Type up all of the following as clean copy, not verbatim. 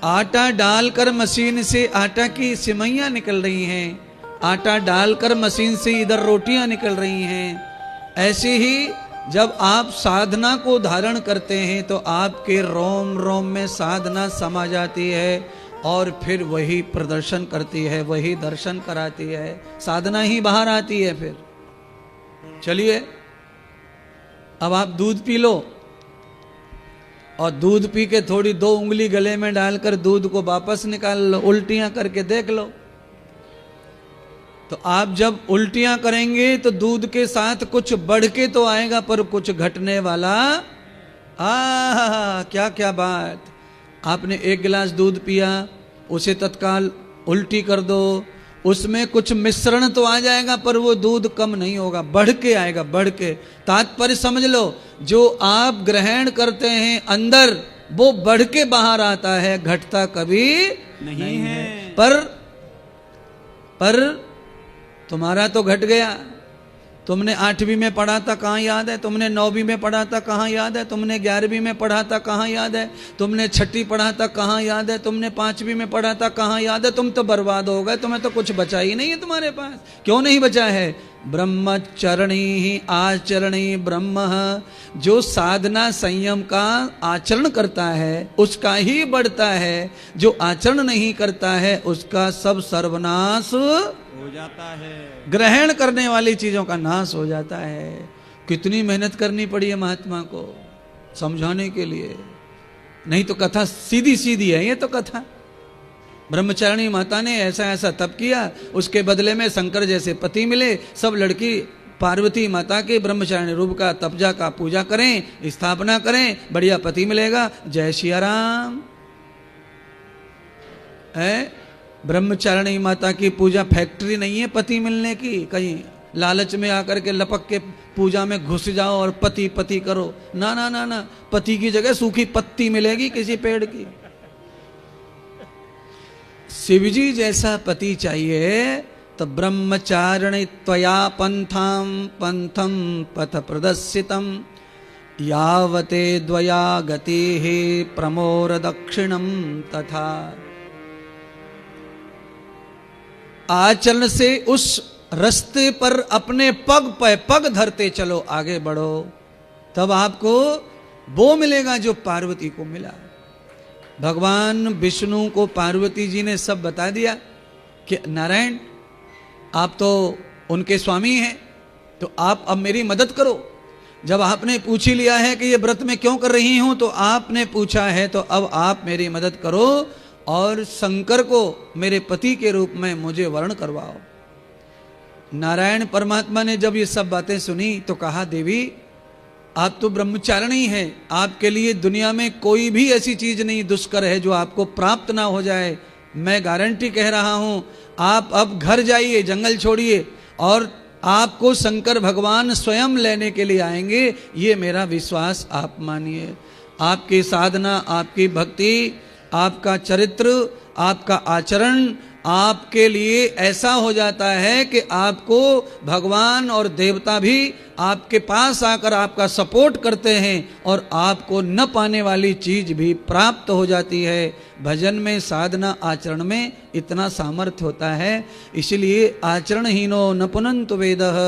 आटा डालकर मशीन से आटा की सिमैयां निकल रही हैं, आटा डालकर मशीन से इधर रोटियां निकल रही हैं। ऐसे ही जब आप साधना को धारण करते हैं तो आपके रोम रोम में साधना समा जाती है और फिर वही प्रदर्शन करती है, वही दर्शन कराती है, साधना ही बाहर आती है। फिर चलिए अब आप दूध पी लो और दूध पी के थोड़ी 2 उंगली गले में डालकर दूध को वापस निकाल लो, उल्टियां करके देख लो। तो आप जब उल्टियां करेंगे तो दूध के साथ कुछ बढ़ के तो आएगा पर कुछ घटने वाला। क्या क्या बात। आपने 1 गिलास दूध पिया, उसे तत्काल उल्टी कर दो, उसमें कुछ मिश्रण तो आ जाएगा पर वो दूध कम नहीं होगा, बढ़ के आएगा, बढ़ के। तात्पर्य समझ लो, जो आप ग्रहण करते हैं अंदर वो बढ़ के बाहर आता है, घटता कभी नहीं है। पर तुम्हारा तो घट गया। तुमने 8वीं में पढ़ा था, कहाँ याद है? तुमने 9वीं में पढ़ा था, कहाँ याद है? तुमने 11वीं में पढ़ा था, कहाँ याद है? तुमने 6ठी पढ़ा था, कहाँ याद है? तुमने 5वीं में पढ़ा था, कहाँ याद है? तुम तो बर्बाद हो गए, तुम्हें तो कुछ बचा ही नहीं है तुम्हारे पास। क्यों नहीं बचा है? ब्रह्मचरणी ही आचरणी ब्रह्म। जो साधना संयम का आचरण करता है उसका ही बढ़ता है, जो आचरण नहीं करता है उसका सब सर्वनाश हो जाता है। ग्रहण करने वाली चीजों का नाश हो जाता है। कितनी मेहनत करनी पड़ी है महात्मा को समझाने के लिए, नहीं तो कथा सीधी सीधी है। ये तो कथा ब्रह्मचारिणी माता ने ऐसा ऐसा तप किया, उसके बदले में शंकर जैसे पति मिले। सब लड़की पार्वती माता के ब्रह्मचारिणी रूप का तपजा का पूजा करें, स्थापना करें, बढ़िया पति मिलेगा। जय सिया राम। है ब्रह्मचारिणी माता की पूजा फैक्ट्री नहीं है पति मिलने की, कहीं लालच में आकर के लपक के पूजा में घुस जाओ और पति पति करो। ना ना ना ना, पति की जगह सूखी पत्ती मिलेगी किसी पेड़ की। शिवजी जैसा पति चाहिए तो ब्रह्मचारिणी त्वया पंथम पंथम पथ प्रदर्शितम यावते द्वया गति प्रमोर दक्षिणम तथा। आचरण से उस रास्ते पर अपने पग पे पग धरते चलो, आगे बढ़ो, तब आपको वो मिलेगा जो पार्वती को मिला। भगवान विष्णु को पार्वती जी ने सब बता दिया कि नारायण आप तो उनके स्वामी हैं, तो आप अब मेरी मदद करो। जब आपने पूछ ही लिया है कि ये व्रत में क्यों कर रही हूं, तो आपने पूछा है तो अब आप मेरी मदद करो और शंकर को मेरे पति के रूप में मुझे वर्ण करवाओ। नारायण परमात्मा ने जब ये सब बातें सुनी तो कहा, देवी आप तो ब्रह्मचारिणी हैं, आपके लिए दुनिया में कोई भी ऐसी चीज नहीं दुष्कर है जो आपको प्राप्त ना हो जाए। मैं गारंटी कह रहा हूं, आप अब घर जाइए, जंगल छोड़िए और आपको शंकर भगवान स्वयं लेने के लिए आएंगे, ये मेरा विश्वास आप मानिए। आपकी साधना, आपकी भक्ति, आपका चरित्र, आपका आचरण आपके लिए ऐसा हो जाता है कि आपको भगवान और देवता भी आपके पास आकर आपका सपोर्ट करते हैं और आपको न पाने वाली चीज भी प्राप्त हो जाती है। भजन में, साधना, आचरण में इतना सामर्थ्य होता है। इसलिए आचरणहीनो न पुनन्तु वेदः।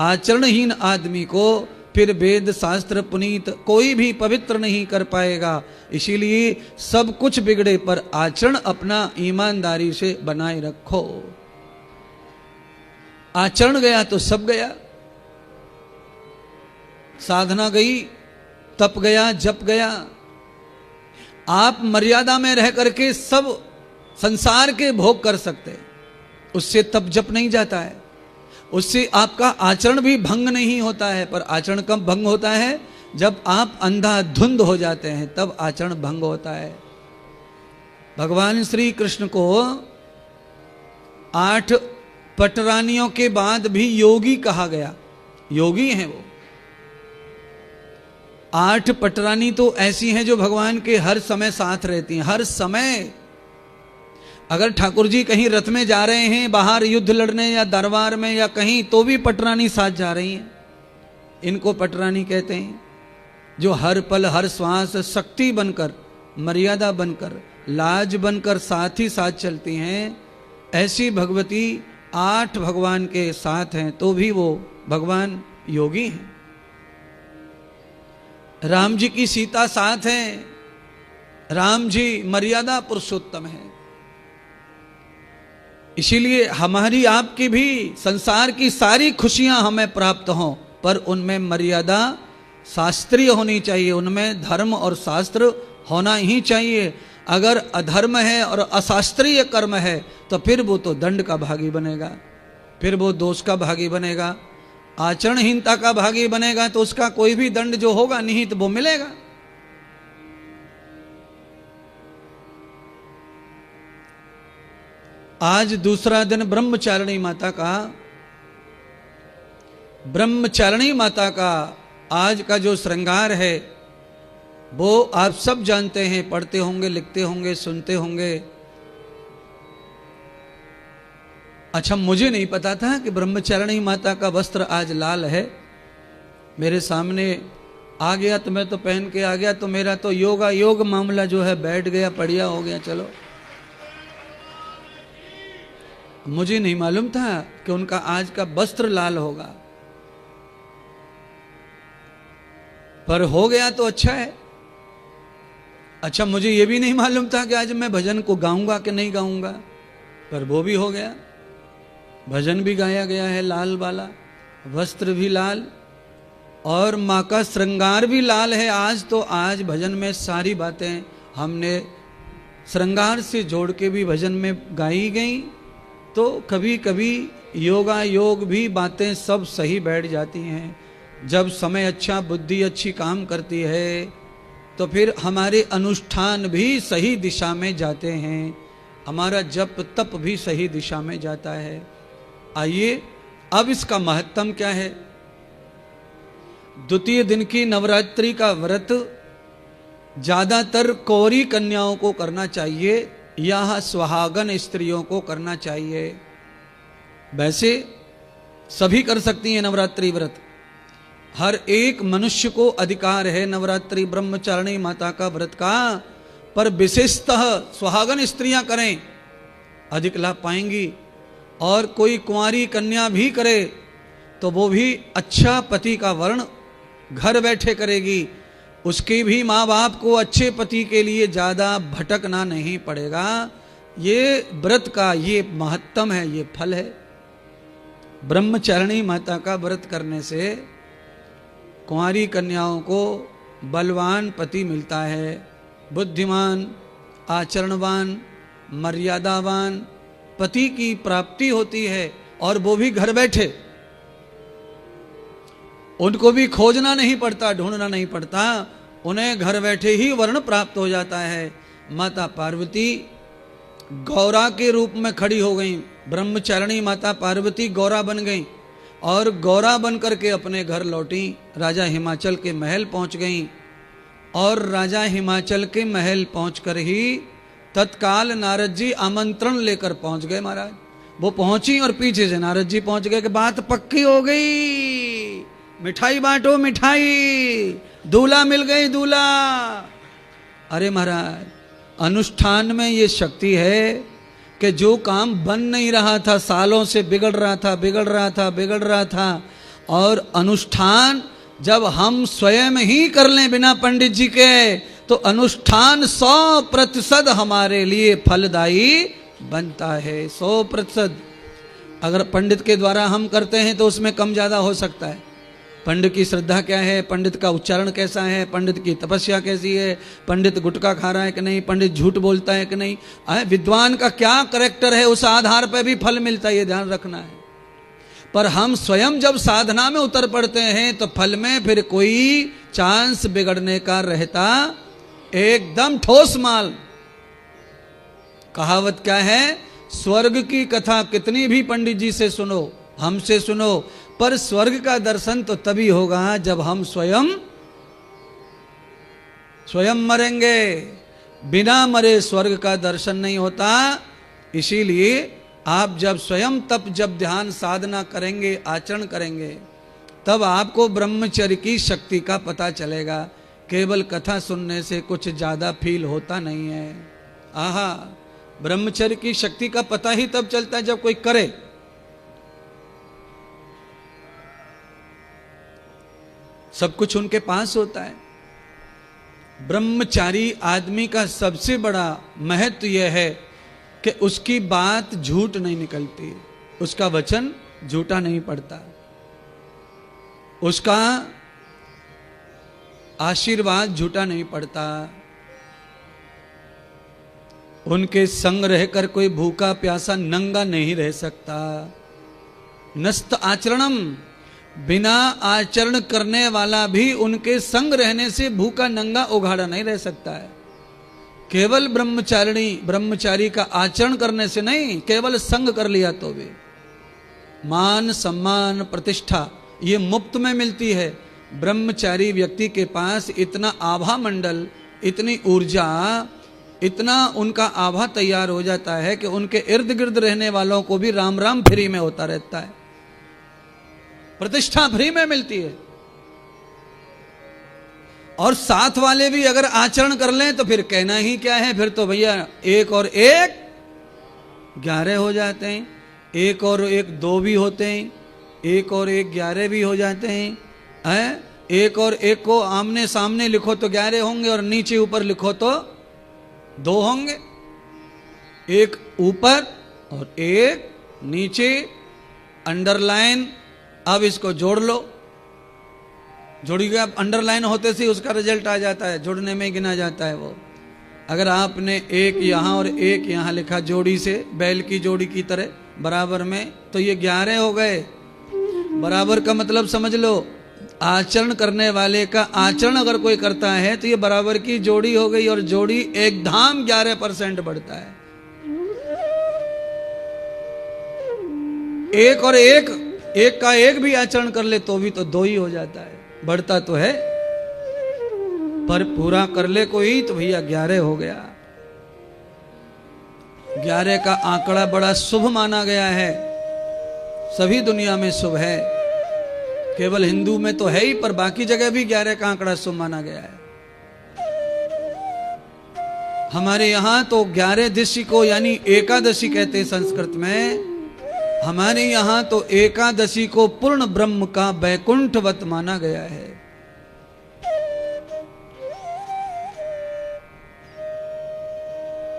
आचरणहीन आदमी को फिर वेद शास्त्र पुनीत कोई भी पवित्र नहीं कर पाएगा। इसीलिए सब कुछ बिगड़े पर आचरण अपना ईमानदारी से बनाए रखो। आचरण गया तो सब गया। साधना गई, तप गया, जप गया। आप मर्यादा में रह करके सब संसार के भोग कर सकते, उससे तप जप नहीं जाता है, उससे आपका आचरण भी भंग नहीं होता है। पर आचरण कब भंग होता है? जब आप अंधाधुंध हो जाते हैं, तब आचरण भंग होता है। भगवान श्री कृष्ण को 8 पटरानियों के बाद भी योगी कहा गया। योगी हैं वो। 8 पटरानी तो ऐसी हैं जो भगवान के हर समय साथ रहती हैं, हर समय। अगर ठाकुर जी कहीं रथ में जा रहे हैं बाहर युद्ध लड़ने या दरबार में या कहीं, तो भी पटरानी साथ जा रही हैं। इनको पटरानी कहते हैं, जो हर पल हर श्वास शक्ति बनकर मर्यादा बनकर, लाज बनकर साथ ही साथ चलती हैं, ऐसी भगवती 8 भगवान के साथ हैं तो भी वो भगवान योगी हैं। राम जी की सीता साथ हैं, राम जी मर्यादा पुरुषोत्तम है। इसीलिए हमारी आपकी भी संसार की सारी खुशियां हमें प्राप्त हों, पर उनमें मर्यादा शास्त्रीय होनी चाहिए, उनमें धर्म और शास्त्र होना ही चाहिए। अगर अधर्म है और अशास्त्रीय कर्म है तो फिर वो तो दंड का भागी बनेगा, फिर वो दोष का भागी बनेगा, आचरणहीनता का भागी बनेगा, तो उसका कोई भी दंड जो होगा निहित वो मिलेगा। आज दूसरा दिन ब्रह्मचारिणी माता का, ब्रह्मचारिणी माता का आज का जो श्रृंगार है वो आप सब जानते हैं, पढ़ते होंगे, लिखते होंगे, सुनते होंगे। अच्छा, मुझे नहीं पता था कि ब्रह्मचारिणी माता का वस्त्र आज लाल है। मेरे सामने आ गया तो मैं तो पहन के आ गया, तो मेरा तो योग मामला जो है बैठ गया, बढ़िया हो गया। चलो, मुझे नहीं मालूम था कि उनका आज का वस्त्र लाल होगा, पर हो गया तो अच्छा है। अच्छा, मुझे ये भी नहीं मालूम था कि आज मैं भजन को गाऊंगा कि नहीं गाऊंगा, पर वो भी हो गया। भजन भी गाया गया है लाल वाला, वस्त्र भी लाल, और माँ का श्रृंगार भी लाल है आज। तो आज भजन में सारी बातें हमने श्रृंगार से जोड़ के भी भजन में गाई गई। तो कभी कभी योग भी बातें सब सही बैठ जाती हैं। जब समय अच्छा, बुद्धि अच्छी काम करती है तो फिर हमारे अनुष्ठान भी सही दिशा में जाते हैं, हमारा जप तप भी सही दिशा में जाता है। आइए, अब इसका महत्व क्या है। द्वितीय दिन की नवरात्रि का व्रत ज्यादातर कौरी कन्याओं को करना चाहिए या सुहागन स्त्रियों को करना चाहिए। वैसे सभी कर सकती हैं नवरात्रि व्रत, हर एक मनुष्य को अधिकार है नवरात्रि ब्रह्मचारिणी माता का व्रत का, पर विशेषतः सुहागन स्त्रियां करें, अधिक लाभ पाएंगी। और कोई कुंवारी कन्या भी करे तो वो भी अच्छा पति का वर्ण घर बैठे करेगी, उसके भी माँ बाप को अच्छे पति के लिए ज़्यादा भटकना नहीं पड़ेगा। ये व्रत का ये महत्तम है, ये फल है। ब्रह्मचारिणी माता का व्रत करने से कुंवारी कन्याओं को बलवान पति मिलता है, बुद्धिमान, आचरणवान, मर्यादावान पति की प्राप्ति होती है, और वो भी घर बैठे। उनको भी खोजना नहीं पड़ता, ढूंढना नहीं पड़ता, उन्हें घर बैठे ही वर्ण प्राप्त हो जाता है। माता पार्वती गौरा के रूप में खड़ी हो गई, ब्रह्मचारिणी माता पार्वती गौरा बन गई, और गौरा बन करके अपने घर लौटी, राजा हिमाचल के महल पहुंच गई। और राजा हिमाचल के महल पहुंचकर ही तत्काल नारद जी आमंत्रण लेकर पहुंच गए। महाराज वो पहुंची और पीछे से नारद जी पहुंच गए कि बात पक्की हो गई, मिठाई बांटो मिठाई, दूल्हा मिल गई दूल्हा। अरे महाराज, अनुष्ठान में ये शक्ति है कि जो काम बन नहीं रहा था, सालों से बिगड़ रहा था, और अनुष्ठान जब हम स्वयं ही कर लें बिना पंडित जी के, तो अनुष्ठान 100% हमारे लिए फलदायी बनता है। 100%। अगर पंडित के द्वारा हम करते हैं तो उसमें कम ज्यादा हो सकता है। पंडित की श्रद्धा क्या है, पंडित का उच्चारण कैसा है, पंडित की तपस्या कैसी है, पंडित गुटखा खा रहा है कि नहीं, पंडित झूठ बोलता है कि नहीं, विद्वान का क्या कैरेक्टर है, उस आधार पर भी फल मिलता है, ये ध्यान रखना है। पर हम स्वयं जब साधना में उतर पड़ते हैं तो फल में फिर कोई चांस बिगड़ने का रहता, एकदम ठोस माल। कहावत क्या है, स्वर्ग की कथा कितनी भी पंडित जी से सुनो, हमसे सुनो, पर स्वर्ग का दर्शन तो तभी होगा जब हम स्वयं मरेंगे। बिना मरे स्वर्ग का दर्शन नहीं होता। इसीलिए आप जब स्वयं तप, जब ध्यान साधना करेंगे, आचरण करेंगे, तब आपको ब्रह्मचर्य की शक्ति का पता चलेगा। केवल कथा सुनने से कुछ ज्यादा फील होता नहीं है। आहा, ब्रह्मचर्य की शक्ति का पता ही तब चलता है जब कोई करे। सब कुछ उनके पास होता है। ब्रह्मचारी आदमी का सबसे बड़ा महत्व यह है कि उसकी बात झूठ नहीं निकलती, उसका वचन झूठा नहीं पड़ता, उसका आशीर्वाद झूठा नहीं पड़ता। उनके संग रहकर कोई भूखा प्यासा नंगा नहीं रह सकता। नस्त आचरणम, बिना आचरण करने वाला भी उनके संग रहने से भूखा नंगा उघाड़ा नहीं रह सकता है। केवल ब्रह्मचारी का आचरण करने से नहीं, केवल संग कर लिया तो भी मान सम्मान प्रतिष्ठा ये मुफ्त में मिलती है। ब्रह्मचारी व्यक्ति के पास इतना आभा मंडल, इतनी ऊर्जा, इतना उनका आभा तैयार हो जाता है कि उनके इर्द गिर्द रहने वालों को भी राम राम फ्री में होता रहता है, प्रतिष्ठा फ्री में मिलती है। और साथ वाले भी अगर आचरण कर लें तो फिर कहना ही क्या है, फिर तो भैया 1 और 1 11 हो जाते हैं, 1 और 1 2 भी होते हैं, 1 और 1 11 भी हो जाते हैं। 1 और 1 को आमने सामने लिखो तो 11 होंगे और नीचे ऊपर लिखो तो 2 होंगे। 1 ऊपर और 1 नीचे, अंडरलाइन। अब इसको जोड़ लो, जोड़िएगा। अंडरलाइन होते से उसका रिजल्ट आ जाता है, जोड़ने में गिना जाता है वो। अगर आपने 1 यहां और 1 यहां लिखा जोड़ी से, बैल की जोड़ी की तरह बराबर में, तो ये 11 हो गए। बराबर का मतलब समझ लो, आचरण करने वाले का आचरण अगर कोई करता है तो ये बराबर की जोड़ी हो गई, और जोड़ी एकदम 11% बढ़ता है। 1 और 1 का 1 भी आचरण कर ले तो भी तो 2 ही हो जाता है, बढ़ता तो है, पर पूरा कर ले कोई तो भैया 11 हो गया। 11 का आंकड़ा बड़ा शुभ माना गया है, सभी दुनिया में शुभ है, केवल हिंदू में तो है ही, पर बाकी जगह भी 11 का आंकड़ा शुभ माना गया है। हमारे यहां तो 11दशी को यानी एकादशी कहते हैं संस्कृत में। हमारे यहां तो एकादशी को पूर्ण ब्रह्म का वैकुंठवत माना गया है।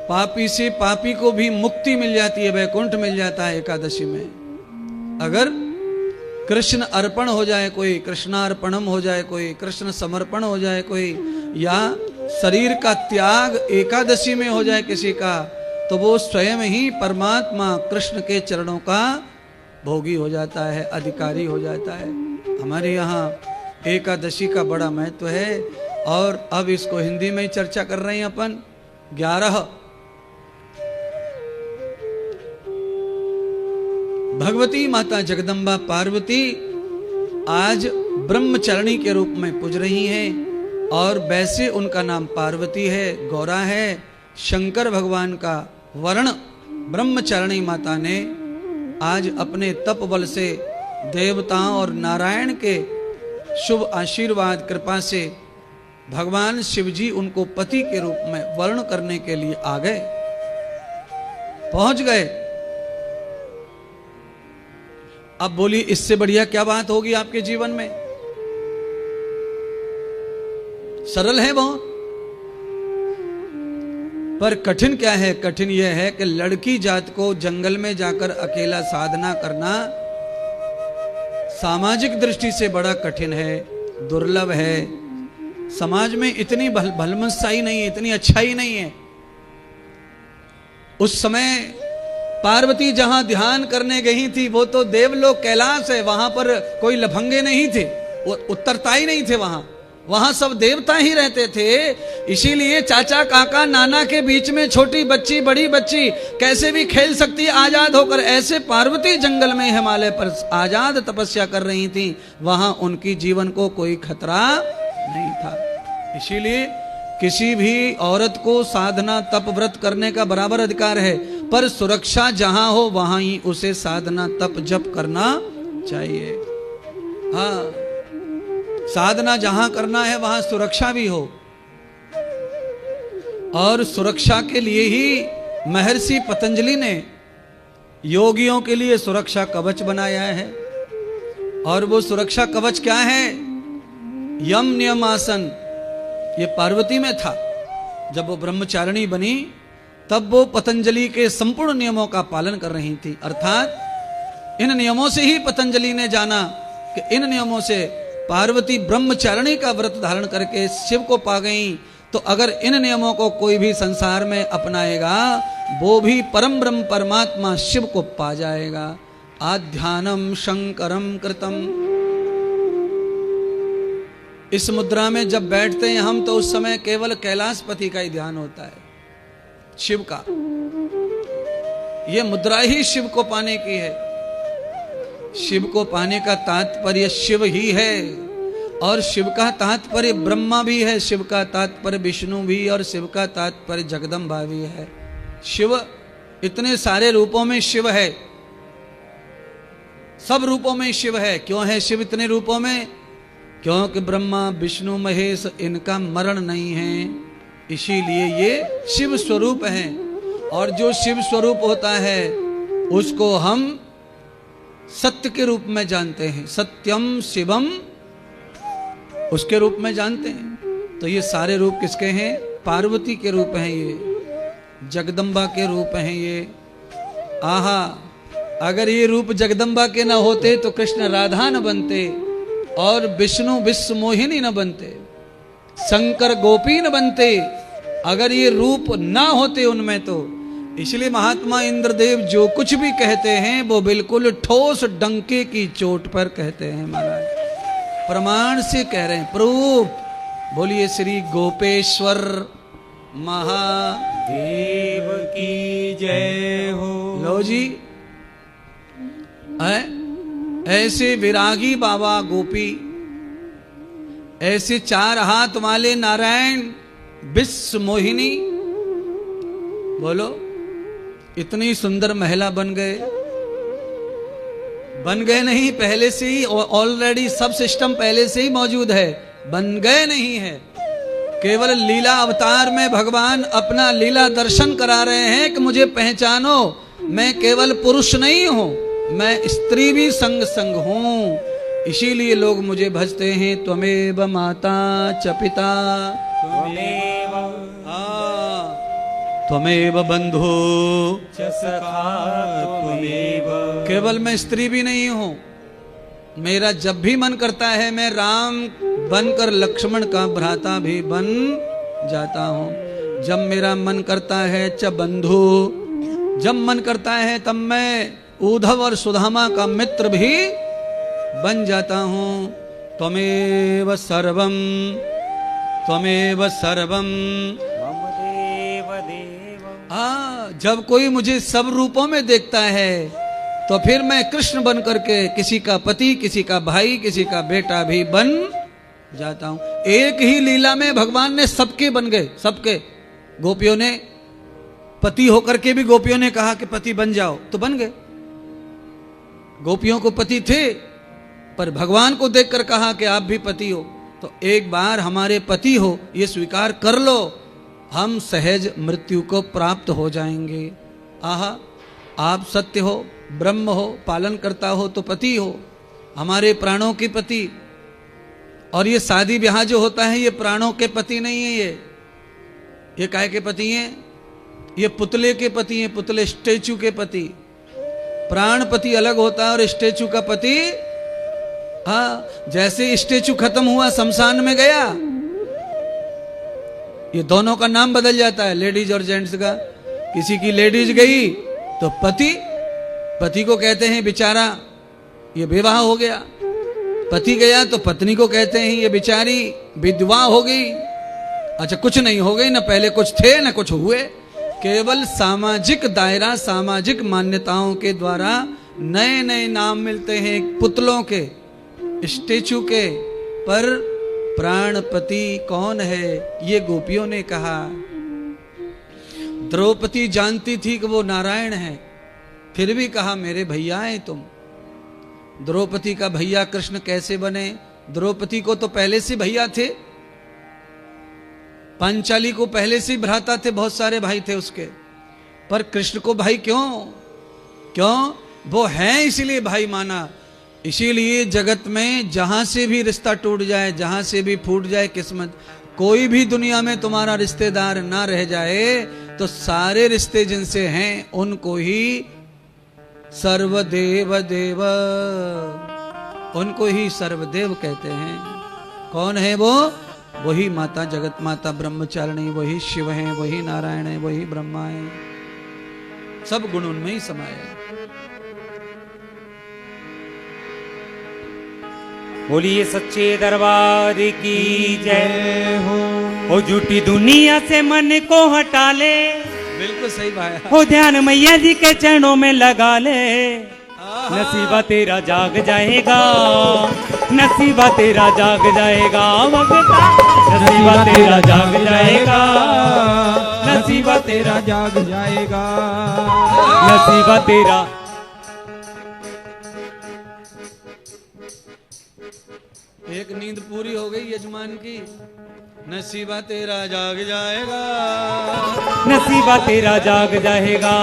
पापी से पापी को भी मुक्ति मिल जाती है, वैकुंठ मिल जाता है एकादशी में। अगर कृष्ण अर्पण हो जाए कोई, कृष्णार्पणम हो जाए कोई, कृष्ण समर्पण हो जाए कोई, या शरीर का त्याग एकादशी में हो जाए किसी का, तो वो स्वयं ही परमात्मा कृष्ण के चरणों का भोगी हो जाता है, अधिकारी हो जाता है। हमारे यहाँ एकादशी का बड़ा महत्व है। और अब इसको हिंदी में ही चर्चा कर रहे हैं अपन। 11 भगवती माता जगदम्बा पार्वती आज ब्रह्मचारिणी के रूप में पूज रही हैं, और वैसे उनका नाम पार्वती है, गौरा है। शंकर भगवान का वर्ण ब्रह्मचारिणी माता ने आज अपने तप बल से देवताओं और नारायण के शुभ आशीर्वाद कृपा से भगवान शिव जी उनको पति के रूप में वर्ण करने के लिए आ गए, पहुंच गए। अब बोलिए इससे बढ़िया क्या बात होगी आपके जीवन में? सरल है बहुत, पर कठिन क्या है? कठिन यह है कि लड़की जात को जंगल में जाकर अकेला साधना करना सामाजिक दृष्टि से बड़ा कठिन है, दुर्लभ है। समाज में इतनी भलमनसाई नहीं है, इतनी अच्छाई नहीं है। उस समय पार्वती जहां ध्यान करने गई थी वो तो देवलोक कैलाश है, वहां पर कोई लफंगे नहीं थे, उत्तरताई नहीं थे, वहां सब देवता ही रहते थे। इसीलिए चाचा काका नाना के बीच में छोटी बच्ची बड़ी बच्ची कैसे भी खेल सकती है आजाद होकर, ऐसे पार्वती जंगल में हिमालय पर आजाद तपस्या कर रही थी। वहां उनकी जीवन को कोई खतरा नहीं था। इसीलिए किसी भी औरत को साधना तप व्रत करने का बराबर अधिकार है, पर सुरक्षा जहां हो वहां ही उसे साधना तप जप करना चाहिए। हाँ, साधना जहां करना है वहां सुरक्षा भी हो, और सुरक्षा के लिए ही महर्षि पतंजलि ने योगियों के लिए सुरक्षा कवच बनाया है। और वो सुरक्षा कवच क्या है? यम नियम आसन। ये पार्वती में था। जब वो ब्रह्मचारिणी बनी तब वो पतंजलि के संपूर्ण नियमों का पालन कर रही थी। अर्थात इन नियमों से ही पतंजलि ने जाना कि इन नियमों से पार्वती ब्रह्मचारिणी का व्रत धारण करके शिव को पा गई, तो अगर इन नियमों को कोई भी संसार में अपनाएगा वो भी परम ब्रह्म परमात्मा शिव को पा जाएगा। आध्यानम शंकरम कृतम। इस मुद्रा में जब बैठते हैं हम तो उस समय केवल कैलाशपति का ही ध्यान होता है, शिव का। यह मुद्रा ही शिव को पाने की है। शिव को पाने का तात्पर्य शिव ही है, और शिव का तात्पर्य ब्रह्मा भी है, शिव का तात्पर्य विष्णु भी, और शिव का तात्पर्य जगदम्बा भी है। शिव इतने सारे रूपों में शिव है, सब रूपों में शिव है। क्यों है शिव इतने रूपों में? क्योंकि ब्रह्मा विष्णु महेश इनका मरण नहीं है, इसीलिए ये शिव स्वरूप है। और जो शिव स्वरूप होता है उसको हम सत्य के रूप में जानते हैं, सत्यम शिवम उसके रूप में जानते हैं। तो ये सारे रूप किसके हैं? पार्वती के रूप हैं, ये जगदम्बा के रूप हैं ये। आहा, अगर ये रूप जगदम्बा के न होते तो कृष्ण राधा न बनते, और विष्णु विश्व मोहिनी न बनते, शंकर गोपी न बनते, अगर ये रूप ना होते उनमें तो। इसलिए महात्मा इंद्रदेव जो कुछ भी कहते हैं वो बिल्कुल ठोस डंके की चोट पर कहते हैं महाराज, प्रमाण से कह रहे हैं, प्रूफ। बोलिए श्री गोपेश्वर महादेव की जय हो। लो जी, ऐसे विरागी बाबा गोपी, ऐसे चार हाथ वाले नारायण विश्व मोहिनी, बोलो इतनी सुंदर महिला बन गए। बन गए नहीं, पहले से ही ऑलरेडी सब सिस्टम पहले से ही मौजूद है, बन गए नहीं है। केवल लीला अवतार में भगवान अपना लीला दर्शन करा रहे हैं कि मुझे पहचानो, मैं केवल पुरुष नहीं हूं, मैं स्त्री भी संग संग हूं। इसीलिए लोग मुझे भजते हैं, त्वमेव माता च पिता त्वमेव बंधु च सखा त्वमेव। केवल मैं स्त्री भी नहीं हूं, मेरा जब भी मन करता है मैं राम बनकर लक्ष्मण का भ्राता भी बन जाता हूं। जब मेरा मन करता है च बंधु, जब मन करता है तब मैं उद्धव और सुदामा का मित्र भी बन जाता हूं। त्वमेव सर्वम त्वमेव सर्वम। जब कोई मुझे सब रूपों में देखता है तो फिर मैं कृष्ण बन करके किसी का पति, किसी का भाई, किसी का बेटा भी बन जाता हूं। एक ही लीला में भगवान ने सबके बन गए, सबके। गोपियों ने पति होकर के भी गोपियों ने कहा कि पति बन जाओ, तो बन गए। गोपियों को पति थे पर भगवान को देखकर कहा कि आप भी पति हो, तो एक बार हमारे पति हो ये स्वीकार कर लो, हम सहज मृत्यु को प्राप्त हो जाएंगे। आहा, आप सत्य हो, ब्रह्म हो, पालन करता हो तो पति हो, हमारे प्राणों के पति। और ये शादी ब्याह जो होता है ये प्राणों के पति नहीं है, ये काहे के पति हैं? ये पुतले के पति हैं, पुतले स्टेचू के पति। प्राण पति अलग होता है और स्टेचू का पति, हाँ, जैसे स्टेचू खत्म हुआ शमशान में गया, ये दोनों का नाम बदल जाता है, लेडीज और जेंट्स का। किसी की लेडीज गई तो पति, पति को कहते हैं बेचारा, ये विवाह हो गया। पति गया तो पत्नी को कहते हैं ये बेचारी विधवा हो गई। अच्छा, कुछ नहीं हो गई, ना पहले कुछ थे ना कुछ हुए, केवल सामाजिक दायरा, सामाजिक मान्यताओं के द्वारा नए नए नाम मिलते हैं पुतलों के, स्टेचू के। पर प्राणपति कौन है? ये गोपियों ने कहा। द्रौपदी जानती थी कि वो नारायण है, फिर भी कहा मेरे भैया हैं तुम। द्रौपदी का भैया कृष्ण कैसे बने? द्रौपदी को तो पहले से भैया थे, पांचाली को पहले से भ्राता थे, बहुत सारे भाई थे उसके, पर कृष्ण को भाई क्यों? वो हैं इसलिए भाई माना। इसीलिए जगत में जहां से भी रिश्ता टूट जाए, जहां से भी फूट जाए किस्मत, कोई भी दुनिया में तुम्हारा रिश्तेदार ना रह जाए तो सारे रिश्ते जिनसे हैं उनको ही सर्वदेव देव, उनको ही सर्वदेव कहते हैं। कौन है वो? वही माता जगत माता ब्रह्मचारिणी, वही शिव है, वही नारायण है, वही ब्रह्मा है, सब गुण उनमें ही समाये हैं। बोलिए सच्चे दरबार की जय हो। झूठी दुनिया से मन को हटा ले, बिल्कुल सही बात हो ध्यान मैया जी के चरणों में लगा ले, नसीबा तेरा जाग जाएगा, नसीबा तेरा जाग जाएगा भगता, नसीबा तेरा जाग जाएगा, नसीबा तेरा जाग जाएगा, नसीबा तेरा। एक नींद पूरी हो गई यजमान की, नसीबा तेरा जाग जाएगा, नसीबा तेरा जाग जाएगा,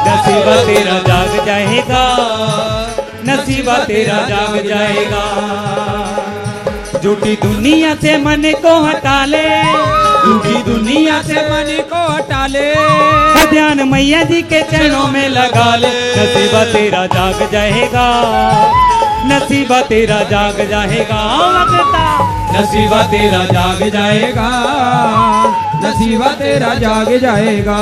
नसीबा तेरा जाग जाएगा, नसीबा तेरा जाग जाएगा। झूठी दुनिया से मन को हटा ले, झूठी दुनिया से मन को हटा ले, ध्यान मैया जी के चरणों में लगा ले, नसीबा तेरा जाग जाएगा, नसीबा तेरा जाग जाएगा भगता, नसीबा तेरा जाग जाएगा, नसीबा तेरा जाग जाएगा।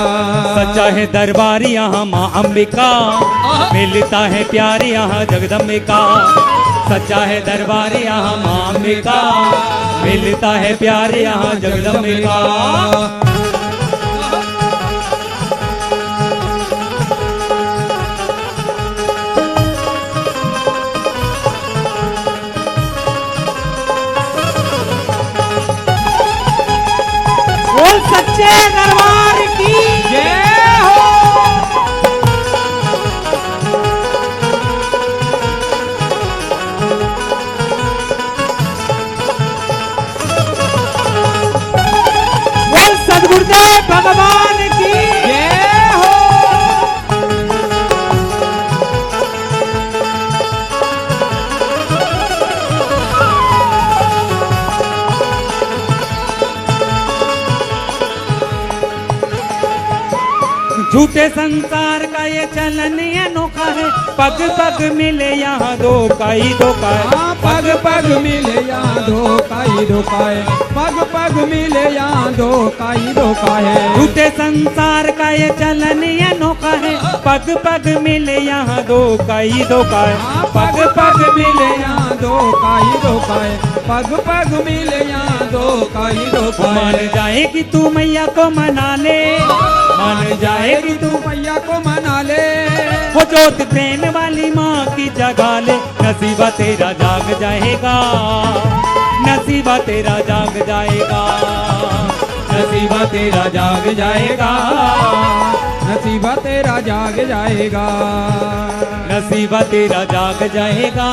सच्चा है दरबार यहाँ माँ अंबिका, मिलता है प्यार यहाँ जगदम्बिका, सच्चा है दरबार यहाँ माँ अंबिका, मिलता है प्यार यहाँ जगदम्बिका। सच्चे दरबार की जय हो। बोल सद्गुरुदेव भगवान की जय हो। झूठे संसार का ये चलन अनोखा है, पग पग मिले यहाँ धोखा ही धोखा है, पग पग मिले यहाँ धोखा ही धोखा है, पग पग मिले यहाँ धोखा ही धोखा है। झूठे संसार का ये चलन अनोखा है, पग पग मिले यहाँ धोखा ही धोखा है, पग पग मिले यहाँ धोखा ही धोखा है, पग पग मिले यहाँ धोखा ही धोखा है। मान जाएगी तू मैया को मना ले, मान जाएगी तू मैया को मना ले, वो जोत देने वाली माँ की जगा ले, नसीबा तेरा जाग जाएगा, नसीबा तेरा जाग जाएगा, नसीबा तेरा जाग जाएगा, नसीबा तेरा जाग जाएगा, नसीबा तेरा जाग जाएगा,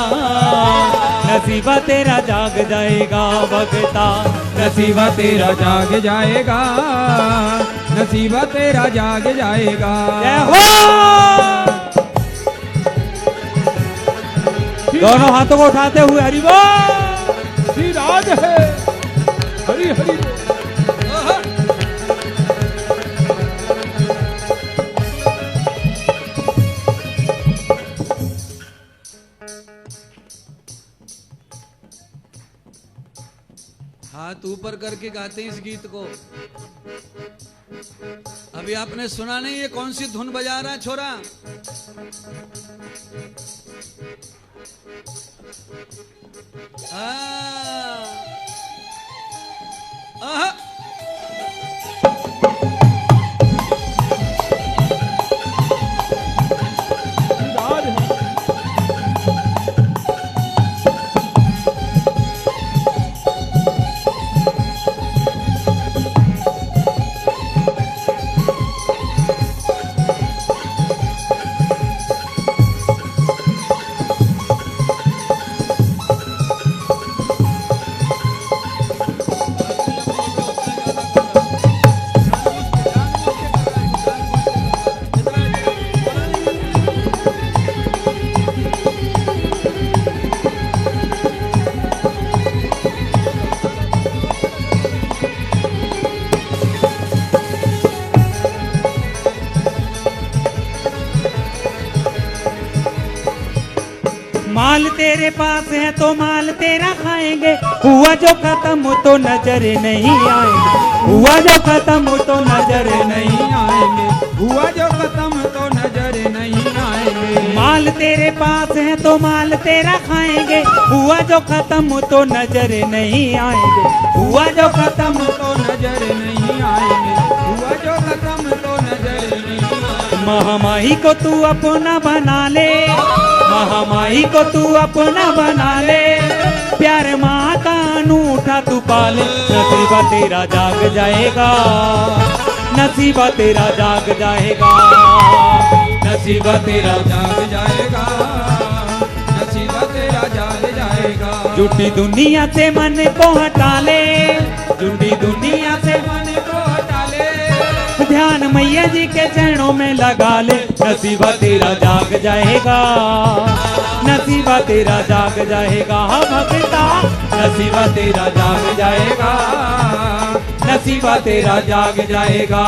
नसीबा तेरा जाग जाएगा भगता, नसीबा तेरा जाग जाएगा, नसीबा तेरा जाग जाएगा। जय हो। दोनों हाथों को उठाते हुए हरि बोल। श्री राज है, हरि हरि। हाथ ऊपर करके गाते हैं इस गीत को। अभी आपने सुना नहीं ये कौन सी धुन बजा रहा है छोरा? तेरे पास है तो माल तेरा खाएंगे, हुआ जो खत्म तो नजर नहीं आएंगे, हुआ जो खत्म तो नजर नहीं आएंगे, हुआ जो खत्म तो नजर नहीं आएंगे। माल तेरे पास है तो माल तेरा खाएंगे, हुआ जो खत्म तो नजर नहीं आएंगे, हुआ जो खत्म तो नजर नहीं आएंगे, हुआ जो खत्म तो नजर नहीं आएंगे। महामाही को तू अपना बना ले, महामाही को तू अपना बना ले, प्यार माँ का अनूठा तू पाले, नसीबा तेरा जाग जाएगा, नसीबा तेरा जाग जाएगा, नसीबा तेरा जाग जाएगा, नसीबा तेरा जाग जाएगा। झूठी दुनिया से मन को हटा ले, झूठी दुनिया से मन को हटा ले, ध्यान मैया जी के चरणों में लगा ले, नसीबा तेरा जाग जाएगा, नसीबा तेरा जाग जाएगा भक्ता, नसीबा तेरा जाग जाएगा, नसीबा तेरा जाग जाएगा।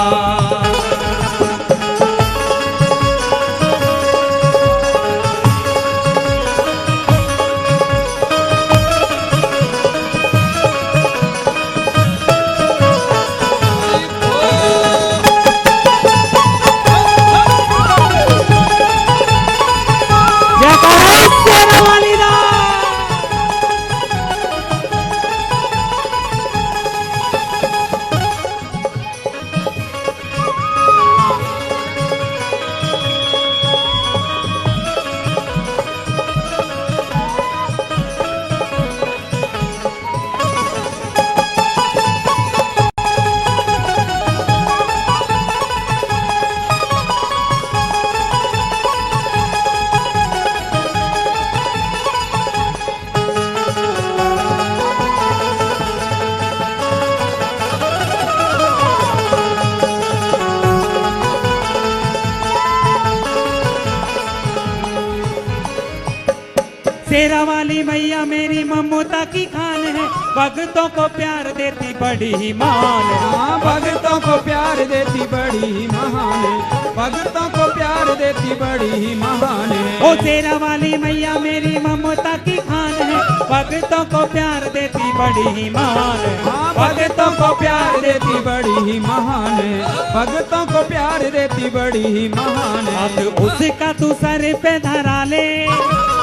शेरा वाली मैया मेरी ममता की खान है, भक्तों को प्यार देती बड़ी ही मान है, हाँ भक्तों को प्यार देती बड़ी ही महान है, भक्तों को प्यार देती बड़ी ही महान है। ओ शेरा वाली मैया मेरी ममता की खान है, भक्तों को प्यार देती बड़ी ही महान है, हाँ भक्तों को प्यार देती बड़ी ही महान है, भक्तों को प्यार देती बड़ी ही महान है। हाथ उसका तू सर पे धरा ले,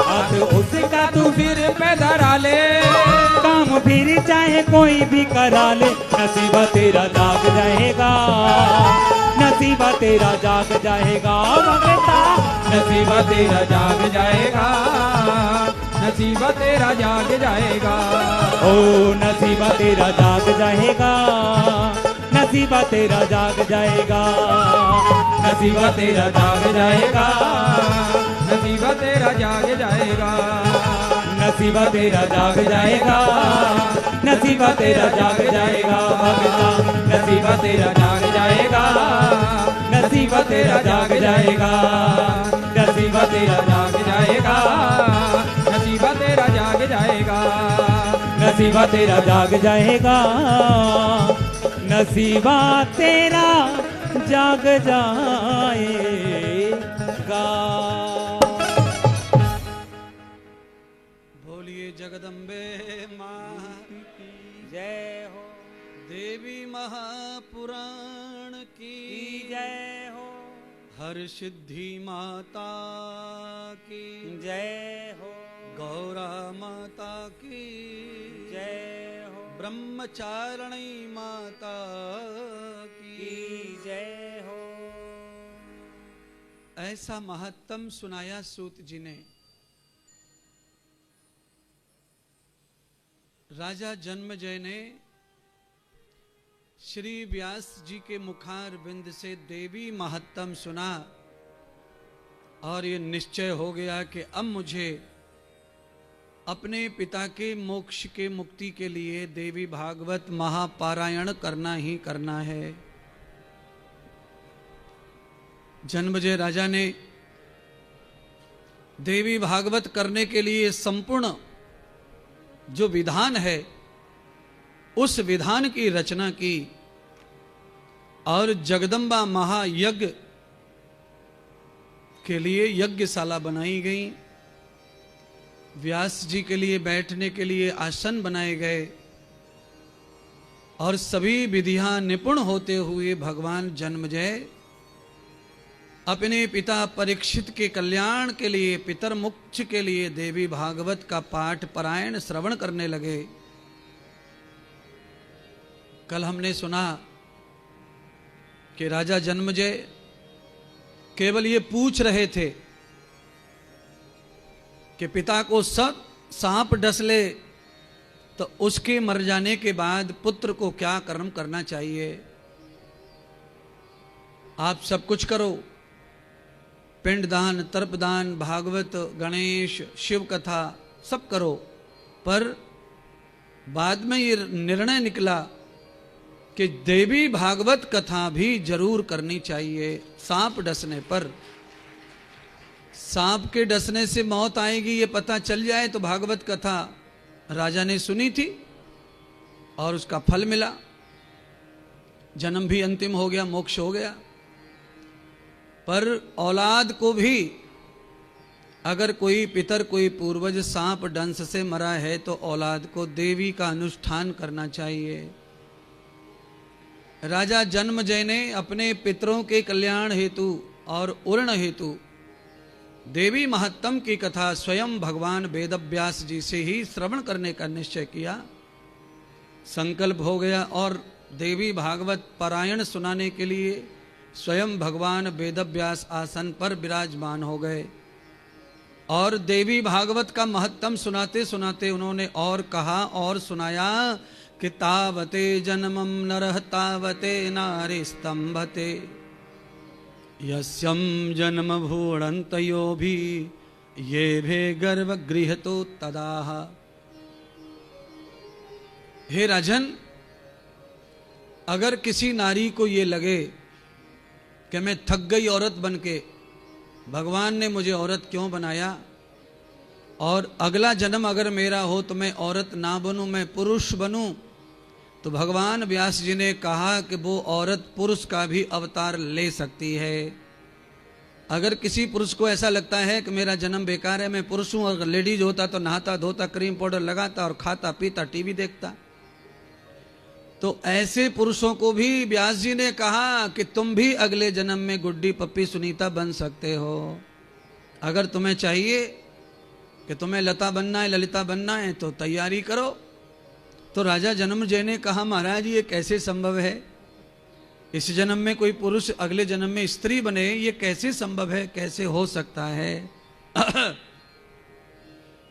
हाथ उसका तू फिर पे धरा ले, काम फिर चाहे कोई भी करा ले, नसीबा तेरा जाग जाएगा, नसीबा तेरा जाग जाएगा भगता, नसीबा तेरा जाग जाएगा, नसीबा तेरा जाग जाएगा। ओ नसीबा तेरा जाग जाएगा, नसीबा तेरा जाग जाएगा, नसीबा तेरा जाग जाएगा, नसीबा तेरा जाग जाएगा, नसीबा तेरा जाग जाएगा, नसीबा तेरा जाग जाएगा भगता, नसीबा तेरा जाग जाएगा, नसीबा तेरा जाग जाएगा, नसीबा तेरा जाग जाएगा, नसीबा तेरा जाग जाएगा, नसीबा तेरा जाग जाएगा, नसीबा तेरा जाग जाएगा। बोलिए जगदम्बे माँ जय हो, देवी महापुराण की जय हो, हर सिद्धि माता की जय हो, गौरा माता की जय हो, ब्रह्मचारिणी माता की जय हो। ऐसा महत्तम सुनाया सूत जी ने। राजा जन्मजय ने श्री व्यास जी के मुखार बिंद से देवी महत्तम सुना और ये निश्चय हो गया कि अब मुझे अपने पिता के मोक्ष के मुक्ति के लिए देवी भागवत महापारायण करना ही करना है। जन्मजय राजा ने देवी भागवत करने के लिए संपूर्ण जो विधान है उस विधान की रचना की और जगदम्बा महायज्ञ के लिए यज्ञशाला बनाई गई। व्यास जी के लिए बैठने के लिए आसन बनाए गए और सभी विधियां निपुण होते हुए भगवान जन्मजय अपने पिता परीक्षित के कल्याण के लिए, पितर मोक्ष के लिए देवी भागवत का पाठ पारायण श्रवण करने लगे। कल हमने सुना कि राजा जन्मजय केवल ये पूछ रहे थे कि पिता को सब सांप डस ले तो उसके मर जाने के बाद पुत्र को क्या कर्म करना चाहिए। आप सब कुछ करो, पिंडदान, तर्पदान, भागवत, गणेश, शिव कथा सब करो, पर बाद में ये निर्णय निकला कि देवी भागवत कथा भी जरूर करनी चाहिए। सांप डसने पर, सांप के डसने से मौत आएगी ये पता चल जाए तो भागवत कथा राजा ने सुनी थी और उसका फल मिला, जन्म भी अंतिम हो गया, मोक्ष हो गया। पर औलाद को भी अगर कोई पितर, कोई पूर्वज सांप डंस से मरा है तो औलाद को देवी का अनुष्ठान करना चाहिए। राजा जन्मजय ने अपने पितरों के कल्याण हेतु और उर्ण हेतु देवी महत्तम की कथा स्वयं भगवान वेदव्यास जी से ही श्रवण करने का निश्चय किया। संकल्प हो गया और देवी भागवत पारायण सुनाने के लिए स्वयं भगवान वेदव्यास आसन पर विराजमान हो गए और देवी भागवत का महत्तम सुनाते सुनाते उन्होंने और कहा और सुनाया कि तावते जन्मम नरः तावते नारी स्तंभते यस्यम जन्म भूणन्तयो भी ये भे गर्भ गृहतो तदाह। हे राजन, अगर किसी नारी को ये लगे कि मैं थक गई औरत बनके, भगवान ने मुझे औरत क्यों बनाया, और अगला जन्म अगर मेरा हो तो मैं औरत ना बनूं, मैं पुरुष बनूं, तो भगवान व्यास जी ने कहा कि वो औरत पुरुष का भी अवतार ले सकती है। अगर किसी पुरुष को ऐसा लगता है कि मेरा जन्म बेकार है, मैं पुरुष हूं, अगर लेडीज होता तो नहाता धोता, क्रीम पाउडर लगाता और खाता पीता टीवी देखता, तो ऐसे पुरुषों को भी व्यास जी ने कहा कि तुम भी अगले जन्म में गुड्डी पप्पी सुनीता बन सकते हो। अगर तुम्हें चाहिए कि तुम्हें लता बनना है, ललिता बनना है, तो तैयारी करो। तो राजा जन्मजय ने कहा, महाराज ये कैसे संभव है, इस जन्म में कोई पुरुष अगले जन्म में स्त्री बने, ये कैसे संभव है, कैसे हो सकता है।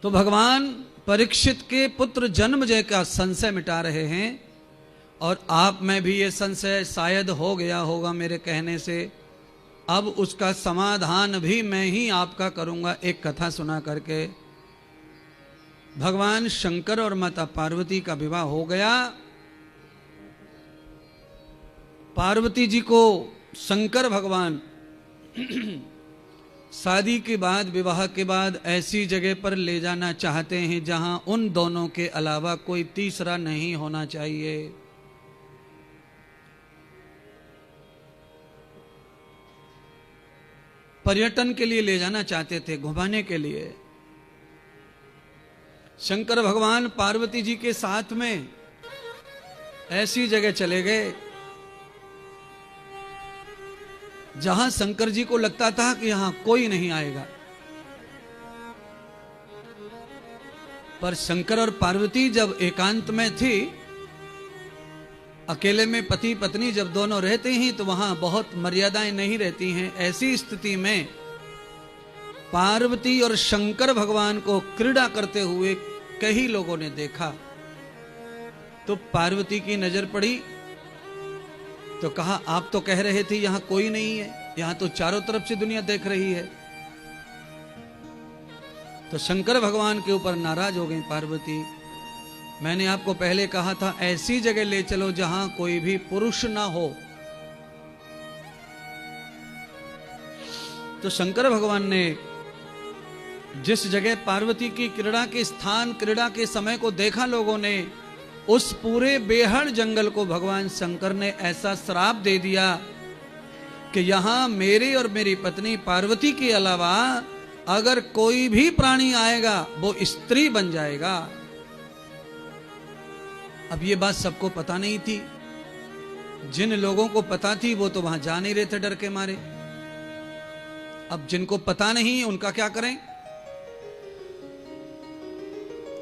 तो भगवान परीक्षित के पुत्र जन्मजय का संशय मिटा रहे हैं और आप में भी ये संशय शायद हो गया होगा मेरे कहने से। अब उसका समाधान भी मैं ही आपका करूंगा एक कथा सुना करके। भगवान शंकर और माता पार्वती का विवाह हो गया। पार्वती जी को शंकर भगवान शादी के बाद, विवाह के बाद ऐसी जगह पर ले जाना चाहते हैं जहां उन दोनों के अलावा कोई तीसरा नहीं होना चाहिए। पर्यटन के लिए ले जाना चाहते थे, घुमाने के लिए। शंकर भगवान पार्वती जी के साथ में ऐसी जगह चले गए जहां शंकर जी को लगता था कि यहां कोई नहीं आएगा, पर शंकर और पार्वती जब एकांत में थी, अकेले में पति पत्नी जब दोनों रहते हैं तो वहां बहुत मर्यादाएं नहीं रहती हैं। ऐसी स्थिति में पार्वती और शंकर भगवान को क्रीड़ा करते हुए कई लोगों ने देखा। तो पार्वती की नजर पड़ी तो कहा, आप तो कह रहे थे यहां कोई नहीं है, यहां तो चारों तरफ से दुनिया देख रही है। तो शंकर भगवान के ऊपर नाराज हो गई पार्वती। मैंने आपको पहले कहा था ऐसी जगह ले चलो जहां कोई भी पुरुष ना हो। तो शंकर भगवान ने जिस जगह पार्वती की क्रीड़ा के स्थान, क्रीड़ा के समय को देखा लोगों ने, उस पूरे बेहड़ जंगल को भगवान शंकर ने ऐसा श्राप दे दिया कि यहां मेरे और मेरी पत्नी पार्वती के अलावा अगर कोई भी प्राणी आएगा वो स्त्री बन जाएगा। अब ये बात सबको पता नहीं थी। जिन लोगों को पता थी वो तो वहां जा नहीं रहे थे डर के मारे। अब जिनको पता नहीं उनका क्या करें।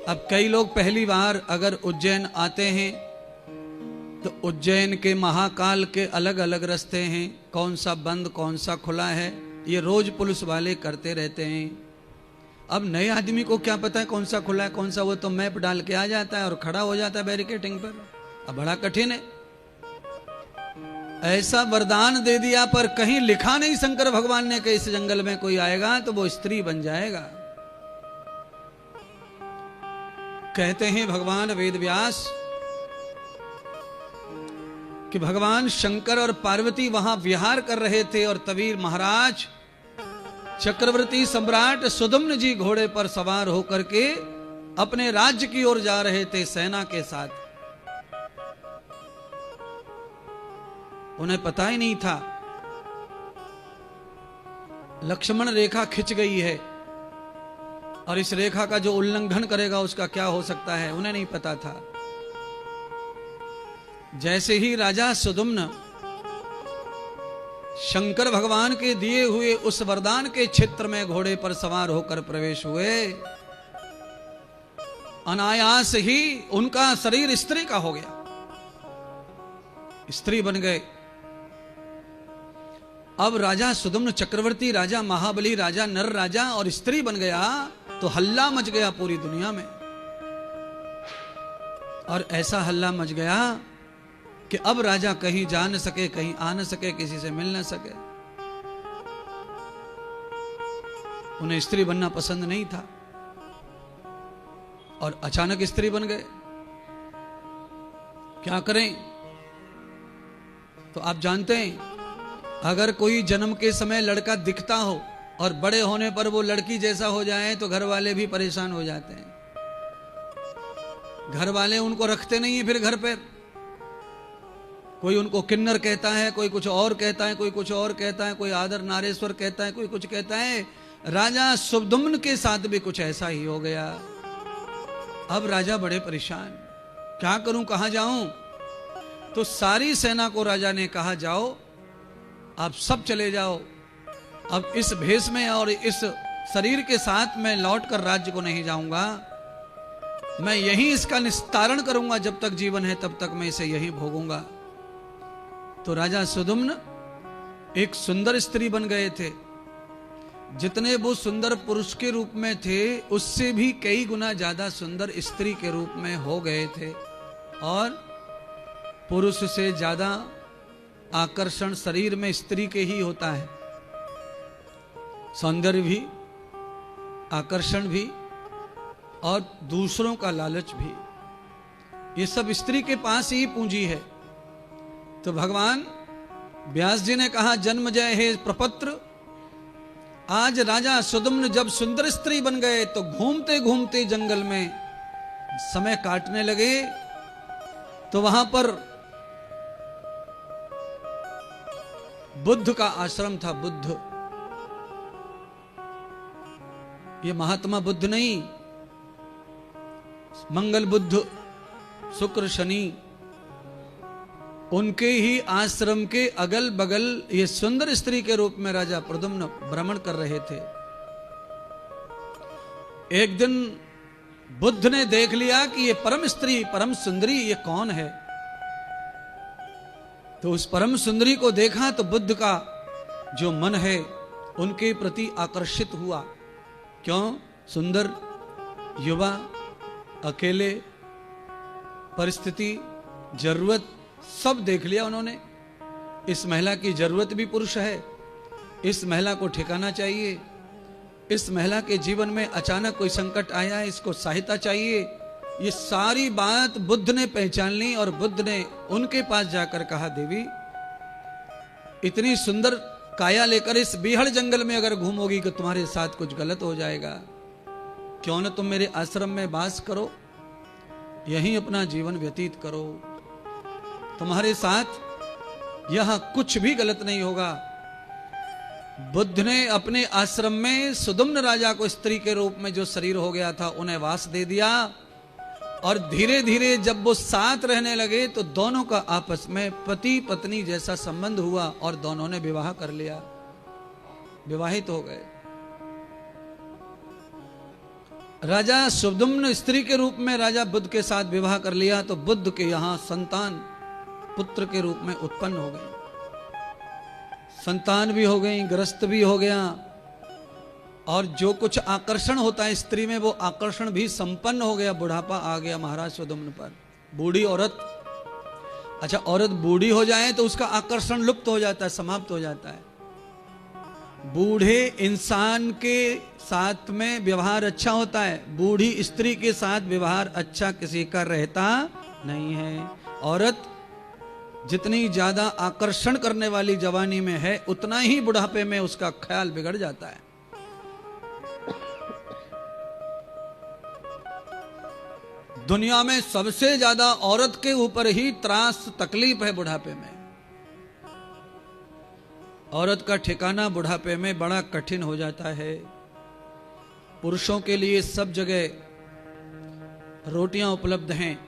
अब कई लोग पहली बार अगर उज्जैन आते हैं तो उज्जैन के महाकाल के अलग अलग रास्ते हैं, कौन सा बंद कौन सा खुला है, ये रोज पुलिस वाले करते रहते हैं। अब नए आदमी को क्या पता है कौन सा खुला है कौन सा, वो तो मैप डाल के आ जाता है और खड़ा हो जाता है बैरिकेटिंग पर। अब बड़ा कठिन है। ऐसा वरदान दे दिया पर कहीं लिखा नहीं शंकर भगवान ने कि इस जंगल में कोई आएगा तो वो स्त्री बन जाएगा। कहते हैं भगवान वेद व्यास कि भगवान शंकर और पार्वती वहां विहार कर रहे थे और तभी महाराज चक्रवर्ती सम्राट सुदम्न जी घोड़े पर सवार होकर के अपने राज्य की ओर जा रहे थे सेना के साथ। उन्हें पता ही नहीं था लक्ष्मण रेखा खिंच गई है और इस रेखा का जो उल्लंघन करेगा उसका क्या हो सकता है, उन्हें नहीं पता था। जैसे ही राजा सुदम्न शंकर भगवान के दिए हुए उस वरदान के क्षेत्र में घोड़े पर सवार होकर प्रवेश हुए, अनायास ही उनका शरीर स्त्री का हो गया, स्त्री बन गए। अब राजा सुदम्न चक्रवर्ती, राजा महाबली, राजा नर राजा और स्त्री बन गया तो हल्ला मच गया पूरी दुनिया में। और ऐसा हल्ला मच गया कि अब राजा कहीं जा न सके, कहीं आ न सके, किसी से मिल न सके। उन्हें स्त्री बनना पसंद नहीं था और अचानक स्त्री बन गए। क्या करें? तो आप जानते हैं अगर कोई जन्म के समय लड़का दिखता हो और बड़े होने पर वो लड़की जैसा हो जाए तो घर वाले भी परेशान हो जाते हैं। घर वाले उनको रखते नहीं है फिर घर पर। कोई उनको किन्नर कहता है, कोई कुछ और कहता है, कोई कुछ और कहता है, कोई आदर नारेश्वर कहता है, कोई कुछ कहता है। राजा सुदम्न के साथ भी कुछ ऐसा ही हो गया। अब राजा बड़े परेशान, क्या करूं, कहां जाऊं? तो सारी सेना को राजा ने कहा जाओ आप सब चले जाओ। अब इस भेष में और इस शरीर के साथ मैं लौट कर राज्य को नहीं जाऊंगा, मैं यहीं इसका निस्तारण करूंगा। जब तक जीवन है तब तक मैं इसे यहीं भोगूंगा। तो राजा सुदम्न एक सुंदर स्त्री बन गए थे। जितने वो सुंदर पुरुष के रूप में थे उससे भी कई गुना ज्यादा सुंदर स्त्री के रूप में हो गए थे। और पुरुष से ज्यादा आकर्षण शरीर में स्त्री के ही होता है। सौंदर्य भी, आकर्षण भी और दूसरों का लालच भी, ये सब स्त्री के पास ही पूंजी है। तो भगवान व्यास जी ने कहा जन्म जय हे प्रपत्र। आज राजा सुदम्न जब सुंदर स्त्री बन गए तो घूमते घूमते जंगल में समय काटने लगे। तो वहां पर बुद्ध का आश्रम था। बुद्ध, ये महात्मा बुद्ध नहीं, मंगल बुद्ध, शुक्र शनि, उनके ही आश्रम के अगल बगल ये सुंदर स्त्री के रूप में राजा प्रद्युम्न भ्रमण कर रहे थे। एक दिन बुद्ध ने देख लिया कि ये परम स्त्री, परम सुंदरी, ये कौन है। तो उस परम सुंदरी को देखा तो बुद्ध का जो मन है उनके प्रति आकर्षित हुआ। क्यों? सुंदर, युवा, अकेले, परिस्थिति, जरूरत सब देख लिया उन्होंने। इस महिला की जरूरत भी पुरुष है, इस महिला को ठिकाना चाहिए, इस महिला के जीवन में अचानक कोई संकट आया है, इसको सहायता चाहिए। ये सारी बात बुद्ध ने पहचान ली और बुद्ध ने उनके पास जाकर कहा देवी इतनी सुंदर काया लेकर इस बीहड़ जंगल में अगर घूमोगी तो तुम्हारे साथ कुछ गलत हो जाएगा। क्यों न तुम मेरे आश्रम में वास करो, यहीं अपना जीवन व्यतीत करो, तुम्हारे साथ यहां कुछ भी गलत नहीं होगा। बुद्ध ने अपने आश्रम में सुदुम्न राजा को स्त्री के रूप में जो शरीर हो गया था उन्हें वास दे दिया, और धीरे धीरे जब वो साथ रहने लगे तो दोनों का आपस में पति पत्नी जैसा संबंध हुआ और दोनों ने विवाह कर लिया, विवाहित हो गए। राजा सुदुम्न स्त्री के रूप में राजा बुद्ध के साथ विवाह कर लिया तो बुद्ध के यहां संतान पुत्र के रूप में उत्पन्न हो गई, संतान भी हो गई, ग्रस्त भी हो गया, और जो कुछ आकर्षण होता है स्त्री में वो आकर्षण भी संपन्न हो गया। बुढ़ापा आ गया महाराज सुदुम्न पर। बूढ़ी औरत, अच्छा औरत बूढ़ी हो जाए तो उसका आकर्षण लुप्त हो जाता है, समाप्त हो जाता है। बूढ़े इंसान के साथ में व्यवहार अच्छा होता है, बूढ़ी स्त्री के साथ व्यवहार अच्छा किसी का रहता नहीं है। औरत जितनी ज्यादा आकर्षण करने वाली जवानी में है उतना ही बुढ़ापे में उसका ख्याल बिगड़ जाता है। दुनिया में सबसे ज्यादा औरत के ऊपर ही त्रास तकलीफ है बुढ़ापे में। औरत का ठिकाना बुढ़ापे में बड़ा कठिन हो जाता है। पुरुषों के लिए सब जगह रोटियां उपलब्ध हैं,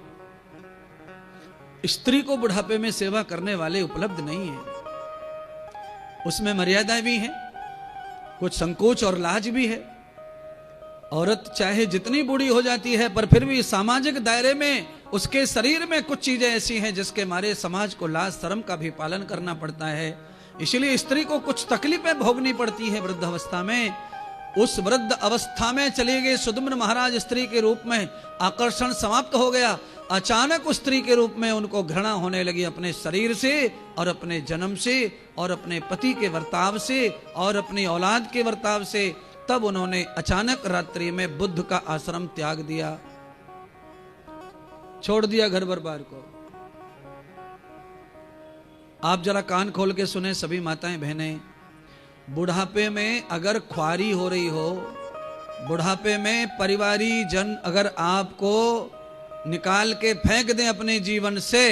स्त्री को बुढ़ापे में सेवा करने वाले उपलब्ध नहीं है। उसमें मर्यादा भी है, कुछ संकोच और लाज भी है। औरत चाहे जितनी बूढ़ी हो जाती है पर फिर भी सामाजिक दायरे में उसके शरीर में कुछ चीजें ऐसी हैं जिसके मारे समाज को लाज शर्म का भी पालन करना पड़ता है। इसलिए स्त्री को कुछ तकलीफें भोगनी पड़ती है वृद्ध अवस्था में। उस वृद्ध अवस्था में चले गए सुदुम्न महाराज स्त्री के रूप में, आकर्षण समाप्त हो गया। अचानक उस स्त्री के रूप में उनको घृणा होने लगी अपने शरीर से और अपने जन्म से और अपने पति के बर्ताव से और अपनी औलाद के बर्ताव से। तब उन्होंने अचानक रात्रि में बुद्ध का आश्रम त्याग दिया, छोड़ दिया घर बार को। आप जरा कान खोल के सुने सभी माताएं बहनें, बुढ़ापे में अगर ख्वारी हो रही हो, बुढ़ापे में परिवारी जन अगर आपको निकाल के फेंक दें अपने जीवन से,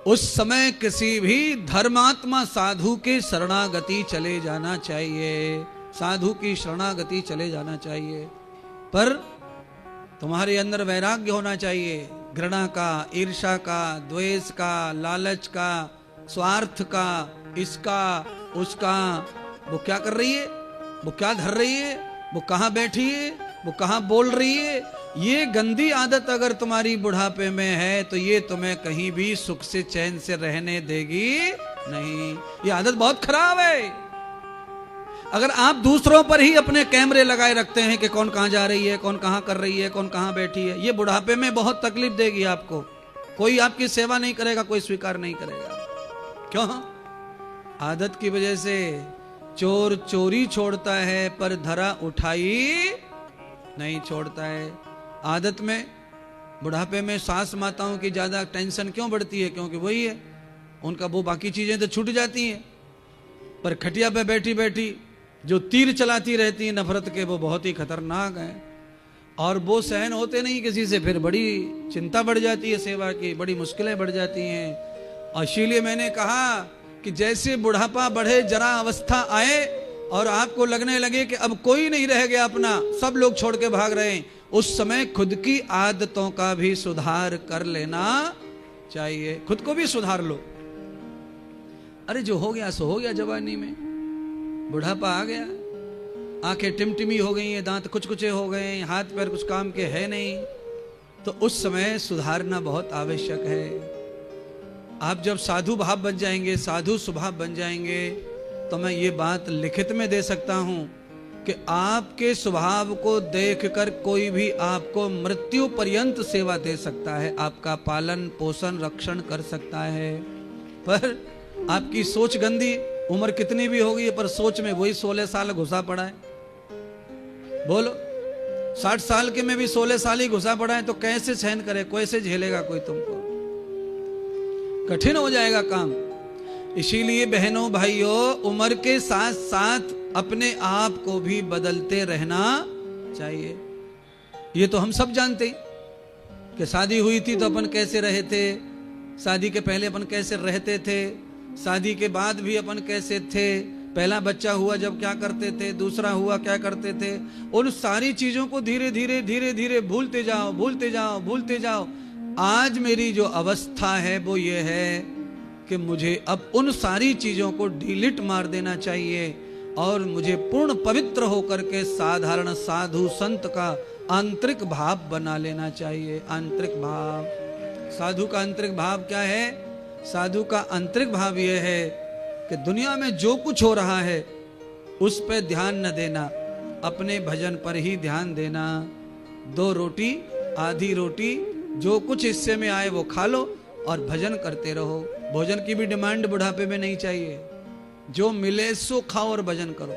उस समय किसी भी धर्मात्मा साधु के शरणागति चले जाना चाहिए, साधु की शरणागति चले जाना चाहिए। पर तुम्हारे अंदर वैराग्य होना चाहिए, घृणा का, ईर्ष्या का, द्वेष का, लालच का, स्वार्थ का, इसका उसका। वो क्या कर रही है, वो क्या धर रही है, वो कहां बैठी है, वो कहां बोल रही है, ये गंदी आदत अगर तुम्हारी बुढ़ापे में है तो ये तुम्हें कहीं भी सुख से चैन से रहने देगी नहीं। ये आदत बहुत खराब है। अगर आप दूसरों पर ही अपने कैमरे लगाए रखते हैं कि कौन कहां जा रही है, कौन कहां कर रही है, कौन कहां बैठी है, ये बुढ़ापे में बहुत तकलीफ देगी आपको। कोई आपकी सेवा नहीं करेगा, कोई स्वीकार नहीं करेगा। क्यों? आदत की वजह से चोर चोरी छोड़ता है पर धरा उठाई नहीं छोड़ता है। आदत में बुढ़ापे में सास माताओं की ज्यादा टेंशन क्यों बढ़ती है? क्योंकि वही है, उनका वो बाकी चीजें तो छूट जाती हैं, पर खटिया पे बैठी बैठी जो तीर चलाती रहती है नफरत के, वो बहुत ही खतरनाक है। और वो सहन होते नहीं किसी से, फिर बड़ी चिंता बढ़ जाती है, सेवा की बड़ी मुश्किलें बढ़ जाती हैं। और इसीलिए मैंने कहा कि जैसे बुढ़ापा बढ़े, जरा अवस्था आए और आपको लगने लगे कि अब कोई नहीं रह गया अपना, सब लोग छोड़ के भाग रहे हैं, उस समय खुद की आदतों का भी सुधार कर लेना चाहिए। खुद को भी सुधार लो। अरे जो हो गया सो हो गया, जवानी में बुढ़ापा आ गया, आंखें टिमटिमी हो गई हैं, दांत कुछ कुचे हो गए हैं, हाथ पैर कुछ काम के है नहीं, तो उस समय सुधारना बहुत आवश्यक है। आप जब साधु भाव बन जाएंगे, साधु स्वभाव बन जाएंगे, तो मैं ये बात लिखित में दे सकता हूं कि आपके स्वभाव को देखकर कोई भी आपको मृत्यु पर्यंत सेवा दे सकता है, आपका पालन पोषण रक्षण कर सकता है। पर आपकी सोच गंदी, उम्र कितनी भी होगी पर सोच में वही 16 साल घुसा पड़ा है। बोलो 60 साल के में भी 16 साल ही घुसा पड़ा है, तो कैसे सहन करे, कैसे झेलेगा कोई तुमको? कठिन हो जाएगा काम। इसीलिए बहनों भाइयों, उम्र के साथ साथ अपने आप को भी बदलते रहना चाहिए। ये तो हम सब जानते हैं कि शादी हुई थी तो अपन कैसे रहे थे, शादी के पहले अपन कैसे रहते थे, शादी के बाद भी अपन कैसे थे, पहला बच्चा हुआ जब क्या करते थे, दूसरा हुआ क्या करते थे, उन सारी चीजों को धीरे धीरे धीरे धीरे भूलते जाओ, भूलते जाओ, भूलते जाओ। आज मेरी जो अवस्था है वो ये है कि मुझे अब उन सारी चीजों को डिलीट मार देना चाहिए और मुझे पूर्ण पवित्र होकर के साधारण साधु संत का आंतरिक भाव बना लेना चाहिए। आंतरिक भाव, साधु का आंतरिक भाव क्या है? साधु का आंतरिक भाव यह है कि दुनिया में जो कुछ हो रहा है उस पर ध्यान न देना, अपने भजन पर ही ध्यान देना। 2 रोटी, आधी रोटी, जो कुछ हिस्से में आए वो खा लो और भजन करते रहो। भोजन की भी डिमांड बुढ़ापे में नहीं चाहिए, जो मिले सो खाओ और भजन करो,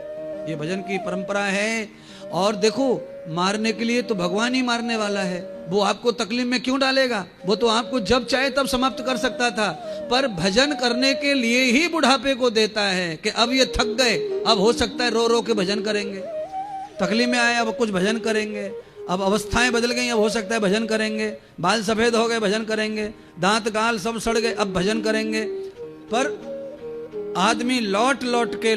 ये भजन की परंपरा है। और देखो, मारने के लिए तो भगवान ही मारने वाला है, वो आपको तकलीफ में क्यों डालेगा? वो तो आपको जब चाहे तब समाप्त कर सकता था, पर भजन करने के लिए ही बुढ़ापे को देता है कि अब ये थक गए, अब हो सकता है रो रो के भजन करेंगे, तकलीफ में आए अब कुछ भजन करेंगे, अब अवस्थाएं बदल गई अब हो सकता है भजन करेंगे, बाल सफेद हो गए भजन करेंगे, दांत गाल सब सड़ गए अब भजन करेंगे। पर आदमी लौट लौट के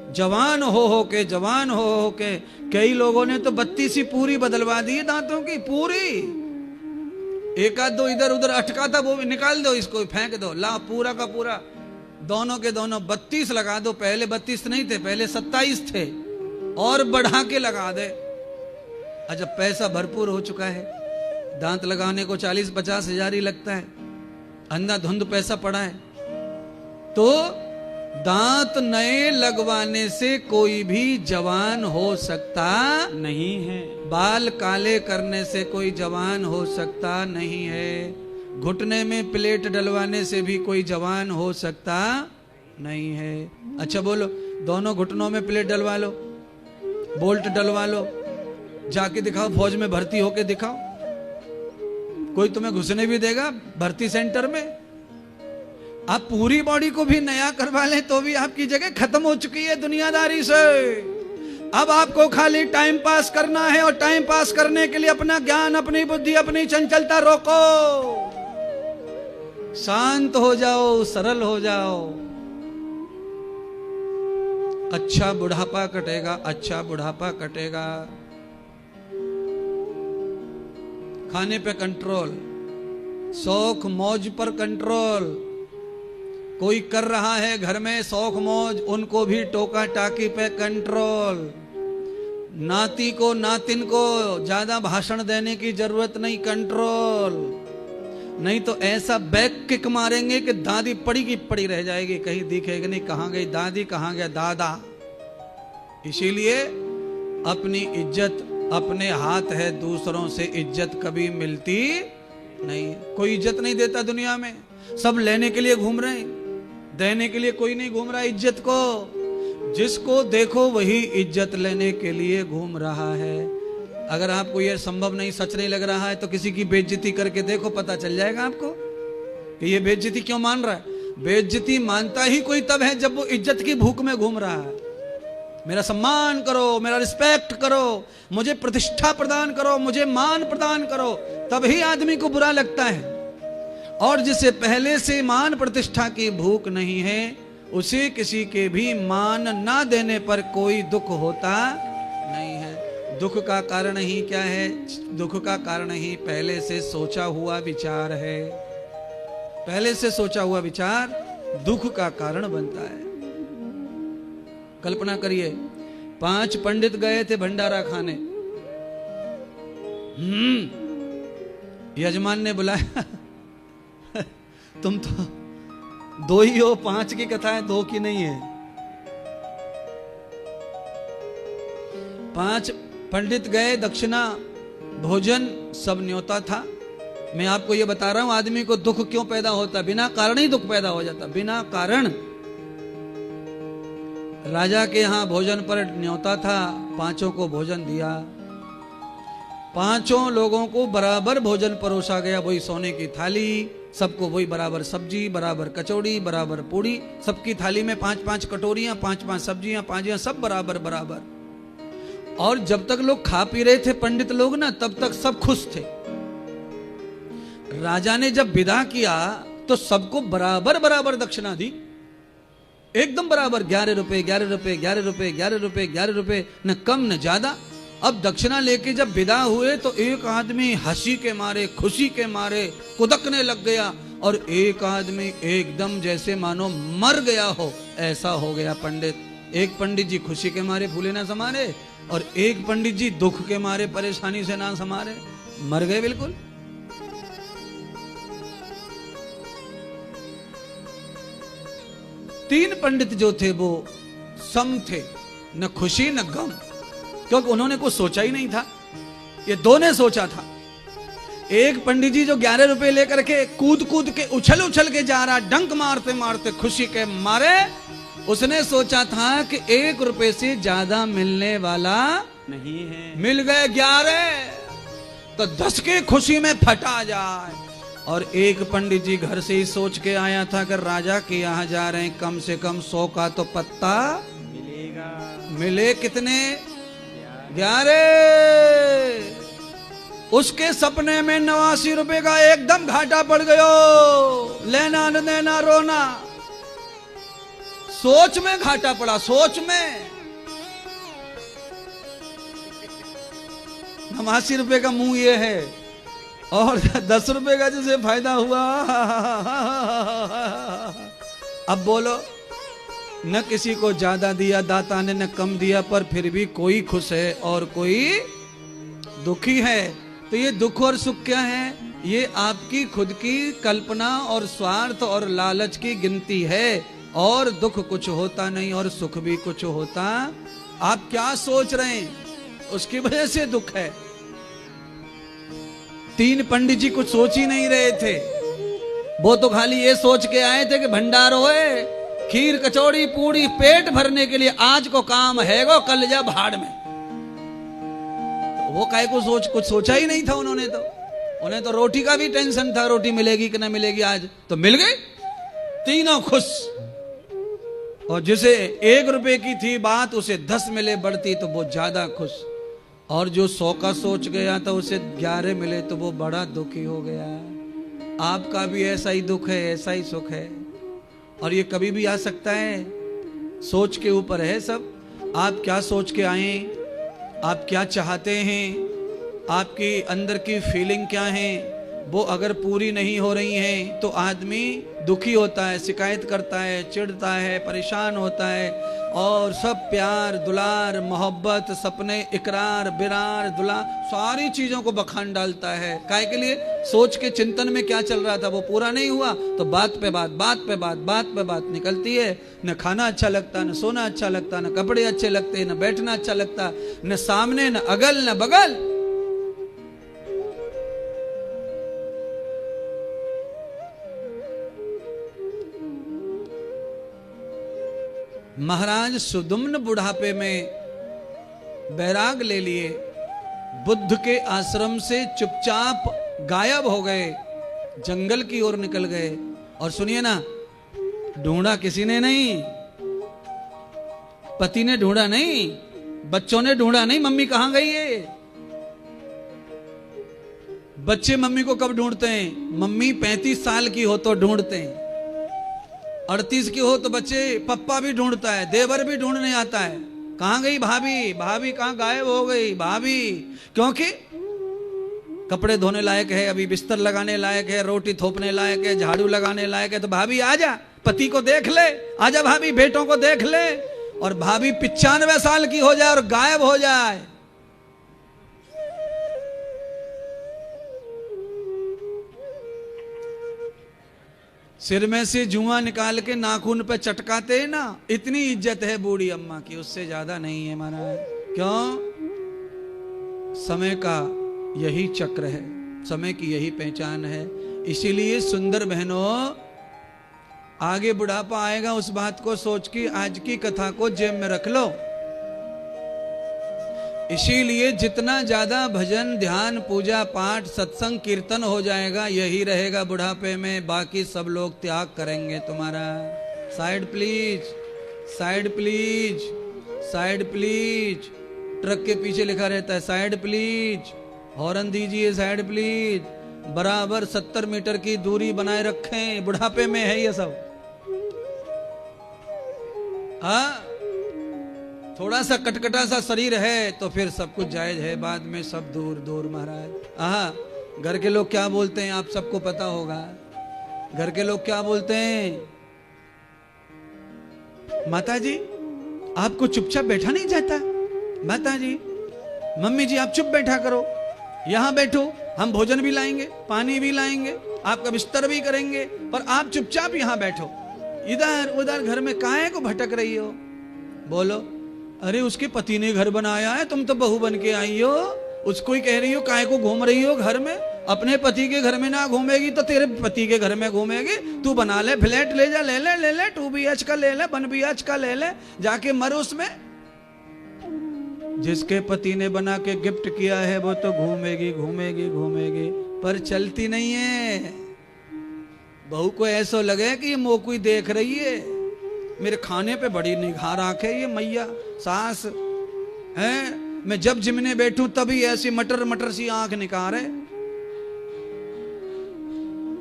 जवान हो के कई लोगों ने तो 32 पूरी बदलवा दी दांतों की पूरी। एक आध दो इधर उधर अटका था वो भी निकाल दो, इसको फेंक दो, ला पूरा का पूरा दोनों के दोनों 32 लगा दो। पहले 32 नहीं थे, पहले 27 थे, और बढ़ा के लगा दे। अच्छा, पैसा भरपूर हो चुका है, दांत लगाने को 40-50 हजार ही लगता है, अंधाधुंध पैसा पड़ा है। तो दांत नए लगवाने से कोई भी जवान हो सकता नहीं है, बाल काले करने से कोई जवान हो सकता नहीं है, घुटने में प्लेट डलवाने से भी कोई जवान हो सकता नहीं है। अच्छा बोलो, दोनों घुटनों में प्लेट डलवा लो, बोल्ट डलवा लो, जाके दिखाओ, फौज में भर्ती होके दिखाओ, कोई तुम्हें घुसने भी देगा भर्ती सेंटर में? आप पूरी बॉडी को भी नया करवा लें तो भी आपकी जगह खत्म हो चुकी है दुनियादारी से। अब आपको खाली टाइम पास करना है, और टाइम पास करने के लिए अपना ज्ञान, अपनी बुद्धि, अपनी चंचलता रोको, शांत हो जाओ, सरल हो जाओ। अच्छा बुढ़ापा कटेगा, अच्छा बुढ़ापा कटेगा। खाने पे कंट्रोल, शौक मौज पर कंट्रोल। कोई कर रहा है घर में शौक मौज, उनको भी टोका टाकी पे कंट्रोल। नाती को नातिन को ज्यादा भाषण देने की जरूरत नहीं, कंट्रोल। नहीं तो ऐसा बैक किक मारेंगे कि दादी पड़ी की पड़ी रह जाएगी, कहीं दिखेगी नहीं, कहां गई दादी, कहां गया दादा। इसीलिए अपनी इज्जत अपने हाथ है, दूसरों से इज्जत कभी मिलती नहीं। कोई इज्जत नहीं देता दुनिया में, सब लेने के लिए घूम रहे हैं, देने के लिए कोई नहीं घूम रहा इज्जत को। जिसको देखो वही इज्जत लेने के लिए घूम रहा है। अगर आपको यह संभव नहीं, सच नहीं लग रहा है, तो किसी की बेइज्जती करके देखो, पता चल जाएगा आपको कि ये बेइज्जती क्यों मान रहा है। बेइज्जती मानता ही कोई तब है जब वो इज्जत की भूख में घूम रहा है। मेरा सम्मान करो, मेरा रिस्पेक्ट करो, मुझे प्रतिष्ठा प्रदान करो, मुझे मान प्रदान करो, तभी आदमी को बुरा लगता है। और जिसे पहले से मान प्रतिष्ठा की भूख नहीं है, उसे किसी के भी मान ना देने पर कोई दुख होता नहीं है। दुख का कारण ही क्या है? दुख का कारण ही पहले से सोचा हुआ विचार है। पहले से सोचा हुआ विचार दुख का कारण बनता है। कल्पना करिए, 5 पंडित गए थे भंडारा खाने, यजमान ने बुलाया, तुम तो 2 ही हो, 5 की कथा है, 2 की नहीं है। 5 पंडित गए, दक्षिणा, भोजन, सब न्योता था। मैं आपको ये बता रहा हूं आदमी को दुख क्यों पैदा होता, बिना कारण ही दुख पैदा हो जाता, बिना कारण। राजा के यहां भोजन पर न्योता था, 5 को भोजन दिया, 5 लोगों को बराबर भोजन परोसा गया, वही सोने की थाली, सबको वही बराबर सब्जी, बराबर कचौड़ी, बराबर पूड़ी, सबकी थाली में 5-5 कटोरियां, 5-5 सब्जियां, 5 सब बराबर बराबर। और जब तक लोग खा पी रहे थे पंडित लोग ना, तब तक सब खुश थे। राजा ने जब विदा किया तो सबको बराबर बराबर दक्षिणा दी, एकदम बराबर 11 रुपए 11 रुपए 11 रुपए 11 रुपए 11 रुपए, न कम न ज्यादा। अब दक्षिणा लेके जब विदा हुए तो एक आदमी हंसी के मारे, खुशी के मारे कुदकने लग गया, और एक आदमी एकदम जैसे मानो मर गया हो, ऐसा हो गया पंडित। एक पंडित जी खुशी के मारे फूले ना समारे, और एक पंडित जी दुख के मारे परेशानी से ना समारे, मर गए बिल्कुल। तीन पंडित जो थे वो सम थे, न खुशी न गम, क्योंकि उन्होंने कुछ सोचा ही नहीं था, ये दो ने सोचा था। एक पंडित जी जो 11 रुपए लेकर के कूद कूद के उछल उछल के जा रहा, डंक मारते मारते खुशी के मारे, उसने सोचा था कि 1 रुपए से ज्यादा मिलने वाला नहीं है। मिल गए 11 तो 10 के खुशी में फटा जाए। और एक पंडित जी घर से ही सोच के आया था कि राजा के यहाँ जा रहे हैं, कम से कम 100 का तो पत्ता मिलेगा। मिले कितने? 11। उसके सपने में 89 रुपए का एकदम घाटा पड़ गयो, लेना न देना रोना। सोच में घाटा पड़ा, सोच में। 89 रुपए का मुंह ये है, और 10 रुपए का जिसे फायदा हुआ। अब बोलो, न किसी को ज्यादा दिया दाता ने, न कम दिया, पर फिर भी कोई खुश है और कोई दुखी है। तो ये दुख और सुख क्या है? ये आपकी खुद की कल्पना और स्वार्थ और लालच की गिनती है। और दुख कुछ होता नहीं और सुख भी कुछ होता। आप क्या सोच रहे हैं, उसकी वजह से दुख है। तीन पंडित जी कुछ सोच ही नहीं रहे थे, वो तो खाली ये सोच के आए थे कि भंडारो है, खीर कचौड़ी पूड़ी पेट भरने के लिए आज को काम है गो, कल जा भाड़ में। तो वो काहे को कुछ सोचा ही नहीं था उन्होंने तो। उन्हें तो रोटी का भी टेंशन था, रोटी मिलेगी कि ना मिलेगी। आज तो मिल गई, तीनों खुश। और जिसे 1 रुपए की थी बात, उसे 10 मिले बढ़ती तो वो ज्यादा खुश। और जो 100 का सोच गया था उसे 11 मिले तो वो बड़ा दुखी हो गया। आपका भी ऐसा ही दुख है, ऐसा ही सुख है, और ये कभी भी आ सकता है। सोच के ऊपर है सब। आप क्या सोच के आए, आप क्या चाहते हैं, आपकी अंदर की फीलिंग क्या है, वो अगर पूरी नहीं हो रही है तो आदमी दुखी होता है, शिकायत करता है, चिढ़ता है, परेशान होता है। और सब प्यार दुलार मोहब्बत सपने इकरार बिरार दुला सारी चीजों को बखान डालता है। काहे के लिए? सोच के चिंतन में क्या चल रहा था वो पूरा नहीं हुआ तो बात पे बात, बात पे बात, बात पे बात निकलती है। न खाना अच्छा लगता, न सोना अच्छा लगता, न कपड़े अच्छे लगते, न बैठना अच्छा लगता, न सामने न अगल न बगल। महाराज सुदुम्न बुढ़ापे में बैराग ले लिए, बुद्ध के आश्रम से चुपचाप गायब हो गए, जंगल की ओर निकल गए। और सुनिए ना, ढूंढा किसी ने नहीं, पति ने ढूंढा नहीं, बच्चों ने ढूंढा नहीं, मम्मी कहां गई है। बच्चे मम्मी को कब ढूंढते हैं? मम्मी 35 साल की हो तो ढूंढते हैं, 38 की हो तो बच्चे पप्पा भी ढूंढता है, देवर भी ढूंढने आता है। कहां गई भाभी, भाभी कहां गायब हो गई भाभी। क्योंकि कपड़े धोने लायक है, अभी बिस्तर लगाने लायक है, रोटी थोपने लायक है, झाड़ू लगाने लायक है, तो भाभी आजा, पति को देख ले, आजा भाभी, बेटों को देख ले। और भाभी 95 साल की हो जाए और गायब हो जाए, सिर में से जुआ निकाल के नाखून पे चटकाते हैं ना, इतनी इज्जत है बूढ़ी अम्मा की, उससे ज्यादा नहीं है महाराज। क्यों? समय का यही चक्र है, समय की यही पहचान है। इसीलिए सुंदर बहनों, आगे बुढ़ापा आएगा उस बात को सोच के आज की कथा को जेब में रख लो। इसीलिए जितना ज्यादा भजन ध्यान पूजा पाठ सत्संग कीर्तन हो जाएगा, यही रहेगा बुढ़ापे में। बाकी सब लोग त्याग करेंगे तुम्हारा। Side please, side please, side please. Truck के पीछे लिखा रहता है साइड प्लीज, हॉर्न दीजिए साइड प्लीज। बराबर 70 मीटर की दूरी बनाए रखें, बुढ़ापे में है ये सब। हाँ, थोड़ा सा कटकटा सा शरीर है तो फिर सब कुछ जायज है, बाद में सब दूर दूर महाराज। हाँ, घर के लोग क्या बोलते हैं आप सबको पता होगा। घर के लोग क्या बोलते हैं, माता जी आपको चुपचाप बैठा नहीं जाता, माता जी मम्मी जी आप चुप बैठा करो, यहां बैठो, हम भोजन भी लाएंगे, पानी भी लाएंगे, आपका बिस्तर भी करेंगे, पर आप चुपचाप यहां बैठो, इधर उधर घर में काहे को भटक रही हो। बोलो, अरे उसके पति ने घर बनाया है, तुम तो बहू बन के आई हो, उसको ही कह रही हो काहे को घूम रही हो घर में। अपने पति के घर में ना घूमेगी तो तेरे पति के घर में घूमेगी। तू बना ले फ्लैट, ले जा, ले ले 2 BH का ले ले, 1 BH का ले ले, जाके मर उसमें। जिसके पति ने बना के गिफ्ट किया है वो तो घूमेगी घूमेगी घूमेगी, पर चलती नहीं है। बहू को ऐसा लगे कि ये मोकुई देख रही है, मेरे खाने पे बड़ी निगाह रखे ये मैया सास है, मैं जब जिमने बैठूं तभी ऐसी मटर मटर सी आंख निकारे।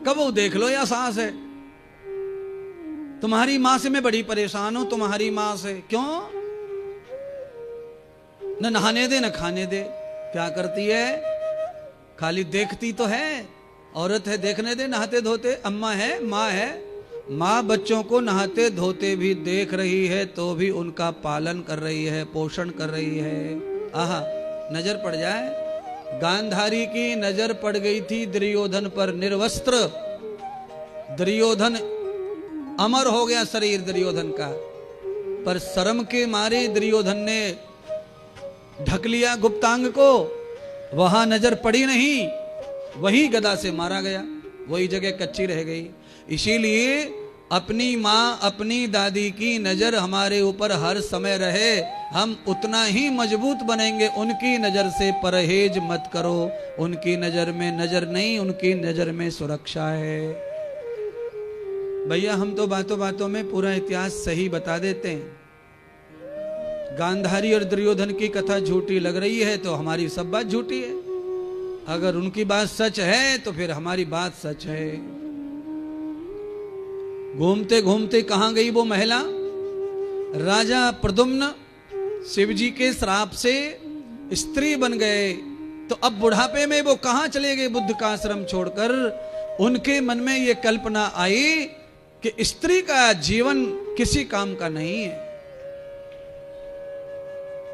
कब वो देख लो या सास है। तुम्हारी मां से मैं बड़ी परेशान हूं, तुम्हारी मां से। क्यों? न नहाने दे न खाने दे। क्या करती है? खाली देखती तो है, औरत है, देखने दे, नहाते धोते। अम्मा है, माँ है, माँ बच्चों को नहाते धोते भी देख रही है तो भी उनका पालन कर रही है, पोषण कर रही है। आहा, नजर पड़ जाए। गांधारी की नजर पड़ गई थी दुर्योधन पर, निर्वस्त्र। दुर्योधन अमर हो गया शरीर दुर्योधन का, पर शर्म के मारे दुर्योधन ने ढक लिया गुप्तांग को, वहां नजर पड़ी नहीं, वही गदा से मारा गया, वही जगह कच्ची रह गई। इसीलिए अपनी माँ अपनी दादी की नजर हमारे ऊपर हर समय रहे, हम उतना ही मजबूत बनेंगे। उनकी नजर से परहेज मत करो, उनकी नजर में नजर नहीं, उनकी नजर में सुरक्षा है। भैया हम तो बातों बातों में पूरा इतिहास सही बता देते हैं। गांधारी और दुर्योधन की कथा झूठी लग रही है तो हमारी सब बात झूठी है, अगर उनकी बात सच है तो फिर हमारी बात सच है। घूमते घूमते कहां गई वो महिला? राजा प्रद्युम्न शिव जी के श्राप से स्त्री बन गए, तो अब बुढ़ापे में वो कहां चले गए बुद्ध का आश्रम छोड़कर। उनके मन में ये कल्पना आई कि स्त्री का जीवन किसी काम का नहीं है,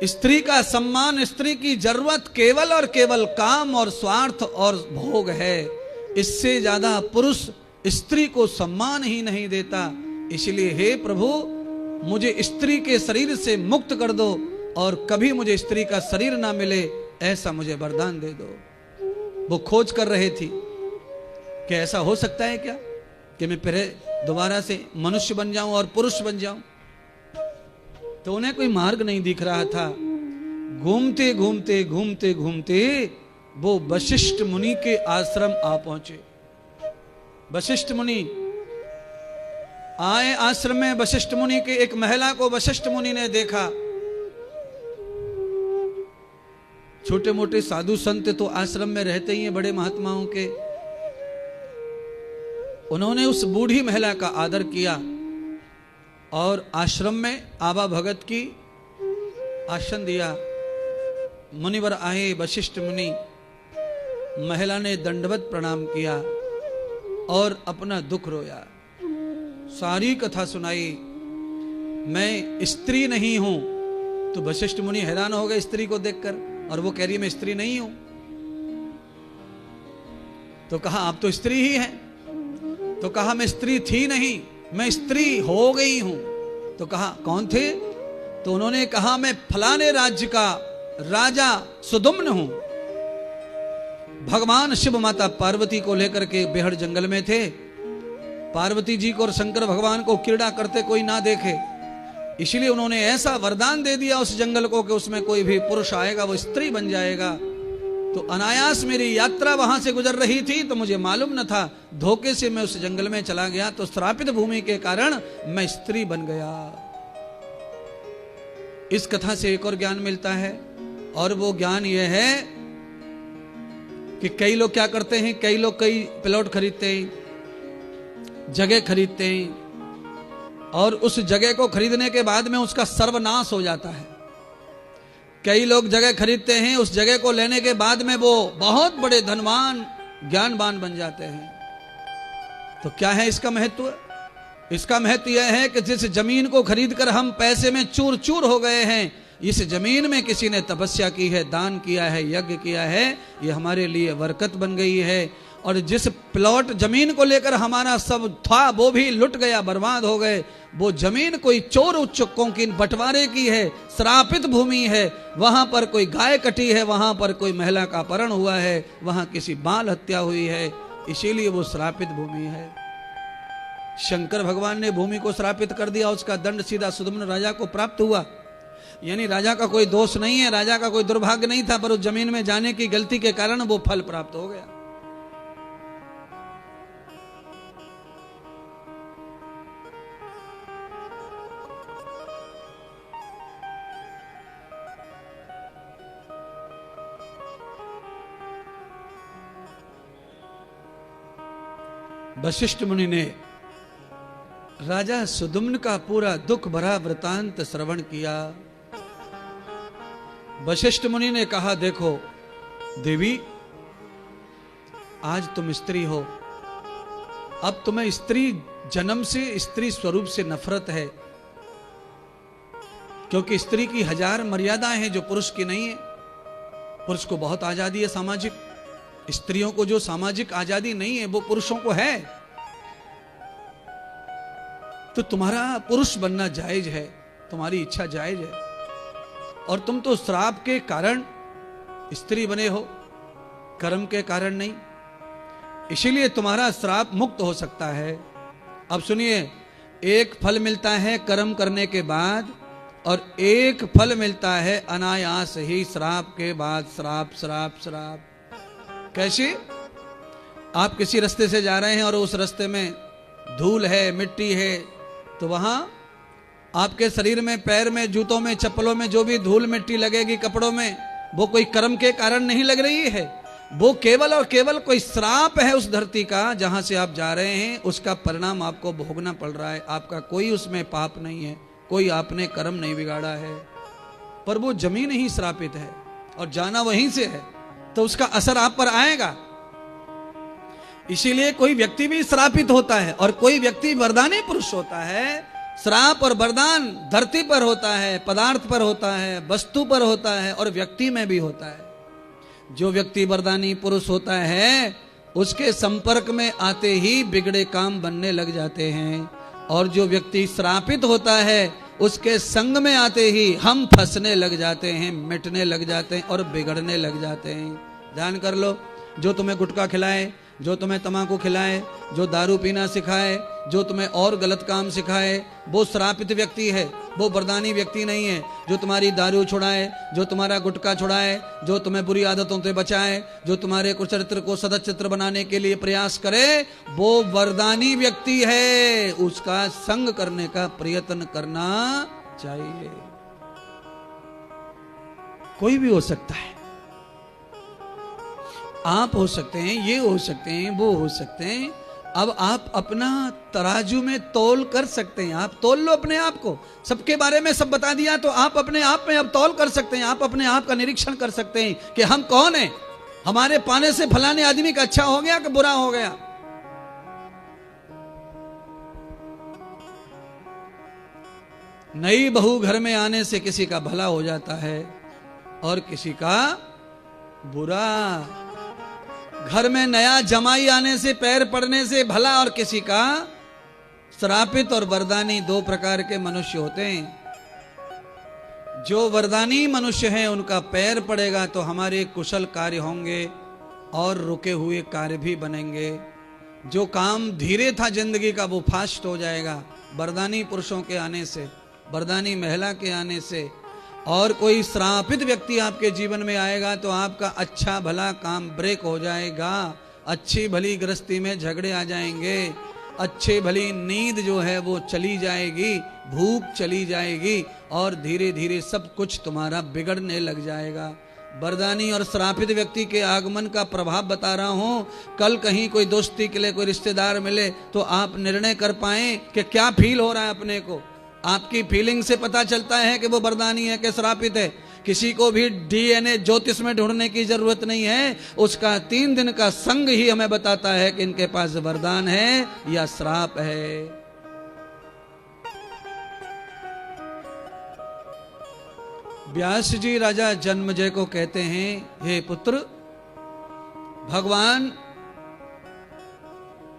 स्त्री का सम्मान, स्त्री की जरूरत केवल और केवल काम और स्वार्थ और भोग है। इससे ज्यादा पुरुष स्त्री को सम्मान ही नहीं देता। इसलिए हे प्रभु, मुझे स्त्री के शरीर से मुक्त कर दो और कभी मुझे स्त्री का शरीर ना मिले, ऐसा मुझे वरदान दे दो। वो खोज कर रहे थी कि ऐसा हो सकता है क्या कि मैं फिर दोबारा से मनुष्य बन जाऊं और पुरुष बन जाऊं, तो उन्हें कोई मार्ग नहीं दिख रहा था। घूमते घूमते घूमते घूमते वो वशिष्ठ मुनि के आश्रम आ पहुंचे। वशिष्ठ मुनि आए आश्रम में। वशिष्ठ मुनि के एक महिला को वशिष्ठ मुनि ने देखा। छोटे मोटे साधु संत तो आश्रम में रहते ही हैं, बड़े महात्माओं के। उन्होंने उस बूढ़ी महिला का आदर किया और आश्रम में आबा भगत की आसन दिया। मुनिवर आए, वशिष्ठ मुनि। महिला ने दंडवत प्रणाम किया और अपना दुख रोया, सारी कथा सुनाई। मैं स्त्री नहीं हूं। तो वशिष्ठ मुनि हैरान हो गए स्त्री को देखकर, और वो कह रही मैं स्त्री नहीं हूं। तो कहा आप तो स्त्री ही हैं। तो कहा मैं स्त्री थी नहीं, मैं स्त्री हो गई हूं। तो कहा कौन थे? तो उन्होंने कहा मैं फलाने राज्य का राजा सुदुम्न हूं। भगवान शिव माता पार्वती को लेकर के बेहड़ जंगल में थे। पार्वती जी को और शंकर भगवान को क्रीड़ा करते कोई ना देखे, इसलिए उन्होंने ऐसा वरदान दे दिया उस जंगल को कि उसमें कोई भी पुरुष आएगा वो स्त्री बन जाएगा। तो अनायास मेरी यात्रा वहां से गुजर रही थी, तो मुझे मालूम न था, धोखे से मैं उस जंगल में चला गया, तो श्रापित भूमि के कारण मैं स्त्री बन गया। इस कथा से एक और ज्ञान मिलता है, और वो ज्ञान यह है कि कई लोग क्या करते हैं, कई लोग कई प्लॉट खरीदते हैं, जगह खरीदते हैं, और उस जगह को खरीदने के बाद में उसका सर्वनाश हो जाता है। कई लोग जगह खरीदते हैं, उस जगह को लेने के बाद में वो बहुत बड़े धनवान ज्ञानवान बन जाते हैं। तो क्या है इसका महत्व? इसका महत्व यह है कि जिस जमीन को खरीदकर हम पैसे में चूर चूर हो गए हैं, इस जमीन में किसी ने तपस्या की है, दान किया है, यज्ञ किया है, ये हमारे लिए बरकत बन गई है। और जिस प्लॉट जमीन को लेकर हमारा सब था वो भी लुट गया, बर्बाद हो गए। वो जमीन कोई चोर उच्चकों की बंटवारे की है, श्रापित भूमि है, वहां पर कोई गाय कटी है, वहां पर कोई महिला का अपहरण हुआ है, वहां किसी बाल हत्या हुई है, इसीलिए वो श्रापित भूमि है। शंकर भगवान ने भूमि को श्रापित कर दिया, उसका दंड सीधा सुदम्न राजा को प्राप्त हुआ। यानी राजा का कोई दोष नहीं है, राजा का कोई दुर्भाग्य नहीं था, पर उस जमीन में जाने की गलती के कारण वो फल प्राप्त हो गया। वशिष्ठ मुनि ने राजा सुदुम्न का पूरा दुख भरा वृतांत श्रवण किया। वशिष्ठ मुनि ने कहा, देखो देवी, आज तुम स्त्री हो, अब तुम्हें स्त्री जन्म से, स्त्री स्वरूप से नफरत है, क्योंकि स्त्री की 1000 मर्यादाएं हैं जो पुरुष की नहीं है। पुरुष को बहुत आजादी है सामाजिक, स्त्रियों को जो सामाजिक आजादी नहीं है वो पुरुषों को है। तो तुम्हारा पुरुष बनना जायज है, तुम्हारी इच्छा जायज है, और तुम तो श्राप के कारण स्त्री बने हो, कर्म के कारण नहीं, इसीलिए तुम्हारा श्राप मुक्त हो सकता है। अब सुनिए, एक फल मिलता है कर्म करने के बाद, और एक फल मिलता है अनायास ही श्राप के बाद श्राप श्राप श्राप। कैसे? आप किसी रास्ते से जा रहे हैं और उस रास्ते में धूल है, मिट्टी है, तो वहां आपके शरीर में, पैर में, जूतों में, चप्पलों में जो भी धूल मिट्टी लगेगी, कपड़ों में, वो कोई कर्म के कारण नहीं लग रही है, वो केवल और केवल कोई श्राप है उस धरती का जहां से आप जा रहे हैं, उसका परिणाम आपको भोगना पड़ रहा है। आपका कोई उसमें पाप नहीं है, कोई आपने कर्म नहीं बिगाड़ा है, पर वो जमीन ही श्रापित है और जाना वहीं से है, तो उसका असर आप पर आएगा। इसीलिए कोई व्यक्ति भी श्रापित होता है और कोई व्यक्ति वरदानी पुरुष होता है। श्राप और वरदान धरती पर होता है, पदार्थ पर होता है, वस्तु पर होता है, और व्यक्ति में भी होता है। जो व्यक्ति वरदानी पुरुष होता है उसके संपर्क में आते ही बिगड़े काम बनने लग जाते हैं, और जो व्यक्ति श्रापित होता है उसके संग में आते ही हम फंसने लग जाते हैं, मिटने लग जाते हैं और बिगड़ने लग जाते हैं। ध्यान कर लो, जो तुम्हें गुटखा खिलाए, जो तुम्हें तम्बाकू खिलाए, जो दारू पीना सिखाए, जो तुम्हें और गलत काम सिखाए, वो श्रापित व्यक्ति है, वो वरदानी व्यक्ति नहीं है। जो तुम्हारी दारू छुड़ाए, जो तुम्हारा गुटखा छुड़ाए, जो तुम्हें बुरी आदतों से बचाए, जो तुम्हारे कुचरित्र को सदचित्र बनाने के लिए प्रयास करे, वो वरदानी व्यक्ति है। उसका संग करने का प्रयत्न करना चाहिए। कोई भी हो सकता है, आप हो सकते हैं, ये हो सकते हैं, वो हो सकते हैं। अब आप अपना तराजू में तौल कर सकते हैं, आप तौल लो अपने आप को। सबके बारे में सब बता दिया तो आप अपने आप में अब तौल कर सकते हैं, आप अपने आप का निरीक्षण कर सकते हैं कि हम कौन हैं, हमारे पाने से फलाने आदमी का अच्छा हो गया कि बुरा हो गया। नई बहू घर में आने से किसी का भला हो जाता है और किसी का बुरा। घर में नया जमाई आने से, पैर पड़ने से भला और किसी का श्रापित और वरदानी। 2 प्रकार के मनुष्य होते हैं। जो वरदानी मनुष्य हैं उनका पैर पड़ेगा तो हमारे कुशल कार्य होंगे और रुके हुए कार्य भी बनेंगे। जो काम धीरे था जिंदगी का वो फास्ट हो जाएगा वरदानी पुरुषों के आने से, वरदानी महिला के आने से। और कोई श्रापित व्यक्ति आपके जीवन में आएगा तो आपका अच्छा भला काम ब्रेक हो जाएगा, अच्छी भली गृहस्थी में झगड़े आ जाएंगे, अच्छी भली नींद जो है वो चली जाएगी, भूख चली जाएगी और धीरे धीरे सब कुछ तुम्हारा बिगड़ने लग जाएगा। वरदानी और श्रापित व्यक्ति के आगमन का प्रभाव बता रहा हूं। कल कहीं कोई दोस्ती के लिए कोई रिश्तेदार मिले तो आप निर्णय कर पाएं कि क्या फील हो रहा है अपने को। आपकी फीलिंग से पता चलता है कि वो वरदानी है कि श्रापित है। किसी को भी डीएनए ज्योतिष में ढूंढने की जरूरत नहीं है, उसका 3 दिन का संग ही हमें बताता है कि इनके पास वरदान है या श्राप है। व्यास जी राजा जन्मेजय को कहते हैं, हे पुत्र, भगवान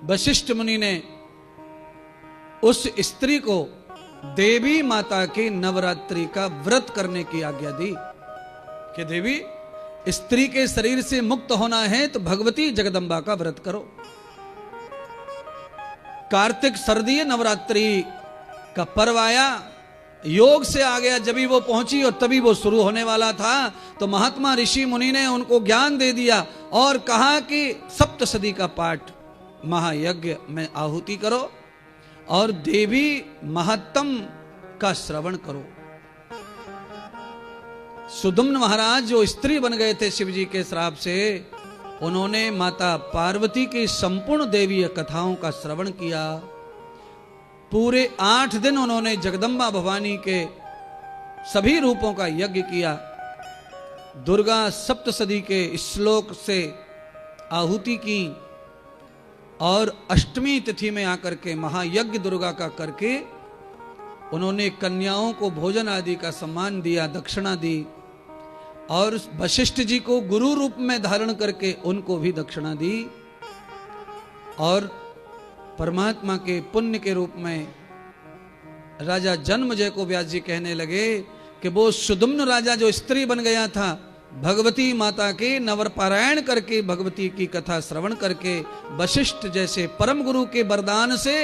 वशिष्ठ मुनि ने उस स्त्री को देवी माता के नवरात्रि का व्रत करने की आज्ञा दी कि देवी, स्त्री के शरीर से मुक्त होना है तो भगवती जगदम्बा का व्रत करो। कार्तिक सर्दीय नवरात्रि का पर्व आया, योग से आ गया। जब भी वो पहुंची और तभी वो शुरू होने वाला था तो महात्मा ऋषि मुनि ने उनको ज्ञान दे दिया और कहा कि सप्तशती का पाठ महायज्ञ में आहुति करो और देवी महात्म का श्रवण करो। सुदम्न महाराज जो स्त्री बन गए थे शिव जी के श्राप से, उन्होंने माता पार्वती की संपूर्ण देवीय कथाओं का श्रवण किया। पूरे 8 दिन उन्होंने जगदम्बा भवानी के सभी रूपों का यज्ञ किया। दुर्गा सप्तशती के श्लोक से आहुति की और अष्टमी तिथि में आकर के महायज्ञ दुर्गा का करके उन्होंने कन्याओं को भोजन आदि का सम्मान दिया, दक्षिणा दी और वशिष्ठ जी को गुरु रूप में धारण करके उनको भी दक्षिणा दी। और परमात्मा के पुण्य के रूप में राजा जन्मेजय को व्यास जी कहने लगे कि वो सुदम्न राजा जो स्त्री बन गया था, भगवती माता के नवपारायण करके भगवती की कथा श्रवण करके वशिष्ठ जैसे परम गुरु के वरदान से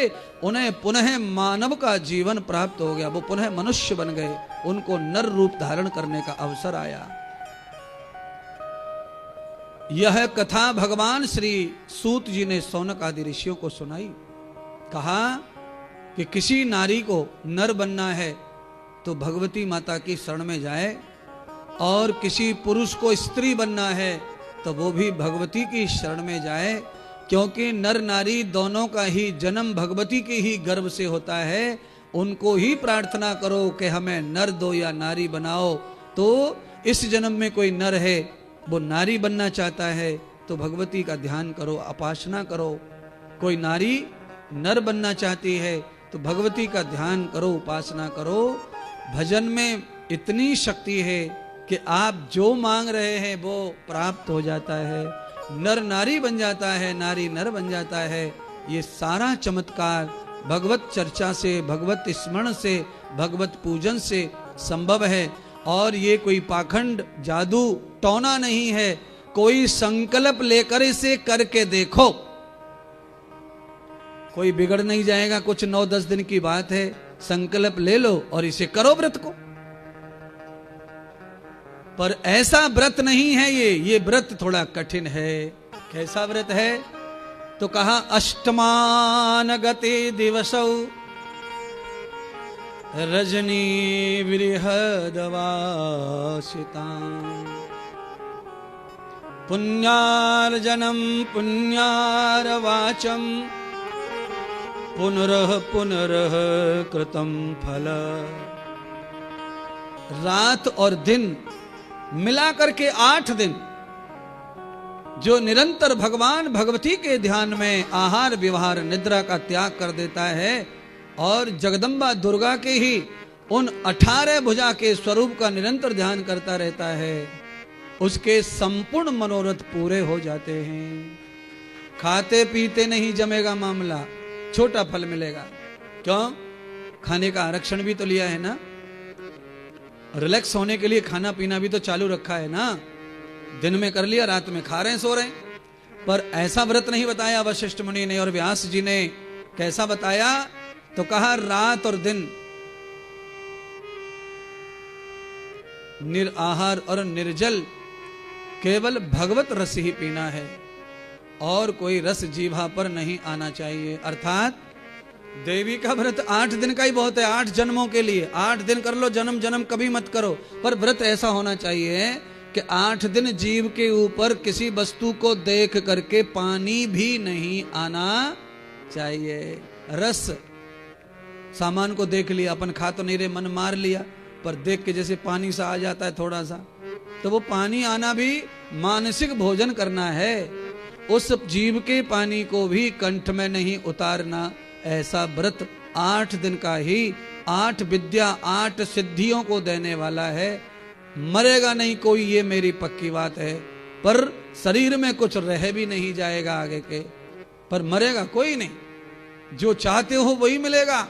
उन्हें पुनः मानव का जीवन प्राप्त हो गया। वो पुनः मनुष्य बन गए, उनको नर रूप धारण करने का अवसर आया। यह कथा भगवान श्री सूत जी ने शौनक आदि ऋषियों को सुनाई। कहा कि किसी नारी को नर बनना है तो भगवती माता की शरण में जाए और किसी पुरुष को स्त्री बनना है तो वो भी भगवती की शरण में जाए, क्योंकि नर नारी दोनों का ही जन्म भगवती के ही गर्भ से होता है। उनको ही प्रार्थना करो कि हमें नर दो या नारी बनाओ। तो इस जन्म में कोई नर है, वो नारी बनना चाहता है तो भगवती का ध्यान करो, उपासना करो। कोई नारी नर बनना चाहती है तो भगवती का ध्यान करो, उपासना करो। भजन में इतनी शक्ति है कि आप जो मांग रहे हैं वो प्राप्त हो जाता है। नर नारी बन जाता है, नारी नर बन जाता है। ये सारा चमत्कार भगवत चर्चा से, भगवत स्मरण से, भगवत पूजन से संभव है। और ये कोई पाखंड जादू टोना नहीं है। कोई संकल्प लेकर इसे करके देखो, कोई बिगड़ नहीं जाएगा। कुछ 9-10 दिन की बात है, संकल्प ले लो और इसे करो व्रत को। पर ऐसा व्रत नहीं है ये व्रत थोड़ा कठिन है। कैसा व्रत है तो कहा, अष्टमान गते दिवसौ रजनी बृहदवासिता पुण्यार्जनम पुण्यारवाचम पुनरह पुनरह कृतम फल। रात और दिन मिला करके 8 दिन जो निरंतर भगवान भगवती के ध्यान में आहार विहार निद्रा का त्याग कर देता है और जगदम्बा दुर्गा के ही उन 18 भुजा के स्वरूप का निरंतर ध्यान करता रहता है, उसके संपूर्ण मनोरथ पूरे हो जाते हैं। खाते पीते नहीं जमेगा मामला, छोटा फल मिलेगा। क्यों? खाने का आरक्षण भी तो लिया है ना, रिलैक्स होने के लिए खाना पीना भी तो चालू रखा है ना। दिन में कर लिया, रात में खा रहे हैं, सो रहे हैं। पर ऐसा व्रत नहीं बताया वशिष्ठ मुनि ने और व्यास जी ने। कैसा बताया तो कहा, रात और दिन निराहार और निर्जल केवल भगवत रस ही पीना है और कोई रस जीभा पर नहीं आना चाहिए। अर्थात देवी का व्रत 8 दिन का ही बहुत है, 8 जन्मों के लिए। 8 दिन कर लो, जन्म जन्म कभी मत करो। पर व्रत ऐसा होना चाहिए कि 8 दिन जीव के ऊपर किसी वस्तु को देख करके पानी भी नहीं आना चाहिए। रस सामान को देख लिया, अपन खा तो नहीं रहे, मन मार लिया, पर देख के जैसे पानी सा आ जाता है थोड़ा सा, तो वो पानी आना भी मानसिक भोजन करना है। उस जीव के पानी को भी कंठ में नहीं उतारना। ऐसा व्रत 8 दिन का ही 8 विद्या 8 सिद्धियों को देने वाला है। मरेगा नहीं कोई, ये मेरी पक्की बात है, पर शरीर में कुछ रह भी नहीं जाएगा आगे के, पर मरेगा कोई नहीं। जो चाहते हो वही मिलेगा,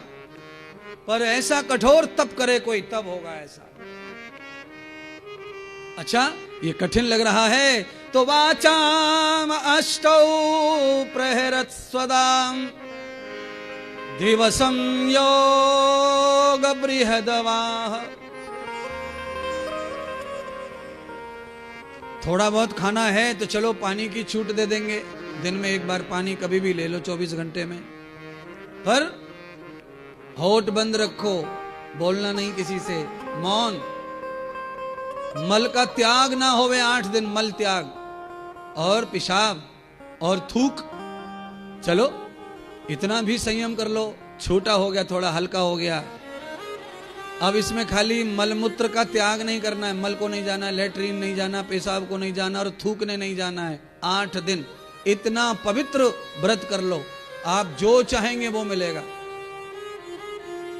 पर ऐसा कठोर तप करे कोई, तब होगा ऐसा। अच्छा, ये कठिन लग रहा है तो वाचाम अष्टौ प्रहरत स्वदाम दिवसम योग बृहदवाह। थोड़ा बहुत खाना है तो चलो पानी की छूट दे देंगे, दिन में एक बार पानी कभी भी ले लो 24 घंटे में, पर होठ बंद रखो, बोलना नहीं किसी से, मौन। मल का त्याग ना होवे 8 दिन, मल त्याग और पेशाब और थूक। चलो इतना भी संयम कर लो, छोटा हो गया, थोड़ा हल्का हो गया। अब इसमें खाली मलमूत्र का त्याग नहीं करना है, मल को नहीं जाना, लेटरीन नहीं जाना, पेशाब को नहीं जाना और थूकने नहीं जाना है। 8 दिन इतना पवित्र व्रत कर लो, आप जो चाहेंगे वो मिलेगा।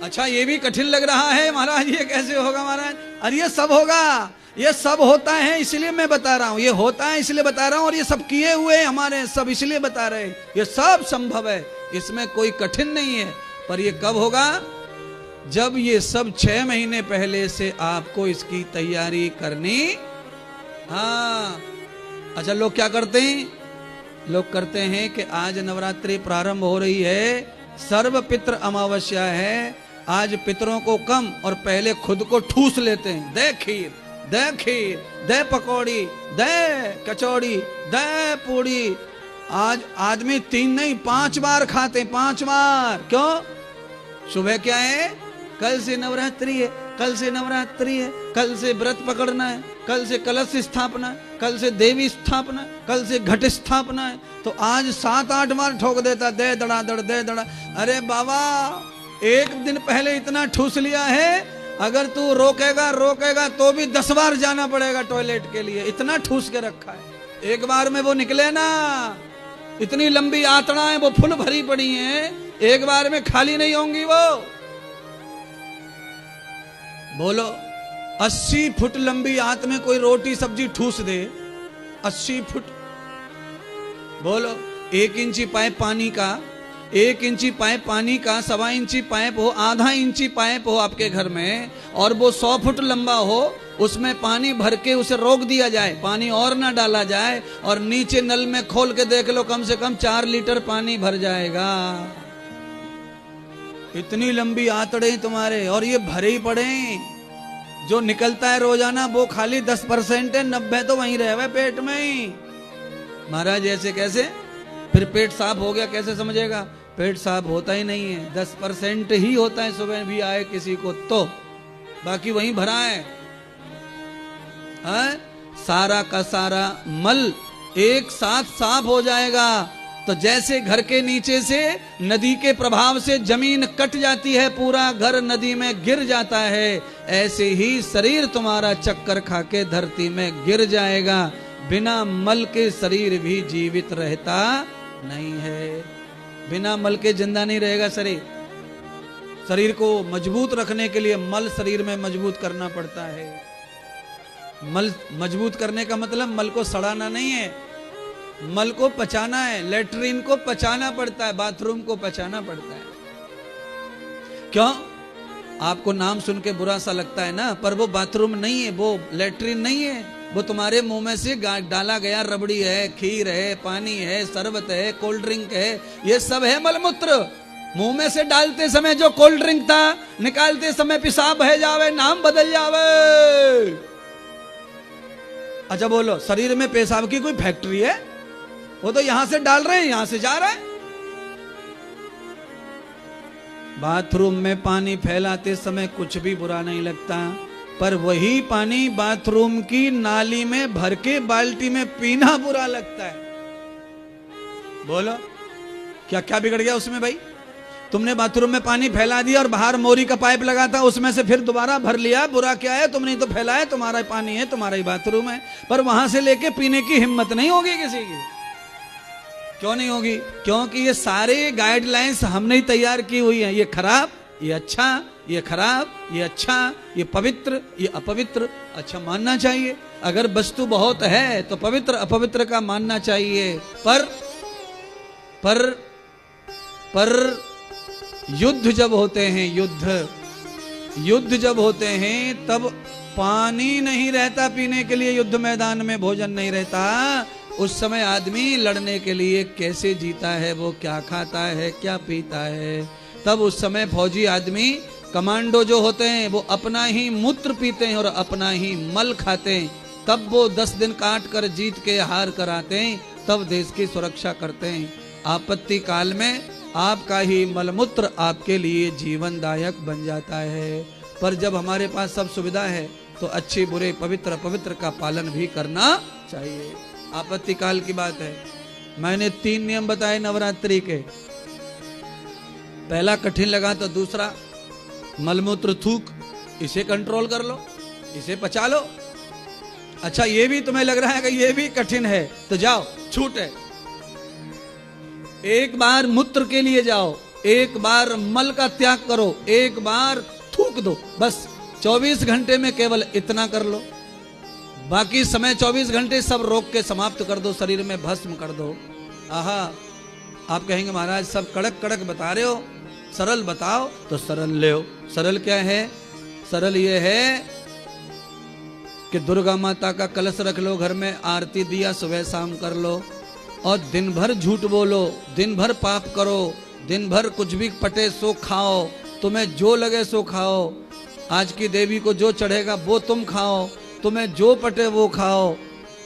अच्छा, ये भी कठिन लग रहा है महाराज, ये कैसे होगा महाराज? अरे ये सब होगा, ये सब होता है इसलिए मैं बता रहा हूं, ये होता है इसलिए बता रहा हूं, और ये सब किए हुए हमारे सब इसलिए बता रहे हैं। ये सब संभव है, इसमें कोई कठिन नहीं है। पर ये कब होगा? जब ये सब 6 महीने पहले से आपको इसकी तैयारी करनी। हाँ, अच्छा, लोग क्या करते हैं? लोग करते हैं कि आज नवरात्रि प्रारंभ हो रही है, सर्व पितृ अमावस्या है, आज पितरों को कम और पहले खुद को ठूस लेते हैं। दे खीर, दे खीर, दे पकौड़ी, दे कचौड़ी, दे पूड़ी। आज आदमी 3 नहीं 5 बार खाते, 5 बार। क्यों? सुबह क्या है? कल से नवरात्रि है, कल से नवरात्रि है, कल से व्रत पकड़ना है, कल से कलश स्थापना है, कल से देवी स्थापना, कल से घट स्थापना है। तो आज 7-8 बार ठोक देता, दे दड़ादड़, दे दड़ा। अरे बाबा, एक दिन पहले इतना ठूस लिया है, अगर तू रोकेगा तो भी 10 बार जाना पड़ेगा टॉयलेट के लिए, इतना ठूस के रखा है। एक बार में वो निकले ना, इतनी लंबी आंतड़ाएं वो फुल भरी पड़ी हैं, एक बार में खाली नहीं होंगी वो। बोलो, 80 फुट लंबी आंत में कोई रोटी सब्जी ठूस दे, 80 फुट। बोलो, 1 इंची पाइप पानी का, 1 इंची पाइप पानी का, 1.25 इंची पाइप हो, आधा इंची पाइप हो आपके घर में, और वो 100 फुट लंबा हो, उसमें पानी भर के उसे रोक दिया जाए, पानी और ना डाला जाए, और नीचे नल में खोल के देख लो, कम से कम 4 लीटर पानी भर जाएगा। इतनी लंबी आंतड़े तुम्हारे, और ये भरे ही पड़े। जो निकलता है रोजाना वो खाली 10% है, 90 तो वहीं रहे हुए पेट में ही। महाराज ऐसे कैसे? फिर पेट साफ हो गया कैसे समझेगा? पेट साफ होता ही नहीं है, 10% ही होता है, सुबह भी आए किसी को तो, बाकी वहीं भरा है। सारा का सारा मल एक साथ साफ हो जाएगा। तो जैसे घर के नीचे से नदी के प्रभाव से जमीन कट जाती है, पूरा घर नदी में गिर जाता है, ऐसे ही शरीर तुम्हारा चक्कर खा के धरती में गिर जाएगा। बिना मल के शरीर भी जीवित रहता नहीं है, बिना मल के जिंदा नहीं रहेगा शरीर। शरीर को मजबूत रखने के लिए मल शरीर में मजबूत करना पड़ता है। मल मजबूत करने का मतलब मल को सड़ाना नहीं है, मल को पचाना है। लेटरिन को पचाना पड़ता है, बाथरूम को पचाना पड़ता है। क्यों? आपको नाम सुन के बुरा सा लगता है ना, पर वो बाथरूम नहीं है, वो लेटरिन नहीं है, वो तुम्हारे मुंह में से डाला गया रबड़ी है, खीर है, पानी है, शरबत है, कोल्ड ड्रिंक है, ये सब है मलमूत्र। मुंह में से डालते समय जो कोल्ड ड्रिंक था, निकालते समय पेशाब बह जावे, नाम बदल जावे। अच्छा बोलो, शरीर में पेशाब की कोई फैक्ट्री है? वो तो यहां से डाल रहे हैं, यहां से जा रहा है। बाथरूम में पानी फैलाते समय कुछ भी बुरा नहीं लगता, पर वही पानी बाथरूम की नाली में भर के बाल्टी में पीना बुरा लगता है। बोलो क्या क्या बिगड़ गया उसमें भाई? तुमने बाथरूम में पानी फैला दिया और बाहर मोरी का पाइप लगा था, उसमें से फिर दोबारा भर लिया, बुरा क्या है? तुमने तो फैलाया, तुम्हारा पानी है, तुम्हारा ही बाथरूम है, पर वहां से लेके पीने की हिम्मत नहीं होगी किसी की। क्यों नहीं होगी? क्योंकि ये सारे गाइडलाइंस हमने ही तैयार की हुई है। ये खराब, ये अच्छा, ये खराब, ये अच्छा, ये पवित्र, ये अपवित्र। अच्छा मानना चाहिए, अगर वस्तु बहुत है तो पवित्र अपवित्र का मानना चाहिए। पर युद्ध जब होते हैं, युद्ध जब होते हैं तब पानी नहीं रहता पीने के लिए, युद्ध मैदान में भोजन नहीं रहता। उस समय आदमी लड़ने के लिए कैसे जीता है, वो क्या खाता है, क्या पीता है। तब उस समय फौजी आदमी, कमांडो जो होते हैं, वो अपना ही मूत्र पीते हैं और अपना ही मल खाते हैं। तब वो 10 दिन काट कर जीत के हार कर आते हैं, तब देश की सुरक्षा करते हैं। आपत्ति काल में आपका ही मलमूत्र आपके लिए जीवनदायक बन जाता है। पर जब हमारे पास सब सुविधा है तो अच्छे बुरे पवित्र अपवित्र का पालन भी करना चाहिए। आपत्ति काल की बात है। मैंने 3 नियम बताए नवरात्रि के। पहला कठिन लगा तो दूसरा मलमूत्र थूक, इसे कंट्रोल कर लो, इसे पचा लो। अच्छा ये भी तुम्हें लग रहा है कि ये भी कठिन है, तो जाओ, छूट है। एक बार मूत्र के लिए जाओ, एक बार मल का त्याग करो, एक बार थूक दो, बस 24 घंटे में केवल इतना कर लो। बाकी समय 24 घंटे सब रोक के समाप्त कर दो, शरीर में भस्म कर दो। आहा, आप कहेंगे महाराज सब कड़क कड़क बता रहे हो, सरल बताओ। तो सरल ले। सरल क्या है? सरल ये है कि दुर्गा माता का कलश रख लो घर में, आरती दिया सुबह शाम कर लो, और दिन भर झूठ बोलो, दिन भर पाप करो, दिन भर कुछ भी पटे सो खाओ, तुम्हें जो लगे सो खाओ। आज की देवी को जो चढ़ेगा वो तुम खाओ, तुम्हें जो पटे वो खाओ,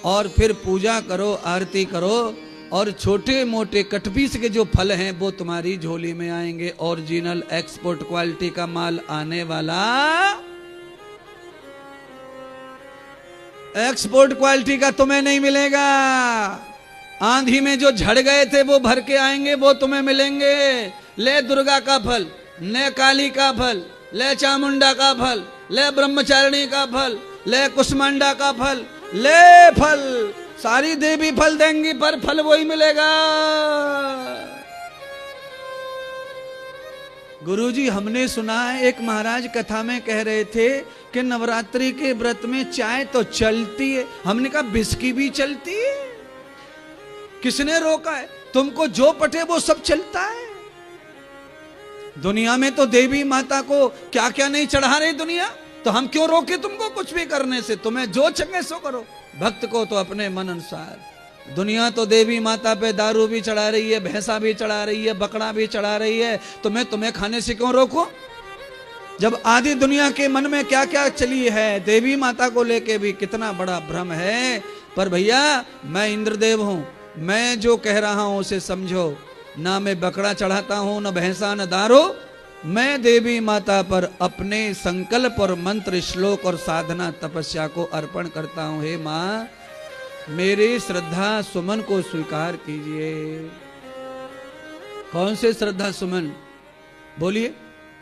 और फिर पूजा करो, आरती करो, और छोटे मोटे कटपीस के जो फल हैं वो तुम्हारी झोली में आएंगे। ओरिजिनल एक्सपोर्ट क्वालिटी का माल आने वाला, एक्सपोर्ट क्वालिटी का तुम्हें नहीं मिलेगा। आंधी में जो झड़ गए थे वो भर के आएंगे, वो तुम्हें मिलेंगे। ले दुर्गा का फल, ले काली का फल, ले चामुंडा का फल, ले ब्रह्मचारिणी का फल, ले कुष्मांडा का फल, ले फल, सारी देवी फल देंगी पर फल वही मिलेगा। गुरुजी हमने सुना है, एक महाराज कथा में कह रहे थे कि नवरात्रि के व्रत में चाय तो चलती है। हमने कहा बिस्की भी चलती है। किसने रोका है? तुमको जो पटे वो सब चलता है। दुनिया में तो देवी माता को क्या क्या नहीं चढ़ा रही दुनिया, तो हम क्यों रोके तुमको कुछ भी करने से? तुम्हें जो चंगे सो करो, भक्त को तो अपने मन अनुसार। दुनिया तो देवी माता पे दारू भी चढ़ा रही है, भैंसा भी चढ़ा रही है, बकरा भी चढ़ा रही है, तुम्हें खाने से क्यों रोको? जब आदि दुनिया के मन में क्या क्या चली है, देवी माता को लेके भी कितना बड़ा भ्रम है। पर भैया मैं इंद्रदेव हूं, मैं जो कह रहा हूं उसे समझो। ना मैं बकरा चढ़ाता हूं, न भैंसा, न दारू। मैं देवी माता पर अपने संकल्प और मंत्र, श्लोक और साधना तपस्या को अर्पण करता हूं। हे माँ, मेरी श्रद्धा सुमन को स्वीकार कीजिए। कौन से श्रद्धा सुमन? बोलिए।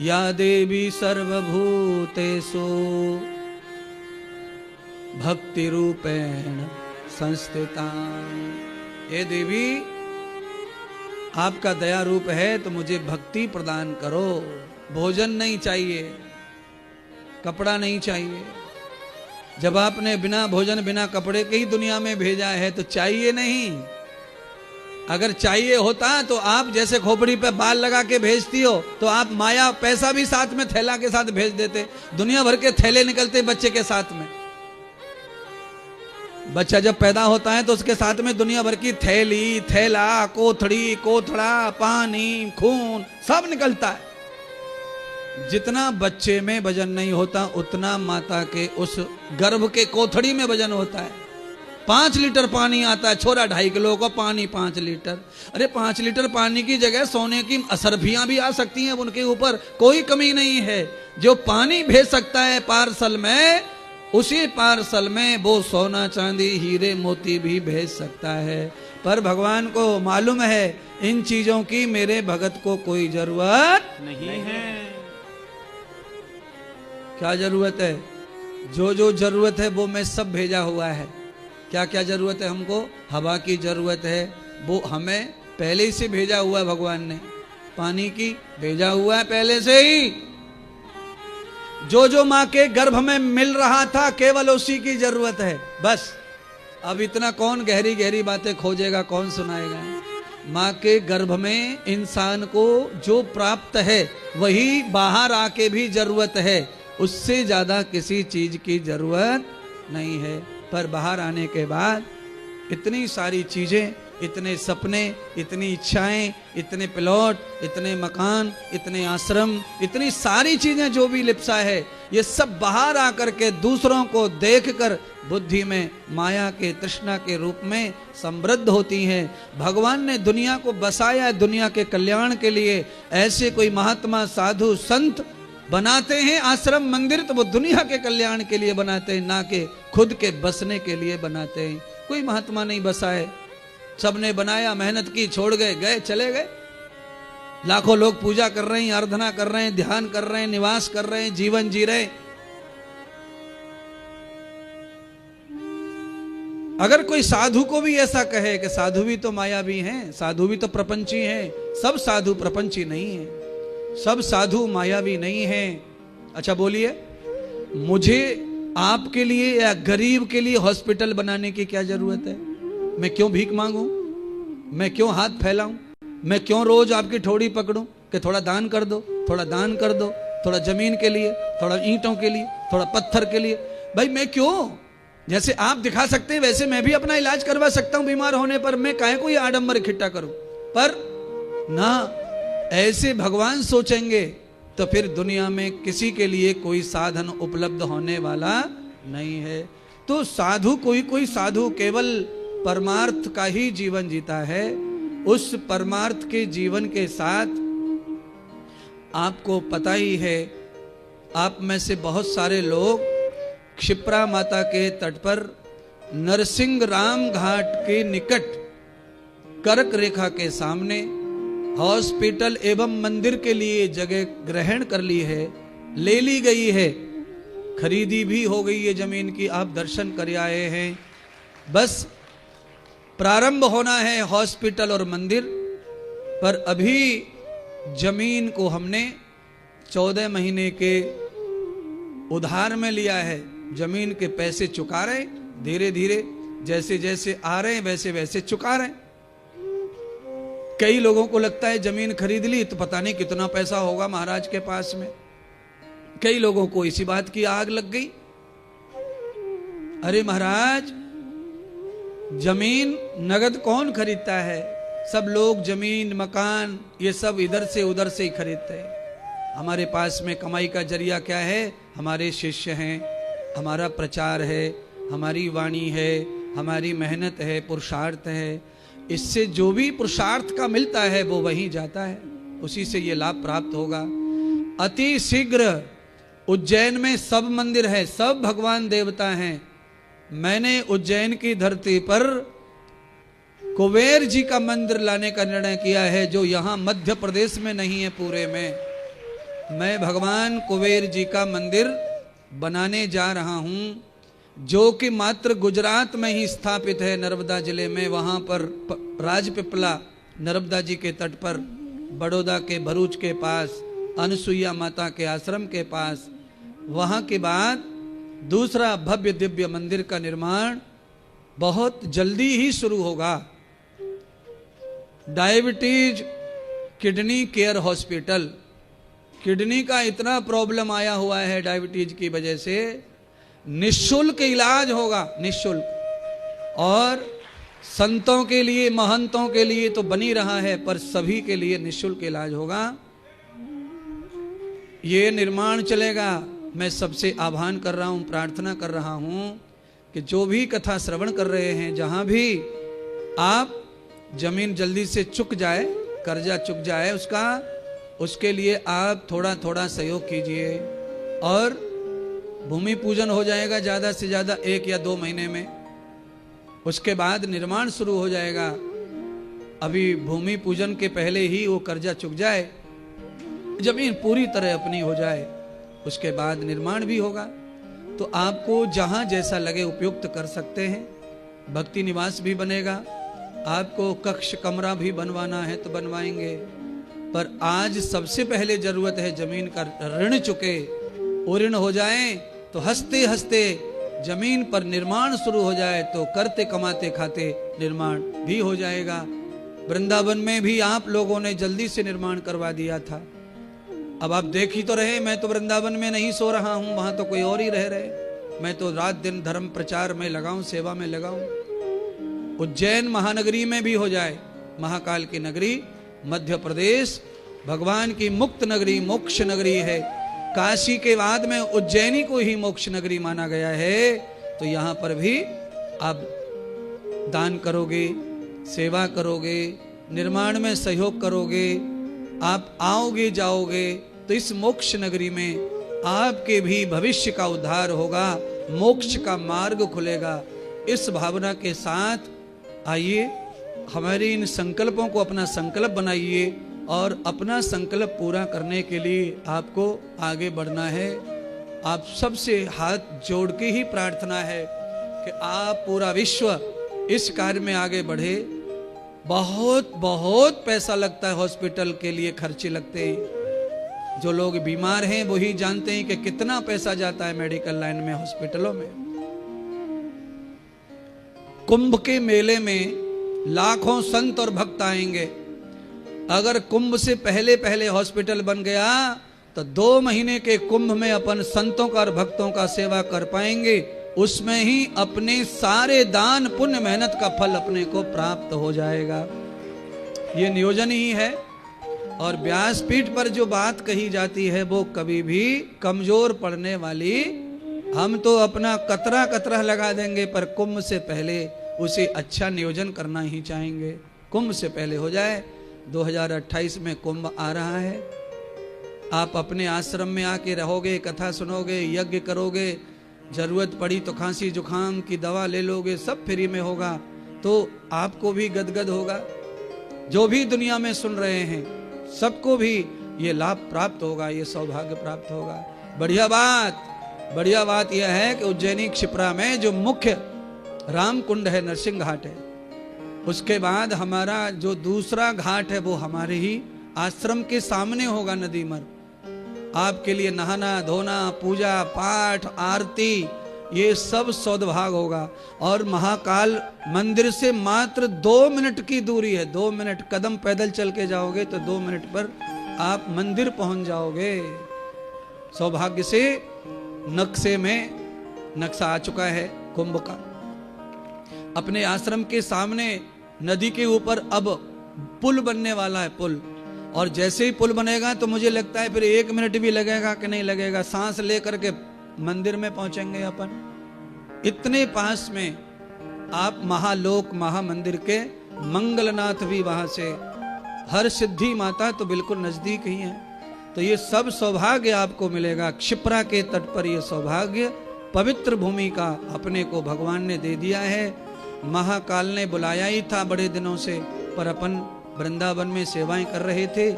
या देवी सर्वभूतेषु भक्ति रूपेण संस्थिता। ये देवी आपका दया रूप है तो मुझे भक्ति प्रदान करो। भोजन नहीं चाहिए, कपड़ा नहीं चाहिए। जब आपने बिना भोजन बिना कपड़े के ही दुनिया में भेजा है तो चाहिए नहीं। अगर चाहिए होता तो आप जैसे खोपड़ी पे बाल लगा के भेजती हो तो आप माया पैसा भी साथ में थैला के साथ भेज देते। दुनिया भर के थैले निकलते बच्चे के साथ में। बच्चा जब पैदा होता है तो उसके साथ में दुनिया भर की थैली, थैला, कोथड़ी, कोथड़ा, पानी, खून सब निकलता है। जितना बच्चे में वजन नहीं होता उतना माता के उस गर्भ के कोथड़ी में वजन होता है। 5 लीटर पानी आता है, छोरा 2.5 किलो का पानी 5 लीटर। अरे 5 लीटर पानी की जगह सोने की असरफियां भी आ सकती हैं उनके ऊपर, कोई कमी नहीं है। जो पानी भेज सकता है पार्सल में, उसी पार्सल में वो सोना चांदी हीरे मोती भी भेज सकता है। पर भगवान को मालूम है इन चीजों की मेरे भगत को कोई जरूरत नहीं है। क्या जरूरत है? जो जो जरूरत है वो मैं सब भेजा हुआ है। क्या क्या जरूरत है हमको? हवा की जरूरत है, वो हमें पहले ही से भेजा हुआ है भगवान ने। पानी की भेजा हुआ है पहले से ही। जो जो माँ के गर्भ में मिल रहा था केवल उसी की जरूरत है बस। अब इतना कौन गहरी गहरी बातें खोजेगा, कौन सुनाएगा? माँ के गर्भ में इंसान को जो प्राप्त है वही बाहर आके भी जरूरत है, उससे ज्यादा किसी चीज की जरूरत नहीं है। पर बाहर आने के बाद इतनी सारी चीजें, इतने सपने, इतनी इच्छाएं, इतने प्लॉट, इतने मकान, इतने आश्रम, इतनी सारी चीजें जो भी लिप्सा है, ये सब बाहर आकर के दूसरों को देखकर बुद्धि में माया के तृष्णा के रूप में समृद्ध होती हैं। भगवान ने दुनिया को बसाया है दुनिया के कल्याण के लिए। ऐसे कोई महात्मा साधु संत बनाते हैं आश्रम मंदिर, तो वो दुनिया के कल्याण के लिए बनाते हैं, ना कि खुद के बसने के लिए बनाते हैं। कोई महात्मा नहीं बसा है, सबने बनाया, मेहनत की, छोड़ गए, गए चले गए। लाखों लोग पूजा कर रहे हैं, आराधना कर रहे हैं, ध्यान कर रहे हैं, निवास कर रहे हैं, जीवन जी रहे। अगर कोई साधु को भी ऐसा कहे कि साधु भी तो मायावी हैं, साधु भी तो प्रपंची हैं, सब साधु प्रपंची नहीं है, सब साधु मायावी नहीं है। अच्छा बोलिए, मुझे आपके लिए या गरीब के लिए हॉस्पिटल बनाने की क्या जरूरत है? मैं क्यों भीख मांगूं? मैं क्यों हाथ फैलाऊं? मैं क्यों रोज आपकी ठोड़ी पकड़ूं कि थोड़ा दान कर दो, थोड़ा दान कर दो, थोड़ा जमीन के लिए, थोड़ा ईंटों के लिए, थोड़ा पत्थर के लिए? भाई मैं क्यों? जैसे आप दिखा सकते हैं वैसे मैं भी अपना इलाज करवा सकता हूं बीमार होने पर। मैं काहे कोई आडंबर इकट्ठा करूं? पर ना, ऐसे भगवान सोचेंगे तो फिर दुनिया में किसी के लिए कोई साधन उपलब्ध होने वाला नहीं है। तो साधु, कोई कोई साधु केवल परमार्थ का ही जीवन जीता है। उस परमार्थ के जीवन के साथ आपको पता ही है, आप में से बहुत सारे लोग क्षिप्रा माता के तट पर नरसिंह राम घाट के निकट कर्क रेखा के सामने हॉस्पिटल एवं मंदिर के लिए जगह ग्रहण कर ली है, ले ली गई है, खरीदी भी हो गई है जमीन की, आप दर्शन कर आए हैं। बस प्रारंभ होना है हॉस्पिटल और मंदिर। पर अभी जमीन को हमने 14 महीने के उधार में लिया है, जमीन के पैसे चुका रहे, धीरे धीरे जैसे जैसे आ रहे हैं वैसे वैसे चुका रहे हैं। कई लोगों को लगता है जमीन खरीद ली तो पता नहीं कितना पैसा होगा महाराज के पास में। कई लोगों को इसी बात की आग लग गई, अरे महाराज जमीन नगद कौन खरीदता है? सब लोग जमीन मकान ये सब इधर से उधर से ही खरीदते हैं। हमारे पास में कमाई का जरिया क्या है? हमारे शिष्य हैं, हमारा प्रचार है, हमारी वाणी है, हमारी मेहनत है, पुरुषार्थ है। इससे जो भी पुरुषार्थ का मिलता है वो वहीं जाता है, उसी से ये लाभ प्राप्त होगा। अति शीघ्र उज्जैन में सब मंदिर है, सब भगवान देवता हैं। मैंने उज्जैन की धरती पर कुबेर जी का मंदिर लाने का निर्णय किया है, जो यहाँ मध्य प्रदेश में नहीं है पूरे में। मैं भगवान कुबेर जी का मंदिर बनाने जा रहा हूँ, जो कि मात्र गुजरात में ही स्थापित है, नर्मदा जिले में। वहाँ पर राजपिपला नर्मदा जी के तट पर, बड़ौदा के भरूच के पास, अनसुईया माता के आश्रम के पास। वहाँ के बाद दूसरा भव्य दिव्य मंदिर का निर्माण बहुत जल्दी ही शुरू होगा। Diabetes kidney care hospital, kidney का इतना प्रॉब्लम आया हुआ है डायबिटीज की वजह से, निःशुल्क इलाज होगा, निःशुल्क। और संतों के लिए, महंतों के लिए तो बनी रहा है, पर सभी के लिए निःशुल्क इलाज होगा। ये निर्माण चलेगा। मैं सबसे आह्वान कर रहा हूं, प्रार्थना कर रहा हूं कि जो भी कथा श्रवण कर रहे हैं, जहां भी आप जमीन जल्दी से चुक जाए, कर्जा चुक जाए उसका, उसके लिए आप थोड़ा थोड़ा सहयोग कीजिए। और भूमि पूजन हो जाएगा ज़्यादा से ज़्यादा 1 या 2 महीने में। उसके बाद निर्माण शुरू हो जाएगा। अभी भूमि पूजन के पहले ही वो कर्जा चुक जाए, जमीन पूरी तरह अपनी हो जाए, उसके बाद निर्माण भी होगा। तो आपको जहां जैसा लगे उपयुक्त कर सकते हैं। भक्ति निवास भी बनेगा, आपको कक्ष कमरा भी बनवाना है तो बनवाएंगे। पर आज सबसे पहले जरूरत है जमीन का ऋण चुके, वो ऋण हो जाए तो हंसते हंसते जमीन पर निर्माण शुरू हो जाए, तो करते कमाते खाते निर्माण भी हो जाएगा। वृंदावन में भी आप लोगों ने जल्दी से निर्माण करवा दिया था। अब आप देख ही तो रहे, मैं तो वृंदावन में नहीं सो रहा हूं, वहां तो कोई और ही रह रहे। मैं तो रात दिन धर्म प्रचार में लगाऊं, सेवा में लगाऊं। उज्जैन महानगरी में भी हो जाए, महाकाल की नगरी, मध्य प्रदेश भगवान की मुक्त नगरी, मोक्ष नगरी है। काशी के बाद में उज्जैनी को ही मोक्ष नगरी माना गया है। तो यहां पर भी आप दान करोगे, सेवा करोगे, निर्माण में सहयोग करोगे, आप आओगे जाओगे, तो इस मोक्ष नगरी में आपके भी भविष्य का उद्धार होगा, मोक्ष का मार्ग खुलेगा। इस भावना के साथ आइए, हमारे इन संकल्पों को अपना संकल्प बनाइए और अपना संकल्प पूरा करने के लिए आपको आगे बढ़ना है। आप सबसे हाथ जोड़ के ही प्रार्थना है कि आप पूरा विश्व इस कार्य में आगे बढ़े। बहुत बहुत पैसा लगता है, हॉस्पिटल के लिए खर्चे लगते हैं। जो लोग बीमार हैं वो ही जानते हैं कि कितना पैसा जाता है मेडिकल लाइन में, हॉस्पिटलों में। कुंभ के मेले में लाखों संत और भक्त आएंगे। अगर कुंभ से पहले पहले हॉस्पिटल बन गया तो 2 महीने के कुंभ में अपन संतों का और भक्तों का सेवा कर पाएंगे। उसमें ही अपने सारे दान पुण्य मेहनत का फल अपने को प्राप्त हो जाएगा। ये नियोजन ही है। और व्यासपीठ पर जो बात कही जाती है वो कभी भी कमजोर पड़ने वाली, हम तो अपना कतरा कतरा लगा देंगे, पर कुंभ से पहले उसे अच्छा नियोजन करना ही चाहेंगे। कुंभ से पहले हो जाए। 2028 में कुंभ आ रहा है। आप अपने आश्रम में आके रहोगे, कथा सुनोगे, यज्ञ करोगे, जरूरत पड़ी तो खांसी जुखाम की दवा ले लोगे, सब फ्री में होगा। तो आपको भी गदगद होगा। जो भी दुनिया में सुन रहे हैं सबको भी ये लाभ प्राप्त होगा, ये सौभाग्य प्राप्त होगा। बढ़िया बात यह है कि उज्जैनी क्षिप्रा में जो मुख्य राम कुंड है, नरसिंह घाट है, उसके बाद हमारा जो दूसरा घाट है वो हमारे ही आश्रम के सामने होगा, नदी मर। आपके लिए नहाना धोना, पूजा पाठ, आरती, ये सब सौभाग्य होगा। और महाकाल मंदिर से मात्र 2 मिनट की दूरी है। 2 मिनट कदम पैदल चल के जाओगे तो 2 मिनट पर आप मंदिर पहुंच जाओगे। सौभाग्य से नक्शे में नक्शा आ चुका है कुंभ का। अपने आश्रम के सामने नदी के ऊपर अब पुल बनने वाला है, पुल। और जैसे ही पुल बनेगा तो मुझे लगता है फिर 1 मिनट भी लगेगा कि नहीं लगेगा, सांस लेकर के मंदिर में पहुंचेंगे अपन। इतने पास में आप महालोक महामंदिर के मंगलनाथ भी वहां से, हर सिद्धि माता तो बिल्कुल नजदीक ही है। तो ये सब सौभाग्य आपको मिलेगा। क्षिप्रा के तट पर ये सौभाग्य, पवित्र भूमि का अपने को भगवान ने दे दिया है। महाकाल ने बुलाया ही था बड़े दिनों से, पर अपन वृंदावन में सेवाएं कर रहे थे।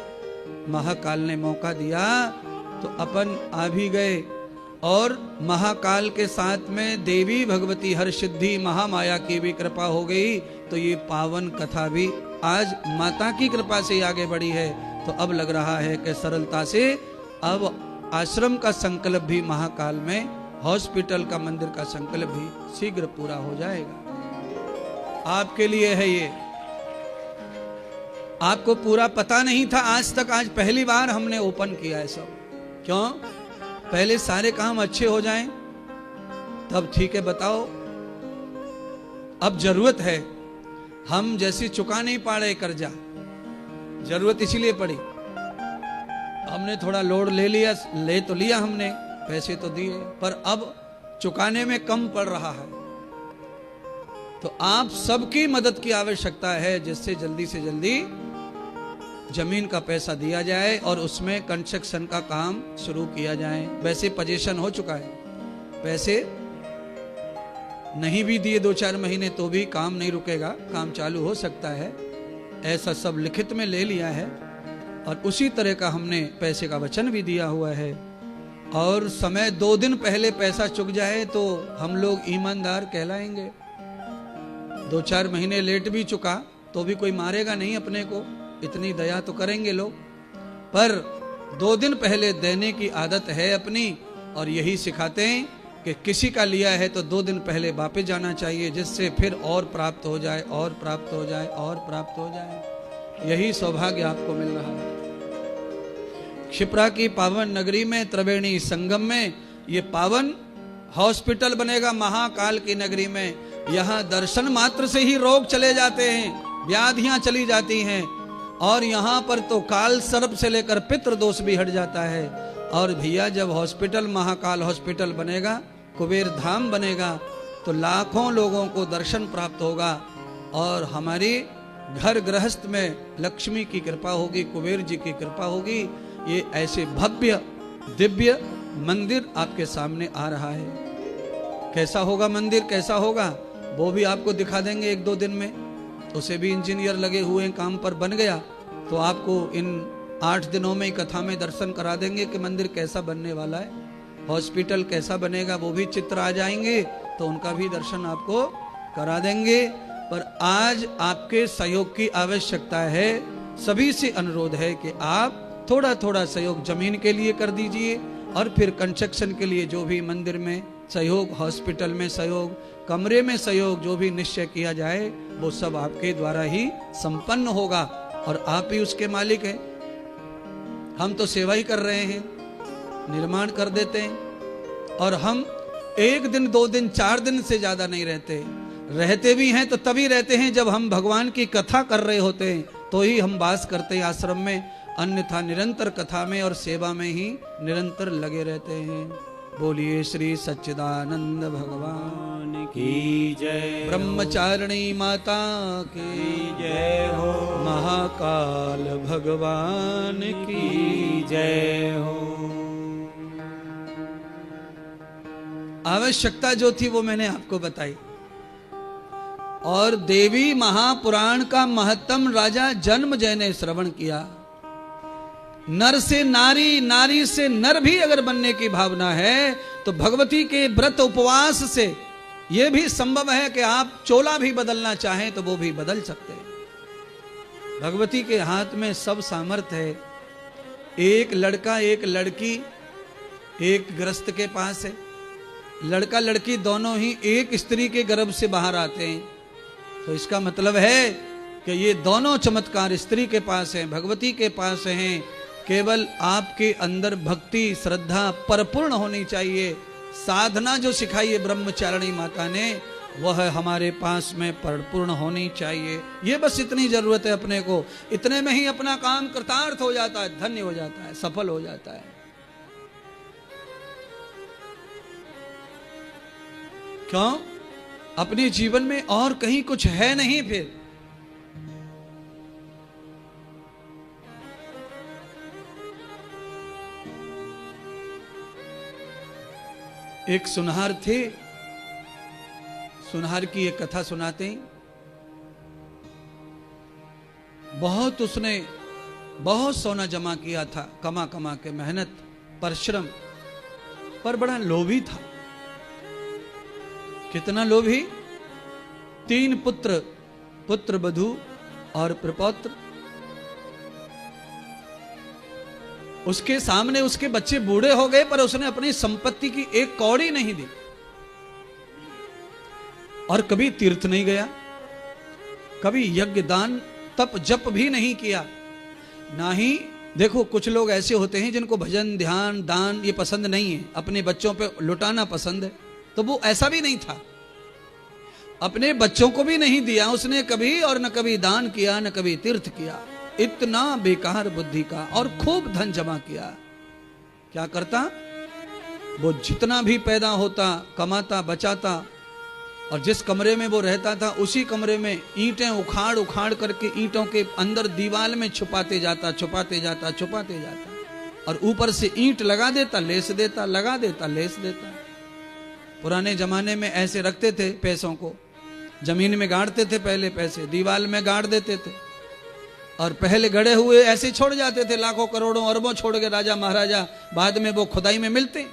महाकाल ने मौका दिया तो अपन आ भी गए। और महाकाल के साथ में देवी भगवती हर सिद्धि महामाया की भी कृपा हो गई। तो ये पावन कथा भी आज माता की कृपा से आगे बढ़ी है। तो अब लग रहा है कि सरलता से अब आश्रम का संकल्प भी महाकाल में, हॉस्पिटल का, मंदिर का संकल्प भी शीघ्र पूरा हो जाएगा। आपके लिए है ये। आपको पूरा पता नहीं था आज तक, आज पहली बार हमने ओपन किया है सब। क्यों? पहले सारे काम अच्छे हो जाएं तब ठीक है, बताओ। अब जरूरत है, हम जैसे चुका नहीं पा रहे कर्जा, जरूरत इसीलिए पड़ी। हमने थोड़ा लोड ले लिया, ले तो लिया हमने, पैसे तो दिए, पर अब चुकाने में कम पड़ रहा है। तो आप सबकी मदद की आवश्यकता है, जिससे जल्दी से जल्दी जमीन का पैसा दिया जाए और उसमें कंस्ट्रक्शन का काम शुरू किया जाए। वैसे पोजीशन हो चुका है, पैसे नहीं भी दिए 2-4 महीने तो भी काम नहीं रुकेगा, काम चालू हो सकता है, ऐसा सब लिखित में ले लिया है। और उसी तरह का हमने पैसे का वचन भी दिया हुआ है। और समय 2 दिन पहले पैसा चुक जाए तो हम लोग ईमानदार कहलाएंगे। 2-4 महीने लेट भी चुका तो भी कोई मारेगा नहीं अपने को, इतनी दया तो करेंगे लोग। पर 2 दिन पहले देने की आदत है अपनी, और यही सिखाते हैं कि किसी का लिया है तो 2 दिन पहले वापस जाना चाहिए, जिससे फिर और प्राप्त हो जाए, और प्राप्त हो जाए, और प्राप्त हो जाए। यही सौभाग्य आपको मिल रहा है। क्षिप्रा की पावन नगरी में, त्रिवेणी संगम में ये पावन हॉस्पिटल बनेगा महाकाल की नगरी में। यहाँ दर्शन मात्र से ही रोग चले जाते हैं, व्याधियां चली जाती हैं, और यहाँ पर तो काल सर्प से लेकर पितृ दोष भी हट जाता है। और भैया जब हॉस्पिटल, महाकाल हॉस्पिटल बनेगा, कुबेर धाम बनेगा, तो लाखों लोगों को दर्शन प्राप्त होगा, और हमारी घर गृहस्थ में लक्ष्मी की कृपा होगी, कुबेर जी की कृपा होगी। ये ऐसे भव्य दिव्य मंदिर आपके सामने आ रहा है। कैसा होगा मंदिर, कैसा होगा वो भी आपको दिखा देंगे 1-2 दिन में। उसे भी इंजीनियर लगे हुए काम पर, बन गया तो आपको इन 8 दिनों में कथा में दर्शन करा देंगे कि मंदिर कैसा बनने वाला है, हॉस्पिटल कैसा बनेगा, वो भी चित्र आ जाएंगे तो उनका भी दर्शन आपको करा देंगे। पर आज आपके सहयोग की आवश्यकता है। सभी से अनुरोध है कि आप थोड़ा थोड़ा सहयोग जमीन के लिए कर दीजिए, और फिर कंस्ट्रक्शन के लिए जो भी मंदिर में सहयोग, हॉस्पिटल में सहयोग, कमरे में सहयोग, जो भी निश्चय किया जाए वो सब आपके द्वारा ही संपन्न होगा, और आप ही उसके मालिक हैं। हम तो सेवा ही कर रहे हैं, निर्माण कर देते हैं, और हम 1 दिन 2 दिन 4 दिन से ज्यादा नहीं रहते। रहते भी हैं तो तभी रहते हैं जब हम भगवान की कथा कर रहे होते हैं, तो ही हम वास करते हैं आश्रम में, अन्यथा निरंतर कथा में और सेवा में ही निरंतर लगे रहते हैं। बोलिए श्री सच्चिदानंद भगवान की जय, ब्रह्मचारिणी माता की जय हो, महाकाल भगवान की जय हो। आवश्यकता जो थी वो मैंने आपको बताई। और देवी महापुराण का महत्तम राजा जन्मजय ने श्रवण किया। नर से नारी, नारी से नर भी अगर बनने की भावना है तो भगवती के व्रत उपवास से यह भी संभव है कि आप चोला भी बदलना चाहें तो वो भी बदल सकते हैं। भगवती के हाथ में सब सामर्थ्य है। एक लड़का, एक लड़की, एक गृहस्थ के पास है, लड़का लड़की दोनों ही एक स्त्री के गर्भ से बाहर आते हैं, तो इसका मतलब है कि ये दोनों चमत्कार स्त्री के पास हैं, भगवती के पास हैं। केवल आपके अंदर भक्ति श्रद्धा परिपूर्ण होनी चाहिए। साधना जो सिखाई है ब्रह्मचारिणी माता ने, वह हमारे पास में परिपूर्ण होनी चाहिए। ये बस इतनी जरूरत है अपने को, इतने में ही अपना काम कृतार्थ हो जाता है, धन्य हो जाता है, सफल हो जाता है। क्यों? अपने जीवन में और कहीं कुछ है नहीं। फिर एक सुनहार थे, सुनहार की एक कथा सुनाते हैं। उसने बहुत सोना जमा किया था, कमा कमा के, मेहनत परिश्रम, पर बड़ा लोभी था। कितना लोभी? 3 पुत्र, पुत्र वधू और प्रपौत्र। उसके सामने उसके बच्चे बूढ़े हो गए, पर उसने अपनी संपत्ति की 1 कौड़ी नहीं दी, और कभी तीर्थ नहीं गया, कभी यज्ञ दान तप जप भी नहीं किया। ना ही, देखो कुछ लोग ऐसे होते हैं जिनको भजन ध्यान दान ये पसंद नहीं है, अपने बच्चों पे लुटाना पसंद है, तो वो ऐसा भी नहीं था। अपने बच्चों को भी नहीं दिया उसने कभी, और न कभी दान किया, न कभी तीर्थ किया। इतना बेकार बुद्धि का, और खूब धन जमा किया। क्या करता? वो जितना भी पैदा होता, कमाता, बचाता, और जिस कमरे में वो रहता था उसी कमरे में ईंटें उखाड़ उखाड़ करके ईंटों के अंदर दीवार में छुपाते जाता छुपाते जाता छुपाते जाता, और ऊपर से ईंट लगा देता, लेस देता, लगा देता, लेस देता। पुराने जमाने में ऐसे रखते थे पैसों को, जमीन में गाड़ते थे पहले पैसे, दीवार में गाड़ देते थे, और पहले गड़े हुए ऐसे छोड़ जाते थे, लाखों करोड़ों अरबों छोड़ के राजा महाराजा, बाद में वो खुदाई में मिलते।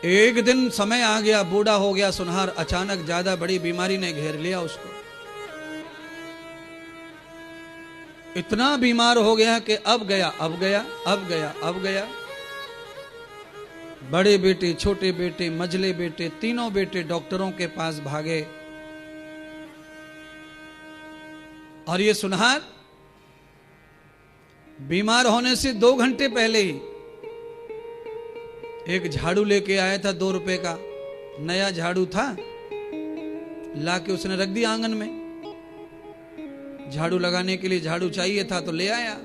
एक दिन समय आ गया, बूढ़ा हो गया सुनहार, अचानक ज्यादा बड़ी बीमारी ने घेर लिया उसको। इतना बीमार हो गया कि अब गया, अब गया, अब गया, अब गया। बड़े बेटे, छोटे बेटे, मझले बेटे, तीनों बेटे डॉक्टरों के पास भागे। और ये सुनहार बीमार होने से 2 घंटे पहले ही एक झाड़ू लेके आया था, 2 रुपए का नया झाड़ू था, लाके उसने रख दिया आंगन में। झाड़ू लगाने के लिए झाड़ू चाहिए था तो ले आया।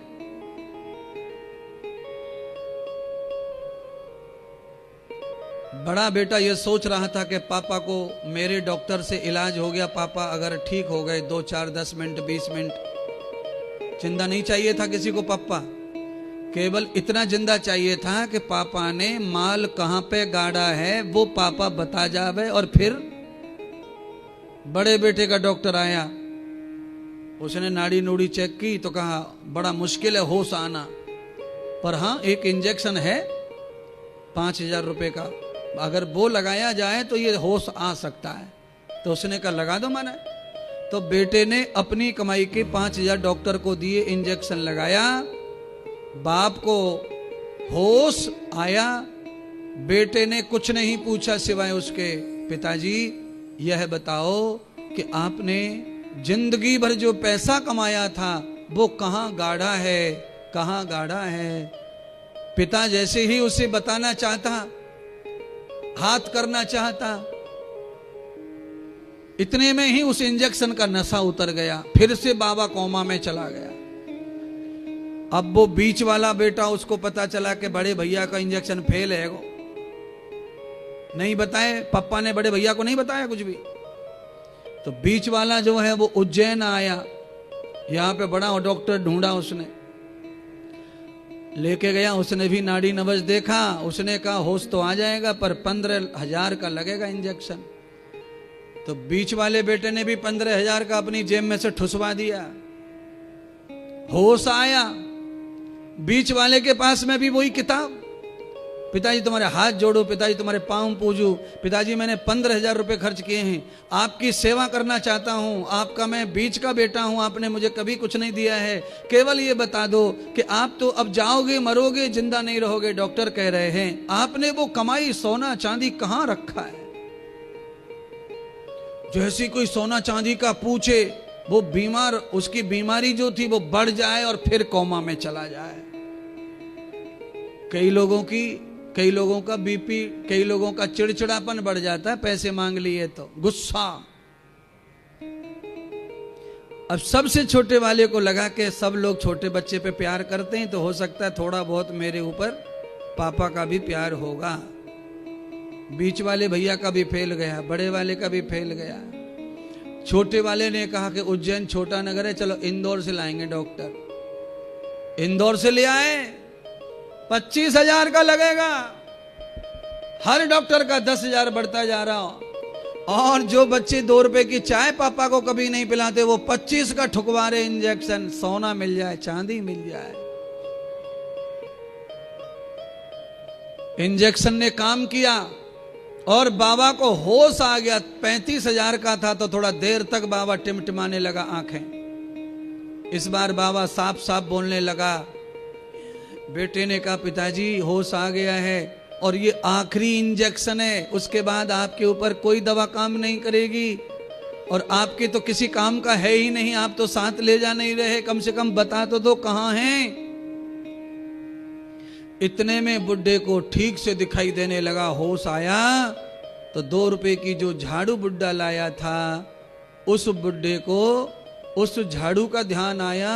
बड़ा बेटा ये सोच रहा था कि पापा को मेरे डॉक्टर से इलाज हो गया, पापा अगर ठीक हो गए 2, 4, 10 मिनट, 20 मिनट, जिंदा नहीं चाहिए था किसी को पापा, केवल इतना जिंदा चाहिए था कि पापा ने माल कहां पे गाड़ा है वो पापा बता जावे। और फिर बड़े बेटे का डॉक्टर आया, उसने नाड़ी नूड़ी चेक की तो कहा बड़ा मुश्किल है होश आना, पर हाँ एक इंजेक्शन है 5000 रुपए का, अगर वो लगाया जाए तो ये होश आ सकता है। तो उसने कहा लगा दो मैंने। तो बेटे ने अपनी कमाई के 5000 डॉक्टर को दिए, इंजेक्शन लगाया, बाप को होश आया। बेटे ने कुछ नहीं पूछा सिवाय उसके, पिताजी यह बताओ कि आपने जिंदगी भर जो पैसा कमाया था वो कहां गाड़ा है, कहां गाड़ा है। पिता जैसे ही उसे बताना चाहता, हाथ करना चाहता, इतने में ही उस इंजेक्शन का नशा उतर गया, फिर से बाबा कोमा में चला गया। अब वो बीच वाला बेटा, उसको पता चला कि बड़े भैया का इंजेक्शन फेल है, नहीं बताए, पापा ने बड़े भैया को नहीं बताया कुछ भी। तो बीच वाला जो है वो उज्जैन आया, यहां पे बड़ा डॉक्टर ढूंढा, उसने लेके गया, उसने भी नाड़ी नब्ज देखा, उसने कहा होश तो आ जाएगा पर 15,000 का लगेगा इंजेक्शन। तो बीच वाले बेटे ने भी 15,000 का अपनी जेब में से ठुसवा दिया, होश आया। बीच वाले के पास में भी वही किताब, पिताजी तुम्हारे हाथ जोड़ो, पिताजी तुम्हारे पांव पूजू, पिताजी मैंने 15,000 रुपए खर्च किए हैं, आपकी सेवा करना चाहता हूं, आपका मैं बीच का बेटा हूं, आपने मुझे कभी कुछ नहीं दिया है, केवल ये बता दो कि आप तो अब जाओगे, मरोगे, जिंदा नहीं रहोगे। डॉक्टर कह रहे हैं आपने वो कमाई सोना चांदी कहां रखा है। जैसी कोई सोना चांदी का पूछे, वो बीमार, उसकी बीमारी जो थी वो बढ़ जाए और फिर कोमा में चला जाए। कई लोगों का बीपी, कई लोगों का चिड़चिड़ापन बढ़ जाता है पैसे मांग लिए तो, गुस्सा। अब सबसे छोटे वाले को लगा कि सब लोग छोटे बच्चे पे प्यार करते हैं, तो हो सकता है थोड़ा बहुत मेरे ऊपर पापा का भी प्यार होगा। बीच वाले भैया का भी फेल गया, बड़े वाले का भी फेल गया। छोटे वाले ने कहा कि उज्जैन छोटा नगर है, चलो इंदौर से लाएंगे डॉक्टर। इंदौर से ले आए, 25,000 का लगेगा। हर डॉक्टर का 10,000 बढ़ता जा रहा। और जो बच्चे 2 रुपए की चाय पापा को कभी नहीं पिलाते, वो 25 का ठुकवा रहे इंजेक्शन। सोना मिल जाए, चांदी मिल जाए। इंजेक्शन ने काम किया और बाबा को होश आ गया। 35,000 का था तो थोड़ा देर तक बाबा टिमटिमाने लगा आंखें। इस बार बाबा साफ साफ बोलने लगा। बेटे ने कहा पिताजी होश आ गया है और ये आखिरी इंजेक्शन है, उसके बाद आपके ऊपर कोई दवा काम नहीं करेगी और आपके तो किसी काम का है ही नहीं, आप तो साथ ले जा नहीं रहे, कम से कम बता तो दो कहां हैं। इतने में बुड्ढे को ठीक से दिखाई देने लगा, होश आया तो 2 रुपए की जो झाड़ू बुड्ढा लाया था, उस बुड्ढे को उस झाड़ू का ध्यान आया।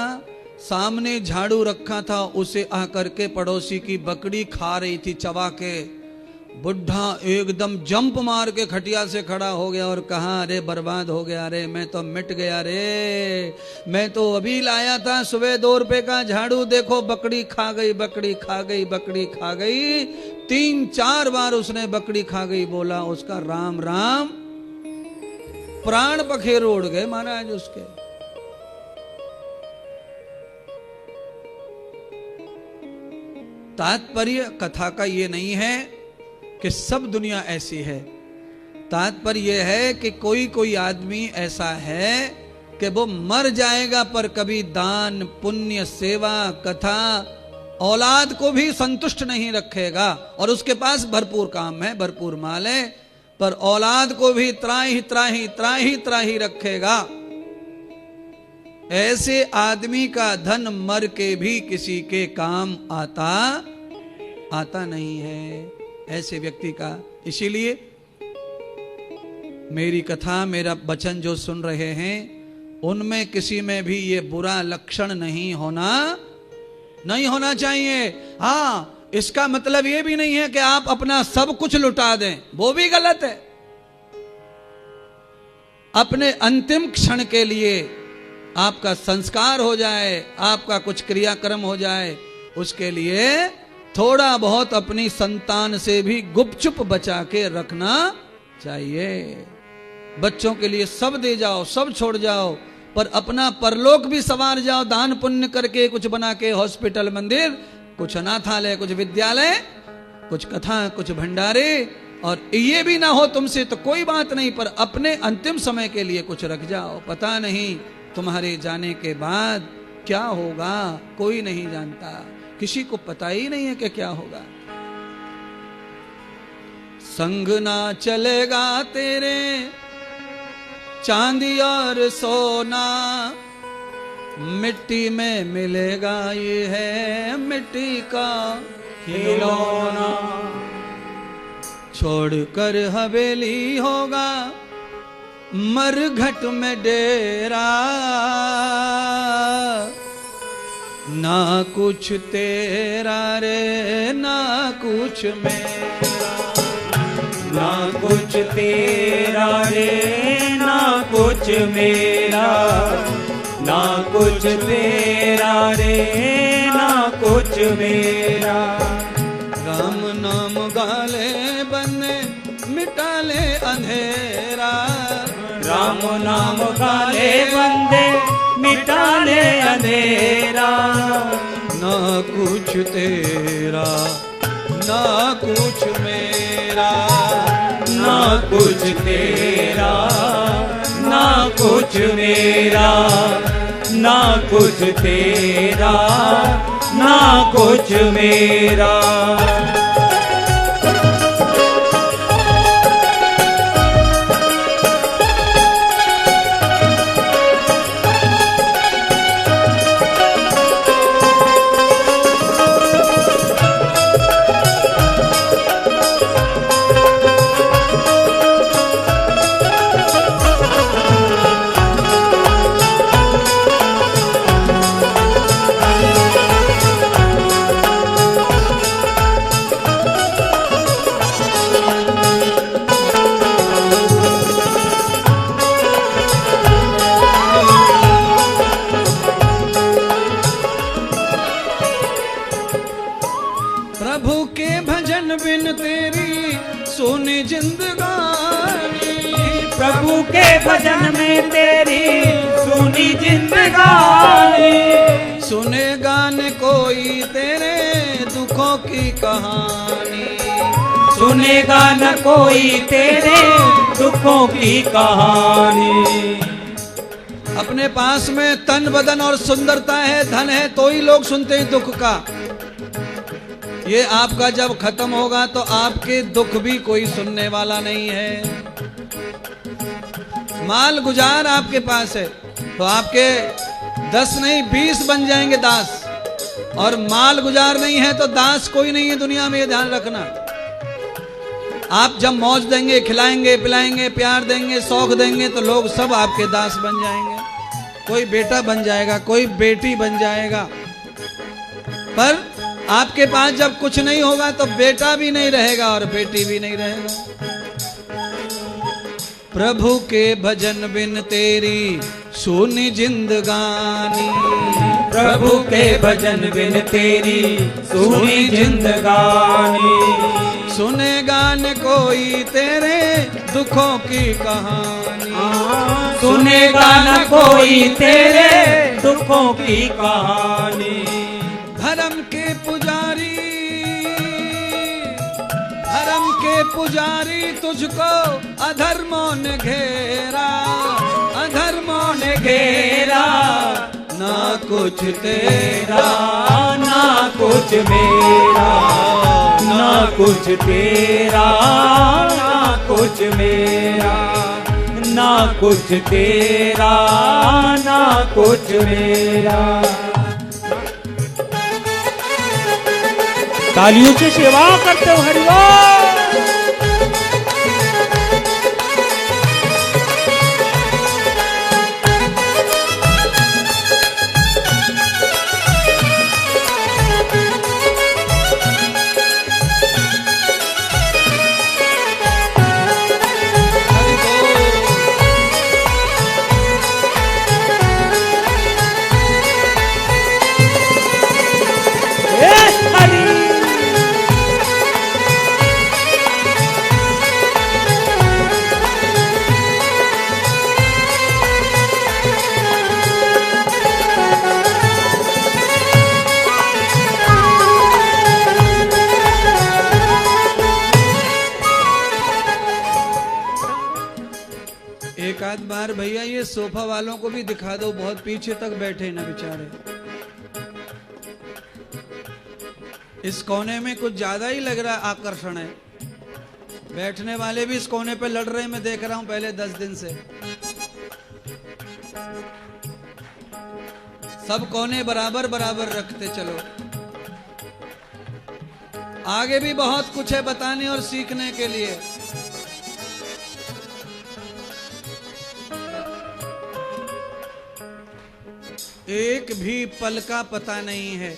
सामने झाड़ू रखा था, उसे आकर के पड़ोसी की बकरी खा रही थी चबा के। बुढ़ा एकदम जंप मार के खटिया से खड़ा हो गया और कहा, अरे बर्बाद हो गया रे, मैं तो मिट गया रे। मैं तो अभी लाया था सुबह 2 रुपए का झाड़ू, देखो बकरी खा गई, बकरी खा गई, बकरी खा गई। 3-4 बार उसने बकरी खा गई बोला, उसका राम राम प्राण पखेर उड़ गए महाराज उसके। तात्पर्य कथा का ये नहीं है कि सब दुनिया ऐसी है। तात्पर्य यह है कि कोई कोई आदमी ऐसा है कि वो मर जाएगा पर कभी दान पुण्य सेवा कथा औलाद को भी संतुष्ट नहीं रखेगा, और उसके पास भरपूर काम है, भरपूर माल है, पर औलाद को भी त्राही त्राही त्राही त्राही रखेगा। ऐसे आदमी का धन मर के भी किसी के काम आता नहीं है, ऐसे व्यक्ति का। इसीलिए मेरी कथा मेरा वचन जो सुन रहे हैं उनमें किसी में भी ये बुरा लक्षण नहीं होना चाहिए। हाँ, इसका मतलब ये भी नहीं है कि आप अपना सब कुछ लुटा दें, वो भी गलत है। अपने अंतिम क्षण के लिए आपका संस्कार हो जाए, आपका कुछ क्रियाक्रम हो जाए, उसके लिए थोड़ा बहुत अपनी संतान से भी गुपचुप बचा के रखना चाहिए। बच्चों के लिए सब दे जाओ, सब छोड़ जाओ, पर अपना परलोक भी संवार जाओ, दान पुण्य करके कुछ बना के, हॉस्पिटल मंदिर, कुछ अनाथालय, कुछ विद्यालय, कुछ कथा, कुछ भंडारे। और ये भी ना हो तुमसे तो कोई बात नहीं, पर अपने अंतिम समय के लिए कुछ रख जाओ। पता नहीं तुम्हारे जाने के बाद क्या होगा, कोई नहीं जानता, किसी को पता ही नहीं है कि क्या होगा। संग ना चलेगा तेरे चांदी और सोना, मिट्टी में मिलेगा ये है मिट्टी का खिलौना। छोड़कर हवेली होगा मरघट में डेरा, ना कुछ तेरा रे ना कुछ मेरा, ना कुछ तेरा रे ना कुछ मेरा, ना कुछ तेरा रे ना कुछ मेरा। राम नाम गाले बने मिटा ले अंधेरा, राम नाम गाले बंदे मिटा ले अंधेरा। ना कुछ तेरा ना कुछ मेरा, ना कुछ तेरा ना कुछ मेरा, ना कुछ तेरा ना कुछ मेरा। सुनी जिंदगानी, प्रभु के भजन में तेरी सुनी जिंदगानी। सुनेगा न कोई तेरे दुखों की कहानी, सुनेगा न कोई तेरे दुखों की कहानी। अपने पास में तन बदन और सुंदरता है, धन है, तो ही लोग सुनते हैं दुख का। ये आपका जब खत्म होगा तो आपके दुख भी कोई सुनने वाला नहीं है। माल गुजार आपके पास है तो आपके 10 नहीं 20 बन जाएंगे दास, और माल गुजार नहीं है तो दास कोई नहीं है दुनिया में, ये ध्यान रखना। आप जब मौज देंगे, खिलाएंगे पिलाएंगे, प्यार देंगे, शौक देंगे, तो लोग सब आपके दास बन जाएंगे। कोई बेटा बन जाएगा, कोई बेटी बन जाएगा, पर आपके पास जब कुछ नहीं होगा तो बेटा भी नहीं रहेगा और बेटी भी नहीं रहेगा। प्रभु के भजन बिन तेरी सुनी जिंदगानी, प्रभु के भजन बिन तेरी सुनी जिंदगानी। सुनेगा न कोई तेरे दुखों की कहानी, सुनेगा न कोई तेरे दुखों की कहानी। धर्म के पुजारी, धर्म के पुजारी तुझको अधर्मों ने घेरा, अधर्मों ने घेरा। ना कुछ तेरा ना कुछ मेरा, ना कुछ तेरा ना कुछ मेरा, ना कुछ तेरा ना कुछ मेरा। तालियों से सेवा करते हो हरिओम। एक आध बार भैया ये सोफा वालों को भी दिखा दो, बहुत पीछे तक बैठे ना बेचारे। इस कोने में कुछ ज्यादा ही लग रहा आकर्षण है। बैठने वाले भी इस कोने पे लड़ रहे हैं, मैं देख रहा हूं पहले 10 दिन से। सब कोने बराबर बराबर रखते चलो। आगे भी बहुत कुछ है बताने और सीखने के लिए। एक भी पल का पता नहीं है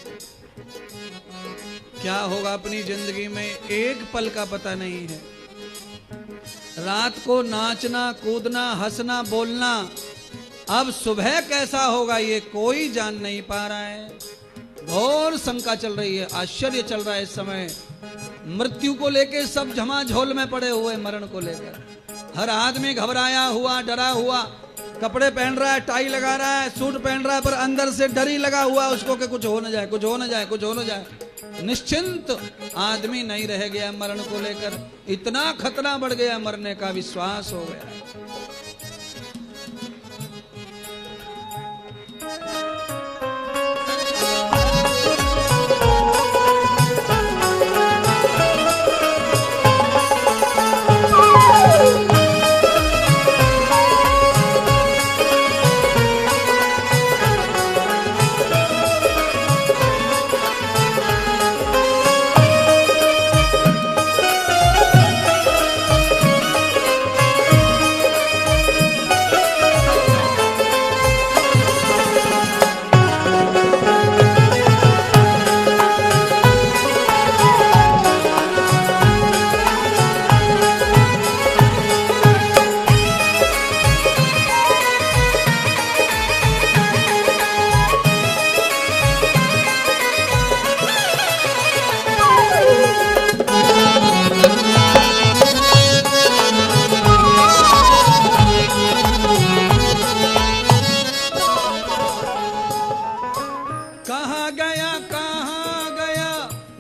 क्या होगा अपनी जिंदगी में, एक पल का पता नहीं है। रात को नाचना कूदना हंसना बोलना, अब सुबह कैसा होगा ये कोई जान नहीं पा रहा है। घोर शंका चल रही है, आश्चर्य चल रहा है इस समय। मृत्यु को लेकर सब झमाझोल में पड़े हुए, मरण को लेकर हर आदमी घबराया हुआ डरा हुआ। कपड़े पहन रहा है, टाई लगा रहा है, सूट पहन रहा है, पर अंदर से डर ही लगा हुआ उसको कि कुछ हो न जाए, कुछ हो न जाए, कुछ हो न जाए। निश्चिंत आदमी नहीं रह गया मरण को लेकर। इतना खतरा बढ़ गया, मरने का विश्वास हो गया।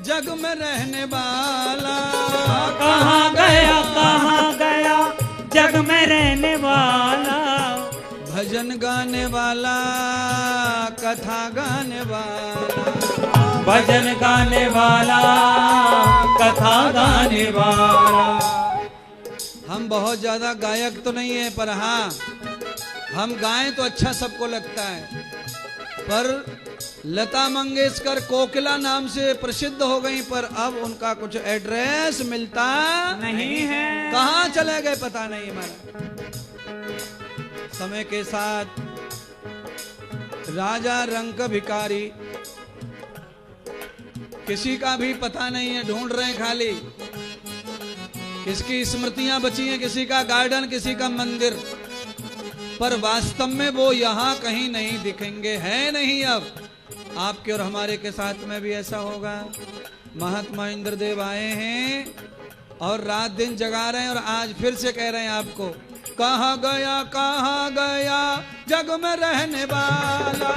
जग में रहने वाला, कहाँ गया जग में रहने वाला। भजन गाने वाला कथा गाने वाला, भजन गाने वाला कथा गाने वाला। हम बहुत ज्यादा गायक तो नहीं है, पर हाँ हम गाएं तो अच्छा सबको लगता है। पर लता मंगेशकर कोकिला नाम से प्रसिद्ध हो गई, पर अब उनका कुछ एड्रेस मिलता नहीं है। कहाँ चले गए पता नहीं। हमारा समय के साथ राजा रंक भिखारी किसी का भी पता नहीं है, ढूंढ रहे हैं खाली। किसकी स्मृतियां बची हैं, किसी का गार्डन, किसी का मंदिर, पर वास्तव में वो यहां कहीं नहीं दिखेंगे, है नहीं। अब आपके और हमारे के साथ में भी ऐसा होगा। महात्मा इंद्रदेव आए हैं और रात दिन जगा रहे हैं, और आज फिर से कह रहे हैं आपको, कहाँ गया जग में रहने वाला,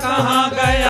कहाँ गया